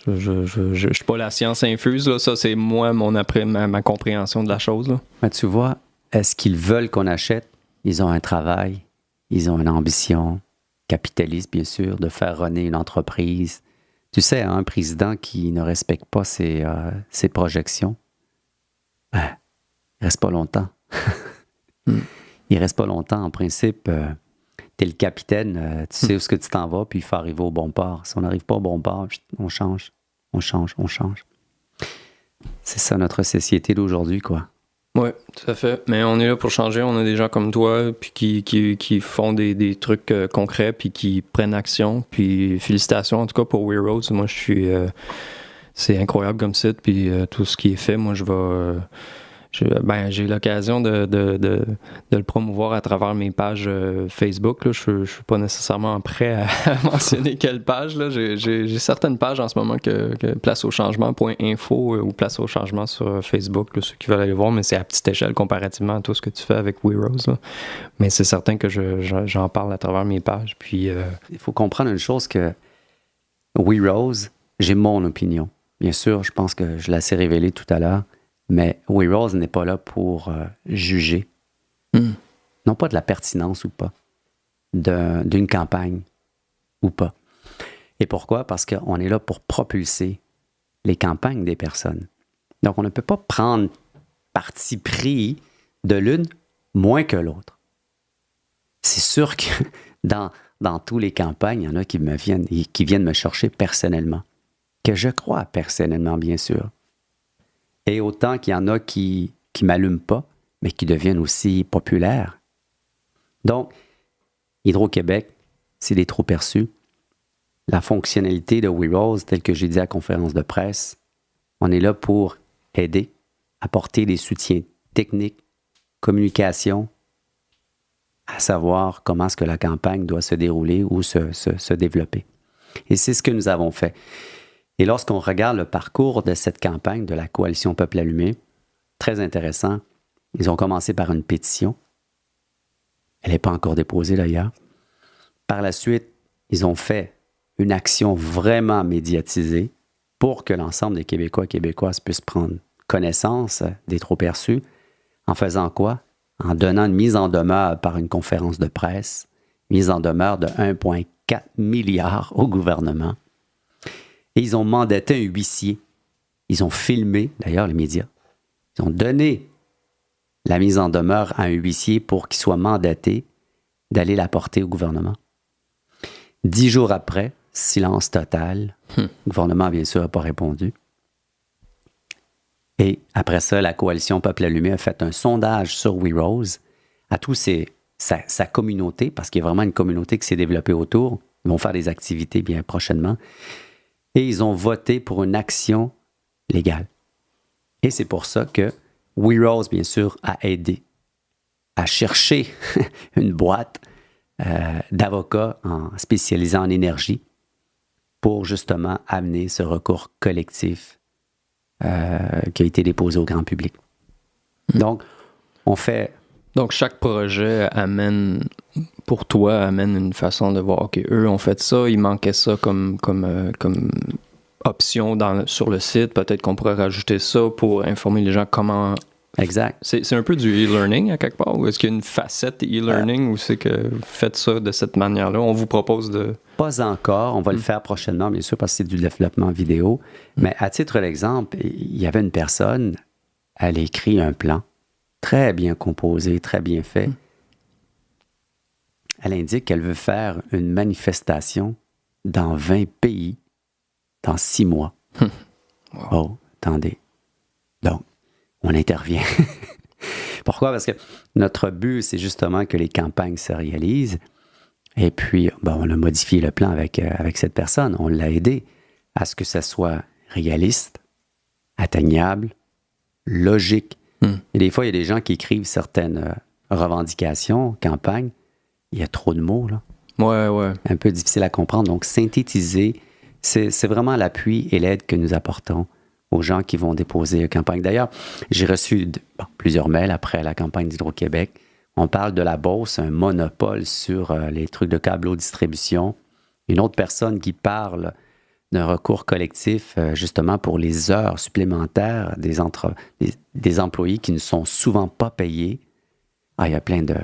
Je suis pas la science infuse. Là. Ça, c'est moi, ma compréhension de la chose. Là.
Mais tu vois, est-ce qu'ils veulent qu'on achète? Ils ont un travail, ils ont une ambition capitaliste, bien sûr, de faire runner une entreprise. Tu sais, un président qui ne respecte pas ses projections, il reste pas longtemps. Il reste pas longtemps. En principe, t'es le capitaine, tu sais où est-ce que tu t'en vas, puis il faut arriver au bon port. Si on n'arrive pas au bon port, on change. C'est ça notre société d'aujourd'hui, quoi.
Oui, tout à fait. Mais on est là pour changer. On a des gens comme toi puis qui font des trucs concrets puis qui prennent action. Puis félicitations en tout cas pour We Rose. Moi, je suis... c'est incroyable comme site. Puis tout ce qui est fait, moi, j'ai l'occasion de le promouvoir à travers mes pages Facebook. Là. Je suis pas nécessairement prêt à mentionner quelle page. Là. J'ai certaines pages en ce moment que placeauchangement.info ou Place au changement sur Facebook, là, ceux qui veulent aller voir, mais c'est à petite échelle comparativement à tout ce que tu fais avec We Rose. Là. Mais c'est certain que j'en parle à travers mes pages. Puis,
il faut comprendre une chose, que We Rose, j'ai mon opinion. Bien sûr, je pense que je l'ai assez révélé tout à l'heure. Mais We Rose n'est pas là pour juger, non pas de la pertinence ou pas, d'une campagne ou pas. Et pourquoi? Parce qu'on est là pour propulser les campagnes des personnes. Donc, on ne peut pas prendre parti pris de l'une moins que l'autre. C'est sûr que dans toutes les campagnes, il y en a qui viennent me chercher personnellement, que je crois personnellement, bien sûr. Et autant qu'il y en a qui qui ne m'allument pas, mais qui deviennent aussi populaires. Donc, Hydro-Québec, c'est des trop perçus. La fonctionnalité de WeRose, telle que j'ai dit à la conférence de presse, on est là pour aider, apporter des soutiens techniques, communication, à savoir comment est-ce que la campagne doit se dérouler ou se développer. Et c'est ce que nous avons fait. Et lorsqu'on regarde le parcours de cette campagne de la Coalition Peuple Allumé, très intéressant, ils ont commencé par une pétition. Elle n'est pas encore déposée d'ailleurs. Par la suite, ils ont fait une action vraiment médiatisée pour que l'ensemble des Québécois et Québécoises puissent prendre connaissance des trop-perçus. En faisant quoi? En donnant une mise en demeure par une conférence de presse, mise en demeure de 1,4 milliard au gouvernement. Et ils ont mandaté un huissier. Ils ont filmé, d'ailleurs, les médias. Ils ont donné la mise en demeure à un huissier pour qu'il soit mandaté d'aller la porter au gouvernement. 10 jours après, silence total. Le gouvernement, bien sûr, n'a pas répondu. Et après ça, la Coalition Peuple Allumé a fait un sondage sur WeRose à tous sa communauté, parce qu'il y a vraiment une communauté qui s'est développée autour. Ils vont faire des activités bien prochainement. Et ils ont voté pour une action légale. Et c'est pour ça que WeRose, bien sûr, a aidé à chercher une boîte d'avocats spécialisés en énergie pour justement amener ce recours collectif qui a été déposé au grand public. Donc, on fait...
Donc, chaque projet amène une façon de voir, OK, eux ont fait ça, il manquait ça comme option sur le site, peut-être qu'on pourrait rajouter ça pour informer les gens comment...
Exact.
C'est un peu du e-learning à quelque part, ou est-ce qu'il y a une facette e-learning où c'est que faites ça de cette manière-là? On vous propose de...
Pas encore, on va le faire prochainement, bien sûr, parce que c'est du développement vidéo. Mais à titre d'exemple, il y avait une personne, elle a écrit un plan très bien composé, très bien fait. Elle indique qu'elle veut faire une manifestation dans 20 pays dans 6 mois.
Wow.
Oh, attendez. Donc, on intervient. Pourquoi? Parce que notre but, c'est justement que les campagnes se réalisent. Et puis, on a modifié le plan avec cette personne. On l'a aidé à ce que ça soit réaliste, atteignable, logique. Et des fois, il y a des gens qui écrivent certaines revendications, campagnes. Il y a trop de mots, là.
Ouais.
Un peu difficile à comprendre. Donc, synthétiser, c'est vraiment l'appui et l'aide que nous apportons aux gens qui vont déposer une campagne. D'ailleurs, j'ai reçu plusieurs mails après la campagne d'Hydro-Québec. On parle de la Beauce, un monopole sur les trucs de câble haute distribution. Une autre personne qui parle d'un recours collectif justement pour les heures supplémentaires des employés qui ne sont souvent pas payés. Ah, il y a plein de...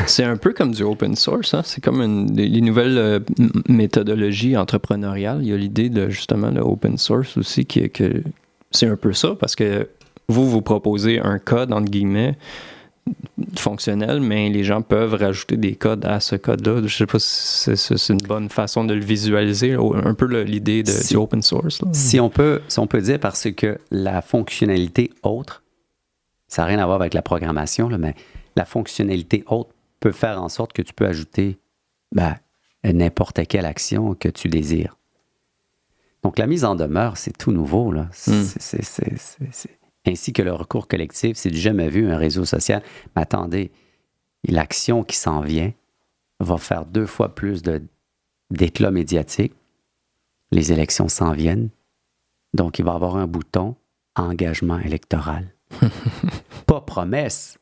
C'est un peu comme du open source, hein? C'est comme les nouvelles méthodologies entrepreneuriales. Il y a l'idée de justement le open source aussi, que c'est un peu ça, parce que vous proposez un code, entre guillemets, fonctionnel, mais les gens peuvent rajouter des codes à ce code-là. Je ne sais pas si c'est une bonne façon de le visualiser, un peu l'idée du open source. Là.
Si on peut dire, parce que la fonctionnalité autre, ça n'a rien à voir avec la programmation, là, mais la fonctionnalité autre peut faire en sorte que tu peux ajouter n'importe quelle action que tu désires. Donc, la mise en demeure, c'est tout nouveau, là. Ainsi que le recours collectif, c'est du jamais vu, un réseau social. Mais attendez, l'action qui s'en vient va faire 2 fois plus d'éclat médiatique. Les élections s'en viennent. Donc, il va y avoir un bouton engagement électoral. Pas promesse.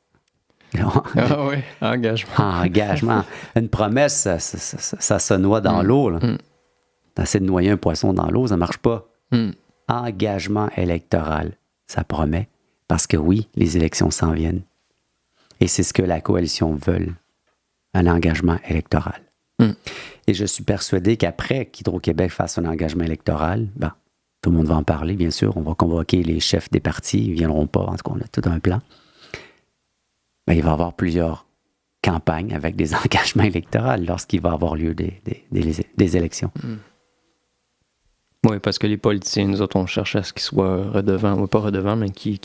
Ah oui, engagement.
Engagement. Une promesse, ça se noie dans l'eau. Là. D'essayer de noyer un poisson dans l'eau, ça ne marche pas. Engagement électoral, ça promet. Parce que oui, les élections s'en viennent. Et c'est ce que la coalition veut, un engagement électoral. Et je suis persuadé qu'après qu'Hydro-Québec fasse un engagement électoral, tout le monde va en parler, bien sûr. On va convoquer les chefs des partis. Ils ne viendront pas. En tout cas, on a tout un plan. Il va y avoir plusieurs campagnes avec des engagements électoraux lorsqu'il va avoir lieu des élections.
Oui, parce que les politiciens, nous autres, on cherche à ce qu'ils soient redevants, ou pas redevants, mais qui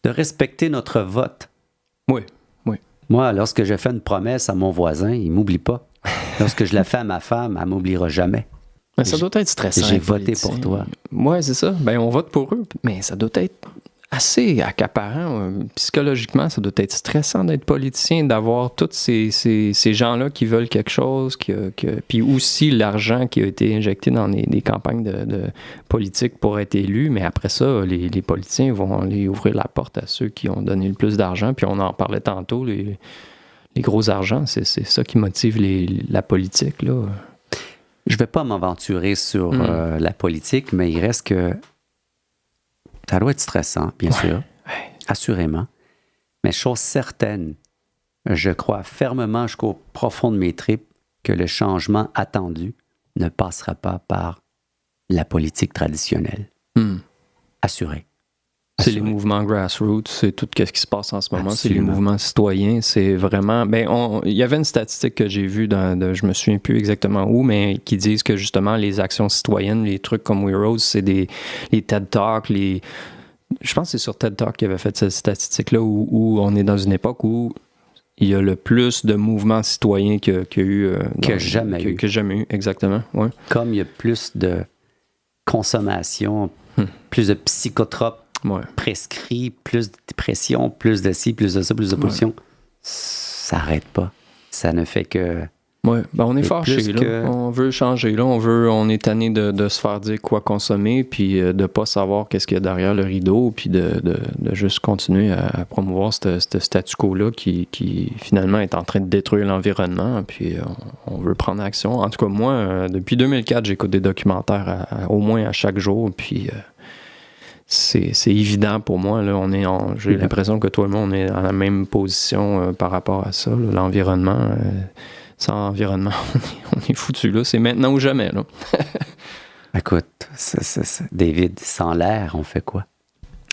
de respecter notre vote.
Oui.
Moi, lorsque je fais une promesse à mon voisin, il ne m'oublie pas. Lorsque je la fais à ma femme, elle ne m'oubliera jamais.
Mais ça doit être stressant.
J'ai voté pour toi.
Oui, c'est ça. Ben, on vote pour eux, mais ça doit être assez accaparant. Psychologiquement, ça doit être stressant d'être politicien, d'avoir tous ces gens-là qui veulent quelque chose, puis aussi l'argent qui a été injecté dans des campagnes de politique pour être élu, mais après ça, les politiciens vont aller ouvrir la porte à ceux qui ont donné le plus d'argent, puis on en parlait tantôt, les gros argents, c'est ça qui motive la politique, là.
Je ne vais pas m'aventurer sur la politique, mais il reste que ça doit être stressant, bien sûr, assurément. Mais chose certaine, je crois fermement jusqu'au profond de mes tripes que le changement attendu ne passera pas par la politique traditionnelle. Assuré.
C'est les mouvements grassroots, c'est tout ce qui se passe en ce moment. Absolument. C'est les mouvements citoyens, c'est vraiment... il y avait une statistique que j'ai vue, je me souviens plus exactement où, mais qui disent que justement les actions citoyennes, les trucs comme We Rose, c'est les TED Talks, je pense que c'est sur TED Talk qu'il avait fait cette statistique-là où on est dans une époque où il y a le plus de mouvements citoyens qu'il y a eu...
que jamais eu,
exactement. Ouais.
Comme il y a plus de consommation, plus de psychotropes, prescrit, plus de dépression, plus de ci, plus de ça, plus de pollution. Ça n'arrête pas. Ça ne fait que...
Oui, on est fâché, là. On veut changer, là. On est tanné de se faire dire quoi consommer, puis de ne pas savoir qu'est-ce qu'il y a derrière le rideau, puis de juste continuer à promouvoir ce statu quo-là qui finalement est en train de détruire l'environnement, puis on veut prendre action. En tout cas, moi, depuis 2004, j'écoute des documentaires au moins à chaque jour, puis... C'est évident pour moi. Là, j'ai l'impression que tout le monde est dans la même position par rapport à ça. Là, l'environnement, sans environnement, on est foutu. Là. C'est maintenant ou jamais. Là.
Écoute, David, sans l'air, on fait quoi?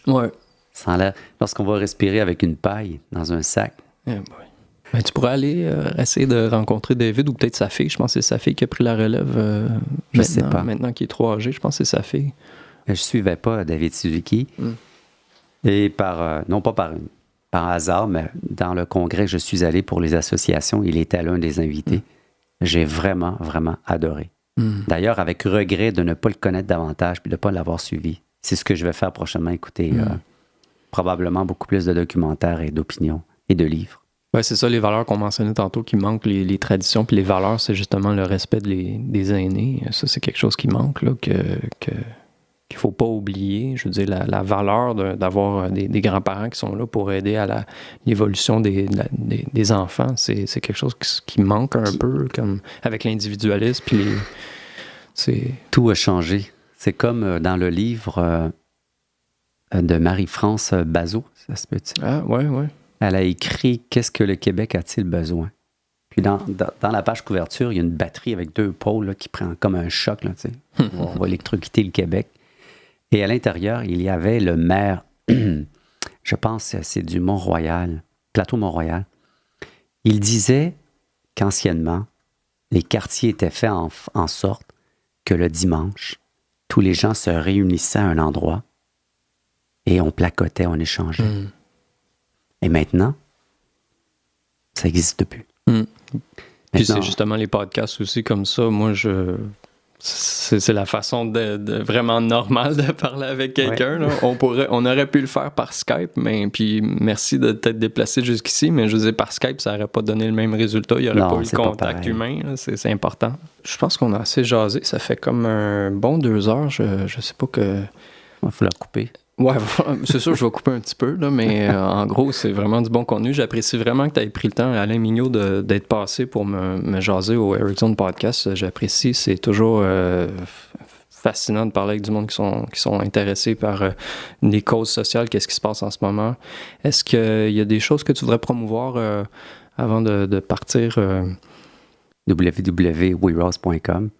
Ouais.
Sans l'air. Lorsqu'on va respirer avec une paille dans un sac.
Ben, tu pourrais aller essayer de rencontrer David ou peut-être sa fille. Je pense que c'est sa fille qui a pris la relève
je sais pas.
Maintenant qu'il est trop âgé. Je pense que c'est sa fille.
Je ne suivais pas David Suzuki. Et non pas par hasard, mais dans le congrès que je suis allé pour les associations, il était l'un des invités. J'ai vraiment, vraiment adoré. D'ailleurs, avec regret de ne pas le connaître davantage puis de ne pas l'avoir suivi. C'est ce que je vais faire prochainement, écouter probablement beaucoup plus de documentaires et d'opinions et de livres.
Ouais, c'est ça, les valeurs qu'on mentionnait tantôt qui manquent, les traditions, puis les valeurs, c'est justement le respect des aînés. Ça, c'est quelque chose qui manque, là, qu'il ne faut pas oublier. Je veux dire, la valeur d'avoir des grands-parents qui sont là pour aider à l'évolution des enfants, c'est quelque chose qui manque un peu, comme avec l'individualisme. Puis
tout a changé. C'est comme dans le livre de Marie-France Bazot, ça se peut-tu?
Ah, ouais.
Elle a écrit « Qu'est-ce que le Québec a-t-il besoin? » Puis dans la page couverture, il y a une batterie avec 2 pôles là, qui prend comme un choc. Là, on va électrocuter le Québec. Et à l'intérieur, il y avait le maire, je pense que c'est du Mont-Royal, plateau Mont-Royal. Il disait qu'anciennement, les quartiers étaient faits en sorte que le dimanche, tous les gens se réunissaient à un endroit et on placotait, on échangeait. Et maintenant, ça n'existe plus.
Puis c'est justement les podcasts aussi comme ça. Moi, c'est la façon de vraiment normale de parler avec quelqu'un. Là. On aurait pu le faire par Skype, mais puis merci de t'être déplacé jusqu'ici, mais je veux dire, par Skype, ça n'aurait pas donné le même résultat. Il n'y aurait pas eu le contact humain. Là. C'est important. Je pense qu'on a assez jasé. Ça fait comme un bon 2 heures. Je sais pas que...
Il faut la couper.
Ouais, c'est sûr, je vais couper un petit peu, là, mais en gros, c'est vraiment du bon contenu. J'apprécie vraiment que tu aies pris le temps, Alain Mignot, d'être passé pour me jaser au Eric Zone Podcast. J'apprécie. C'est toujours fascinant de parler avec du monde qui sont intéressés par les causes sociales, qu'est-ce qui se passe en ce moment. Est-ce qu'il y a des choses que tu voudrais promouvoir avant de partir?
www.werose.com.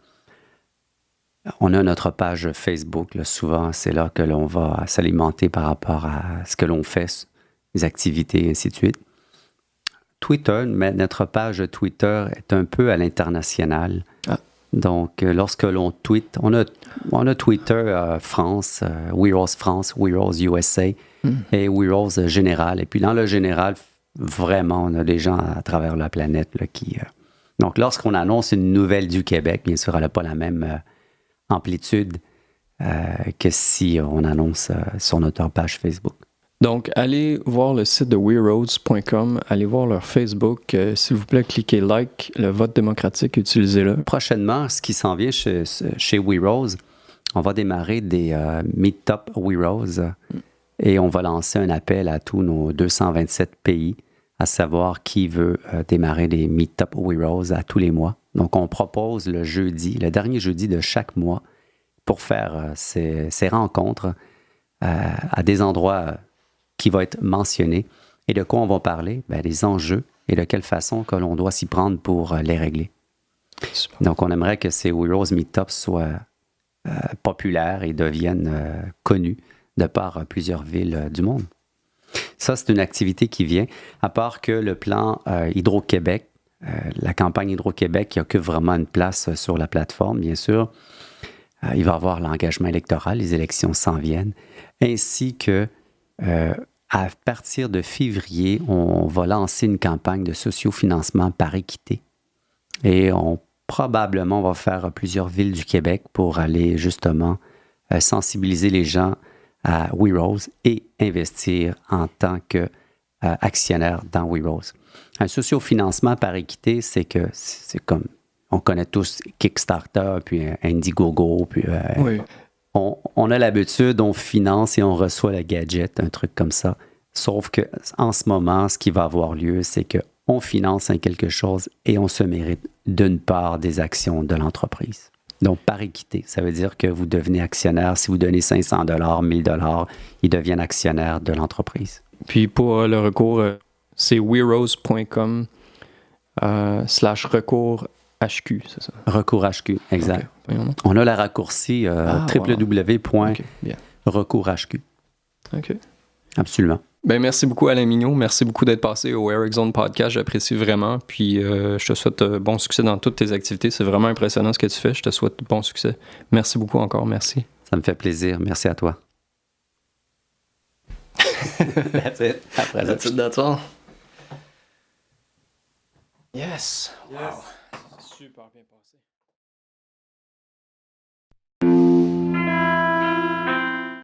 On a notre page Facebook. Là, souvent, c'est là que l'on va s'alimenter par rapport à ce que l'on fait, les activités, et ainsi de suite. Twitter, mais notre page Twitter est un peu à l'international. Donc, lorsque l'on tweet, on a Twitter France, We Rose France, We Rose USA, et We Rose général. Et puis dans le général, vraiment, on a des gens à travers la planète là, qui... Donc, lorsqu'on annonce une nouvelle du Québec, bien sûr, elle n'a pas la même amplitude que si on annonce sur notre page Facebook.
Donc, allez voir le site de weroads.com, allez voir leur Facebook. S'il vous plaît, cliquez like, le vote démocratique, utilisez-le.
Prochainement, ce qui s'en vient chez We Rose, on va démarrer des Meetup We Rose et on va lancer un appel à tous nos 227 pays, à savoir qui veut démarrer des Meetup We Rose à tous les mois. Donc, on propose le dernier jeudi de chaque mois, pour faire ces rencontres à des endroits qui vont être mentionnés. Et de quoi on va parler? Bien, des enjeux et de quelle façon que l'on doit s'y prendre pour les régler.
Super.
Donc, on aimerait que ces We Rose Meetups soient populaires et deviennent connus de par plusieurs villes du monde. Ça, c'est une activité qui vient, à part que le plan Hydro-Québec, la campagne Hydro-Québec qui occupe vraiment une place sur la plateforme, bien sûr. Il va y avoir l'engagement électoral, les élections s'en viennent, ainsi que à partir de février, on va lancer une campagne de sociofinancement par équité. Et probablement, on va faire plusieurs villes du Québec pour aller justement sensibiliser les gens à We Rose et investir en tant qu'actionnaire dans We Rose. Un sociofinancement par équité, c'est comme, on connaît tous Kickstarter, puis Indiegogo, puis
Oui.
on a l'habitude, on finance et on reçoit le gadget, un truc comme ça. Sauf qu'en ce moment, ce qui va avoir lieu, c'est qu'on finance quelque chose et on se mérite d'une part des actions de l'entreprise. Donc, par équité, ça veut dire que vous devenez actionnaire. Si vous donnez 500 $, 1000 $, ils deviennent actionnaires de l'entreprise.
Puis pour le recours, c'est werose.com /recours HQ, c'est ça?
Recours HQ, exact.
Okay.
On a la raccourci www.recourshq.
OK.
Absolument.
Ben, merci beaucoup, Alain Mignot. Merci beaucoup d'être passé au Eric Zone Podcast. J'apprécie vraiment. Puis je te souhaite bon succès dans toutes tes activités. C'est vraiment impressionnant ce que tu fais. Je te souhaite bon succès. Merci beaucoup encore. Merci.
Ça me fait plaisir. Merci à toi. That's it. Après ça.
That's all. Yes. Wow. C'est super bien passé.